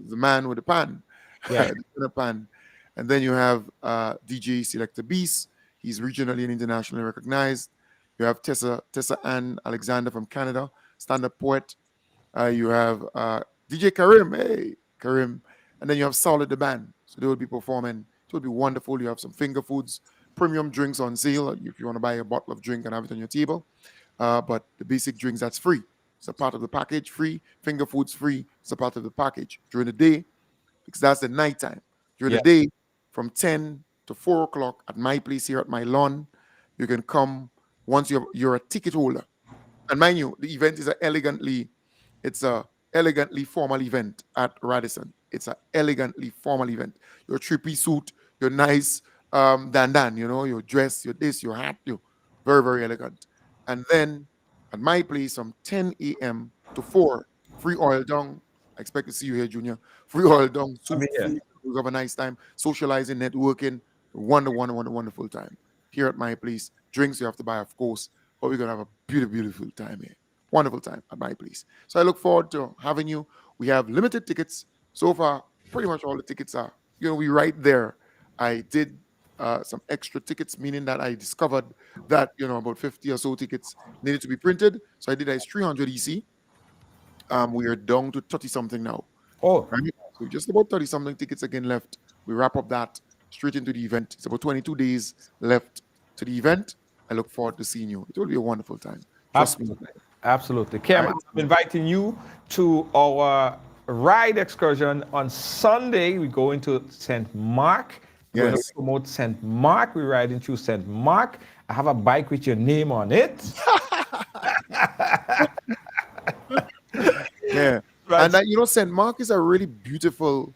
the man with the pan. Yeah. The pan. And then you have DJ Selector Beast. He's regionally and internationally recognized. You have Tessa Ann Alexander from Canada, stand-up poet. You have DJ Karim. Hey, Karim. And then you have Solid the band. So they will be performing. It will be wonderful. You have some finger foods, premium drinks on sale if you want to buy a bottle of drink and have it on your table. But the basic drinks, that's free. It's a part of the package, free. Finger foods, free. It's a part of the package. During the day, because that's the nighttime. During the day, from 10 to 4 o'clock at my place here at my lawn, you can come once you're a ticket holder. And mind you, the event is it's a elegantly formal event at Radisson. It's an elegantly formal event. Your 3-piece suit, your nice dandan, you know, your dress, your this, your hat, you're very, very elegant. And then at my place from 10 a.m. to 4, free oil down. I expect to see you here, Junior. Free oil down. Soup, food. We have a nice time, socializing, networking. Wonderful time here at my place. Drinks you have to buy, of course, but we're going to have a beautiful time here. Wonderful time at my place. So I look forward to having you. We have limited tickets. So far, pretty much all the tickets are, you know, we right there. I did some extra tickets, meaning that I discovered that, you know, about 50 or so tickets needed to be printed. So I did 300 EC. We are down to 30-something now. Oh. Right? So just about 30-something tickets again left. We wrap up that straight into the event. It's about 22 days left to the event. I look forward to seeing you. It will be a wonderful time. Absolutely. Kem, I'm inviting you to our ride excursion on Sunday. We go into St. Mark. We're going to promote St. Mark. We're riding through St. Mark. I have a bike with your name on it. Yeah. Right. And you know, St. Mark is a really beautiful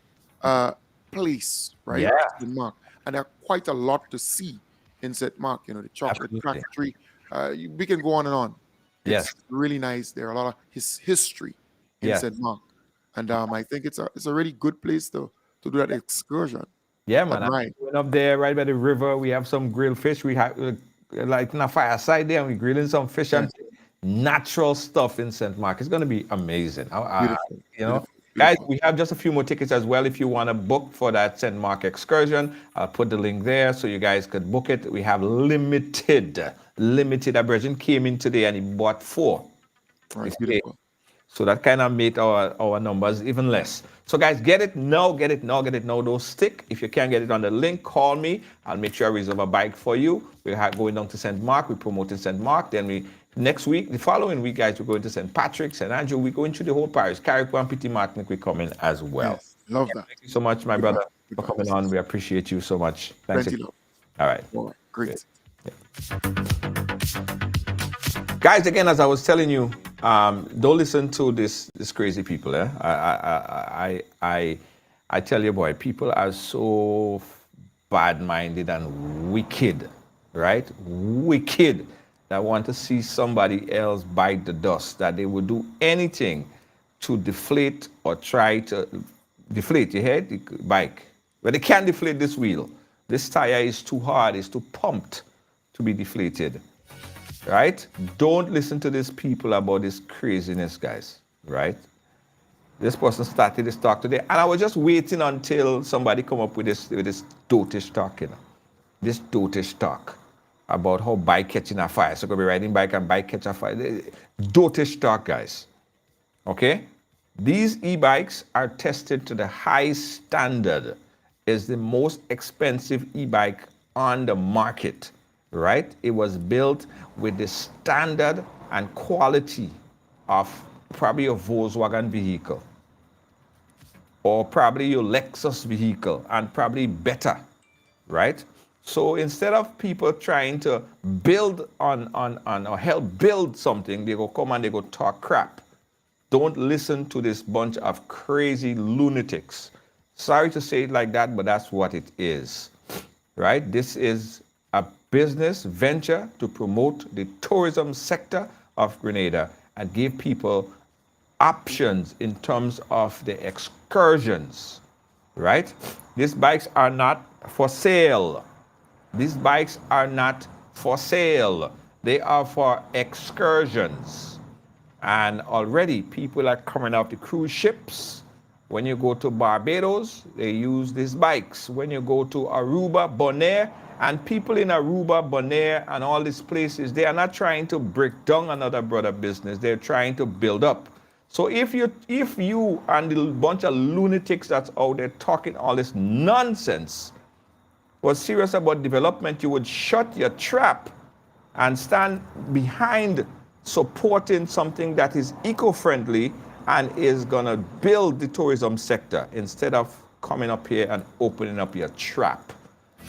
place, right? Yeah. St. Mark. And there are quite a lot to see in St. Mark. You know, the chocolate factory. We can go on and on. It's really nice. There are a lot of history in St. Mark. And I think it's a really good place to do that excursion. Yeah, man. I'm going up there right by the river. We have some grilled fish. We have like in a fireside there, and we're grilling some fish and natural stuff in St. Mark. It's going to be amazing. You know, guys, we have just a few more tickets as well. If you want to book for that St. Mark excursion, I'll put the link there so you guys could book it. We have limited. A virgin came in today and he bought 4. Beautiful. So that kind of made our numbers even less. So guys, get it now. Don't stick. If you can't get it on the link, call me. I'll make sure I reserve a bike for you. We're going down to St. Mark. We're promoting St. Mark. Then next week, the following week, guys, we're going to St. Patrick, St. Andrew. We're going through the whole parish. Carrick and Petit Martinique, we're coming as well. Yes, love that. Thank you so much, my brother, for coming on. We appreciate you so much. Thanks. All right. Great. Guys, again, as I was telling you, don't listen to this crazy people. I tell you, boy, people are so bad-minded and wicked, right? Wicked, that want to see somebody else bite the dust, that they would do anything to deflate or try to deflate your head, the bike. But they can't deflate this wheel. This tire is too hard, it's too pumped to be deflated, right? Don't listen to these people about this craziness, guys, right? This person started this talk today, and I was just waiting until somebody come up with this dotish talk, you know, this dotish talk about how bike catching a fire. So, going to be riding bike and bike catch a fire. Dotish talk, guys. Okay? These e-bikes are tested to the high standard. It's the most expensive e-bike on the market, right? It was built with the standard and quality of probably a Volkswagen vehicle or probably your Lexus vehicle, and probably better, right? So instead of people trying to build on or help build something, they go come and they go talk crap. Don't listen to this bunch of crazy lunatics. Sorry to say it like that, but that's what it is, right? This is a business venture to promote the tourism sector of Grenada and give people options in terms of the excursions, right? These bikes are not for sale. These bikes are not for sale. They are for excursions. And already people are coming off the cruise ships. When you go to Barbados, they use these bikes. When you go to Aruba, Bonaire, and people in Aruba, Bonaire, and all these places, they are not trying to break down another brother business. They're trying to build up. So if you and the bunch of lunatics that's out there talking all this nonsense was serious about development, you would shut your trap and stand behind supporting something that is eco-friendly and is going to build the tourism sector instead of coming up here and opening up your trap.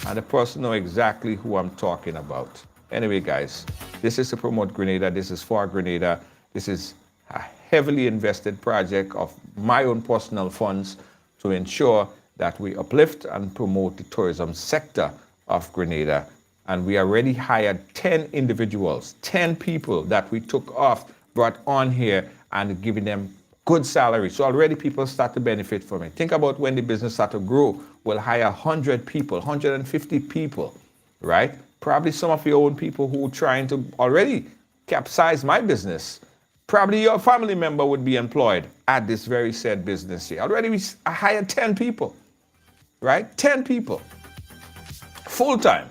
And the person knows exactly who I'm talking about. Anyway, guys, this is to promote Grenada. This is for Grenada. This is a heavily invested project of my own personal funds to ensure that we uplift and promote the tourism sector of Grenada. And we already hired 10 individuals, 10 people that we took off, brought on here and giving them good salary. So already people start to benefit from it. Think about when the business start to grow, we'll hire 100 people, 150 people, right? Probably some of your own people who are trying to already capsize my business. Probably your family member would be employed at this very said business here. Already we hired 10 people, right? 10 people, full time.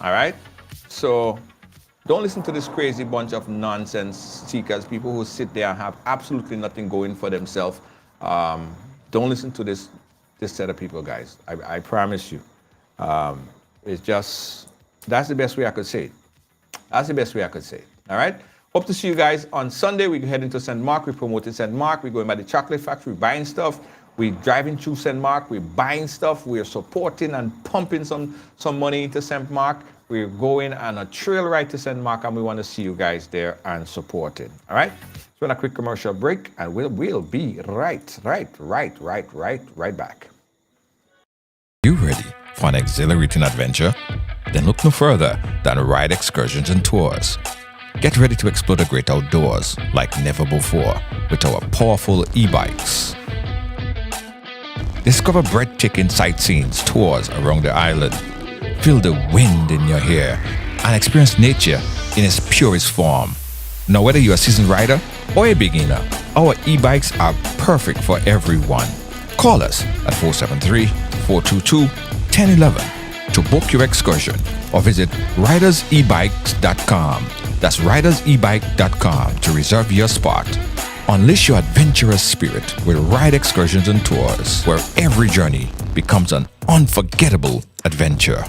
All right? So don't listen to this crazy bunch of nonsense seekers, people who sit there and have absolutely nothing going for themselves. Don't listen to this set of people, guys. I promise you. It's just, that's the best way I could say it. That's the best way I could say it. All right? Hope to see you guys on Sunday. We're heading to St. Mark. We're promoting St. Mark. We're going by the chocolate factory, buying stuff. We're driving through St. Mark. We're buying stuff. We're supporting and pumping some money into St. Mark. We're going on a trail ride to St. Mark, and we want to see you guys there and supporting. All right? So on a quick commercial break, and we'll be right back. You ready for an exhilarating adventure? Then look no further than Ride Excursions and Tours. Get ready to explore the great outdoors like never before with our powerful e-bikes. Discover breathtaking sightseeing tours around the island. Feel the wind in your hair and experience nature in its purest form. Now, whether you're a seasoned rider or a beginner, our e-bikes are perfect for everyone. Call us at 473-422-1011 to book your excursion or visit ridersebikes.com. That's ridersebike.com to reserve your spot. Unleash your adventurous spirit with Ride Excursions and Tours, where every journey becomes an unforgettable adventure.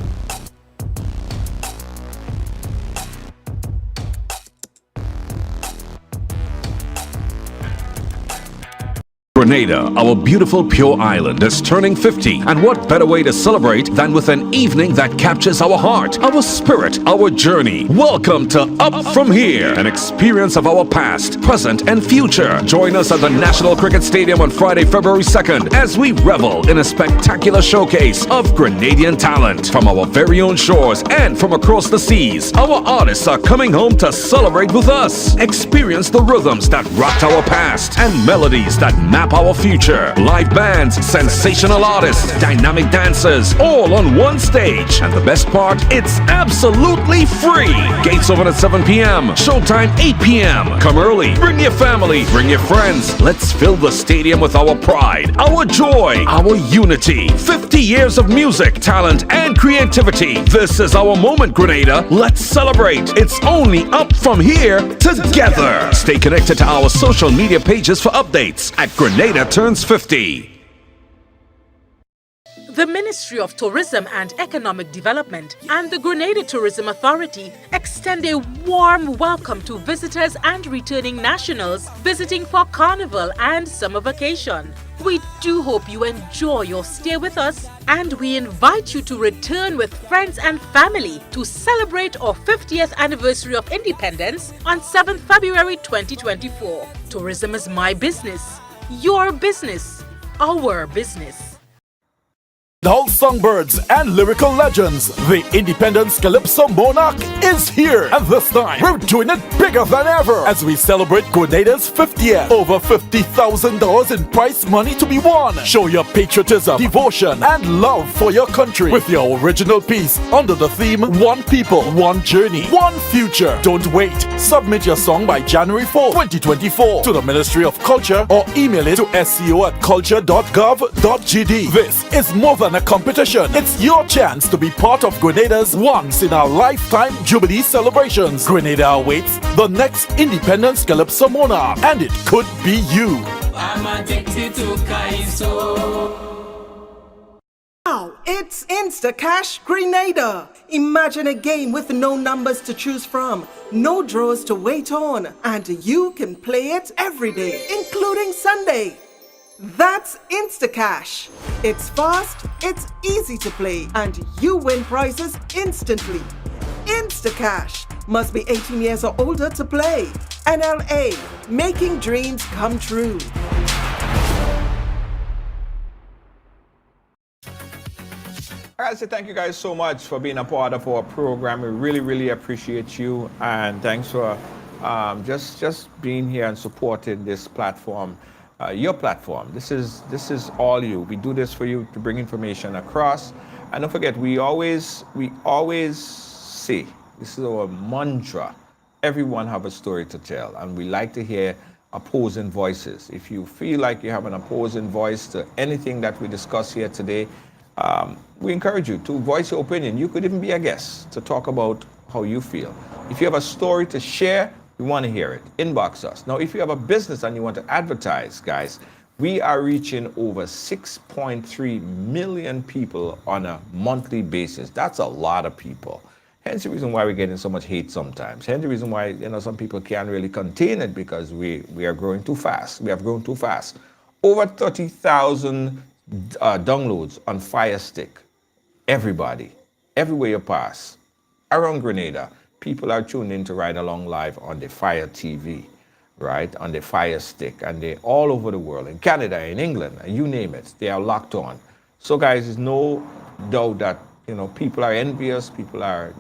Grenada, our beautiful pure island, is turning 50, and what better way to celebrate than with an evening that captures our heart, our spirit, our journey. Welcome to Up From Here, an experience of our past, present, and future. Join us at the National Cricket Stadium on Friday, February 2nd, as we revel in a spectacular showcase of Grenadian talent from our very own shores and from across the seas. Our artists are coming home to celebrate with us. Experience the rhythms that rocked our past and melodies that map our our future. Live bands, sensational artists, dynamic dancers, all on one stage. And the best part, it's absolutely free. Gates open at 7 p.m. Showtime 8 p.m. Come early. Bring your family. Bring your friends. Let's fill the stadium with our pride, our joy, our unity. 50 years of music, talent, and creativity. This is our moment, Grenada. Let's celebrate. It's only up from here together. Stay connected to our social media pages for updates at Grenada Turns 50. The Ministry of Tourism and Economic Development and the Grenada Tourism Authority extend a warm welcome to visitors and returning nationals visiting for Carnival and summer vacation. We do hope you enjoy your stay with us, and we invite you to return with friends and family to celebrate our 50th anniversary of independence on 7th February 2024. Tourism is my business, your business, our business. All songbirds and lyrical legends, the Independence Calypso Monarch is here. And this time, we're doing it bigger than ever as we celebrate Grenada's 50th. Over $50,000 in prize money to be won. Show your patriotism, devotion, and love for your country with your original piece under the theme One People, One Journey, One Future. Don't wait. Submit your song by January 4, 2024 to the Ministry of Culture or email it to sco@culture.gov.gd. This is more than a competition. It's your chance to be part of Grenada's once-in-a-lifetime Jubilee celebrations. Grenada awaits the next Independence Calypso Monarch, and it could be you. I'm addicted to Kaiso. Now, it's Instacash Grenada. Imagine a game with no numbers to choose from, no draws to wait on, and you can play it every day, including Sunday. That's Instacash. It's fast, it's easy to play, and you win prizes instantly. Instacash. Must be 18 years or older to play. NLA. Making dreams come true. I gotta say thank you guys so much for being a part of our program. We really appreciate you, and thanks for just being here and supporting this platform. Your platform. This is all you. We do this for you to bring information across. And don't forget, we always say, this is our mantra, everyone have a story to tell, and we like to hear opposing voices. If you feel like you have an opposing voice to anything that we discuss here today, we encourage you to voice your opinion. You could even be a guest to talk about how you feel. If you have a story to share, we want to hear it. Inbox us. Now, if you have a business and you want to advertise, guys, we are reaching over 6.3 million people on a monthly basis. That's a lot of people. Hence the reason why we're getting so much hate sometimes. Hence the reason why some people can't really contain it, because we are growing too fast. We have grown too fast. Over 30,000 downloads on Fire Stick. Everybody, everywhere you pass, around Grenada, people are tuned in to Ride Along Live on the Fire TV, right? On the Fire Stick, and they're all over the world, in Canada, in England, you name it, they are locked on. So guys, there's no doubt that, people are envious, people are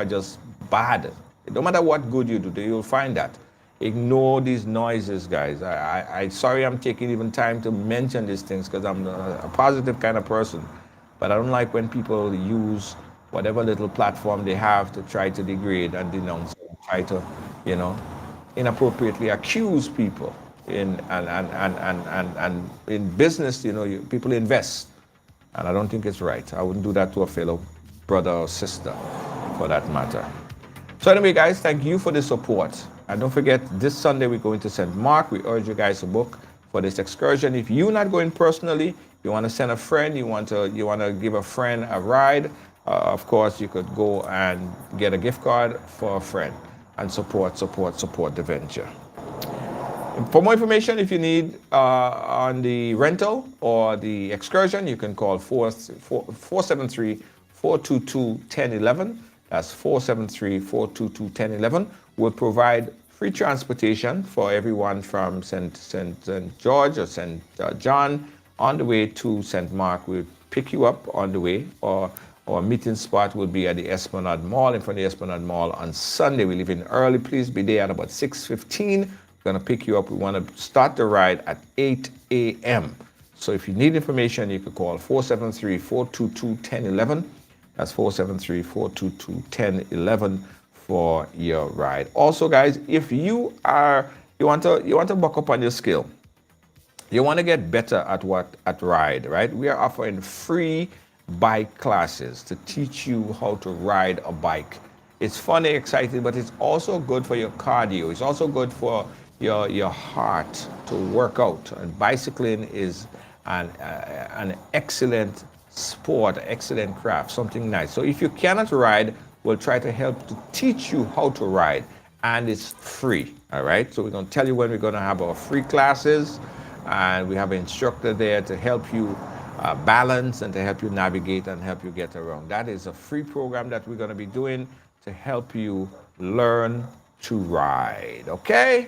just bad. No matter what good you do, you'll find that. Ignore these noises, guys. I'm sorry I'm taking even time to mention these things, because I'm a positive kind of person, but I don't like when people use whatever little platform they have to try to degrade and denounce, try to, inappropriately accuse people. And in business, people invest, and I don't think it's right. I wouldn't do that to a fellow brother or sister, for that matter. So anyway, guys, thank you for the support. And don't forget, this Sunday we're going to St. Mark. We urge you guys to book for this excursion. If you're not going personally, you want to send a friend, you want to give a friend a ride, of course, you could go and get a gift card for a friend and support the venture. For more information, if you need on the rental or the excursion, you can call 473-422-1011. That's 473-422-1011. We'll provide free transportation for everyone from St. George or St. John on the way to St. Mark. We'll pick you up on the way, or our meeting spot will be at the Esplanade Mall, in front of the Esplanade Mall on Sunday. We leave in early. Please be there at about 6:15, going to pick you up. We want to start the ride at 8 a.m. So if you need information, you can call 473-422-1011. That's 473-422-1011 for your ride. Also, guys, if you want to buck up on your skill, you want to get better at ride, right? We are offering free bike classes to teach you how to ride a bike. It's funny, exciting, but it's also good for your cardio. It's also good for your heart to work out. And bicycling is an excellent sport, excellent craft, something nice. So if you cannot ride, we'll try to help to teach you how to ride, and it's free. All right. So we're going to tell you when we're going to have our free classes, and we have an instructor there to help you balance and to help you navigate and help you get around. That is a free program that we're going to be doing to help you learn to ride. Okay.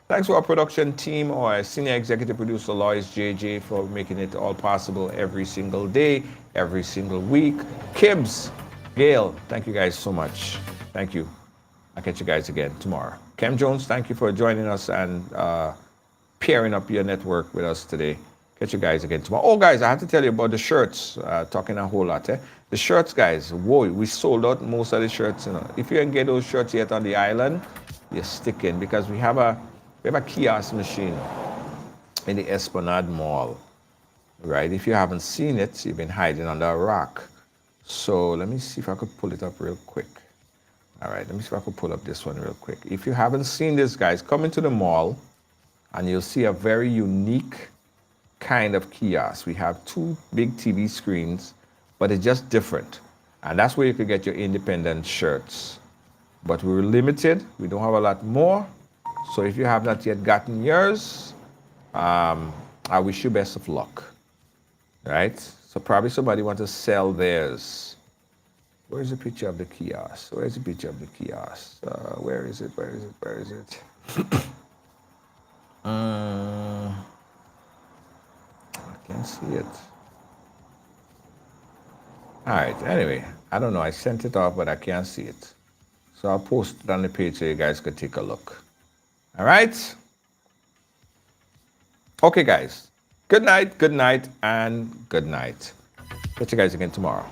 Thanks to our production team, our senior executive producer, Lois JJ, for making it all possible every single day, every single week. Kibbs, Gail, thank you guys so much. Thank you. I'll catch you guys again tomorrow. Kem Jones, thank you for joining us and pairing up your network with us today. Catch you guys again tomorrow. Oh, guys, I have to tell you about the shirts. Talking a whole lot. The shirts, guys, whoa, we sold out most of the shirts. You know. If you didn't get those shirts yet on the island, you're sticking, because we have a kiosk machine in the Esplanade Mall, right? If you haven't seen it, you've been hiding under a rock. So let me see if I could pull it up real quick. All right, let me see if I could pull up this one real quick. If you haven't seen this, guys, come into the mall and you'll see a very unique kind of kiosk. We have two big TV screens, but it's just different. And that's where you can get your independent shirts. But we're limited. We don't have a lot more. So if you have not yet gotten yours, I wish you best of luck, right? So probably somebody wants to sell theirs. Where's the picture of the kiosk? Where's the picture of the kiosk? Where is it? Where is it? Where is it? I can't see it. All right, anyway, I don't know. I sent it off, but I can't see it. So I'll post it on the page so you guys can take a look. All right? Okay, guys. Good night, and good night. Catch you guys again tomorrow.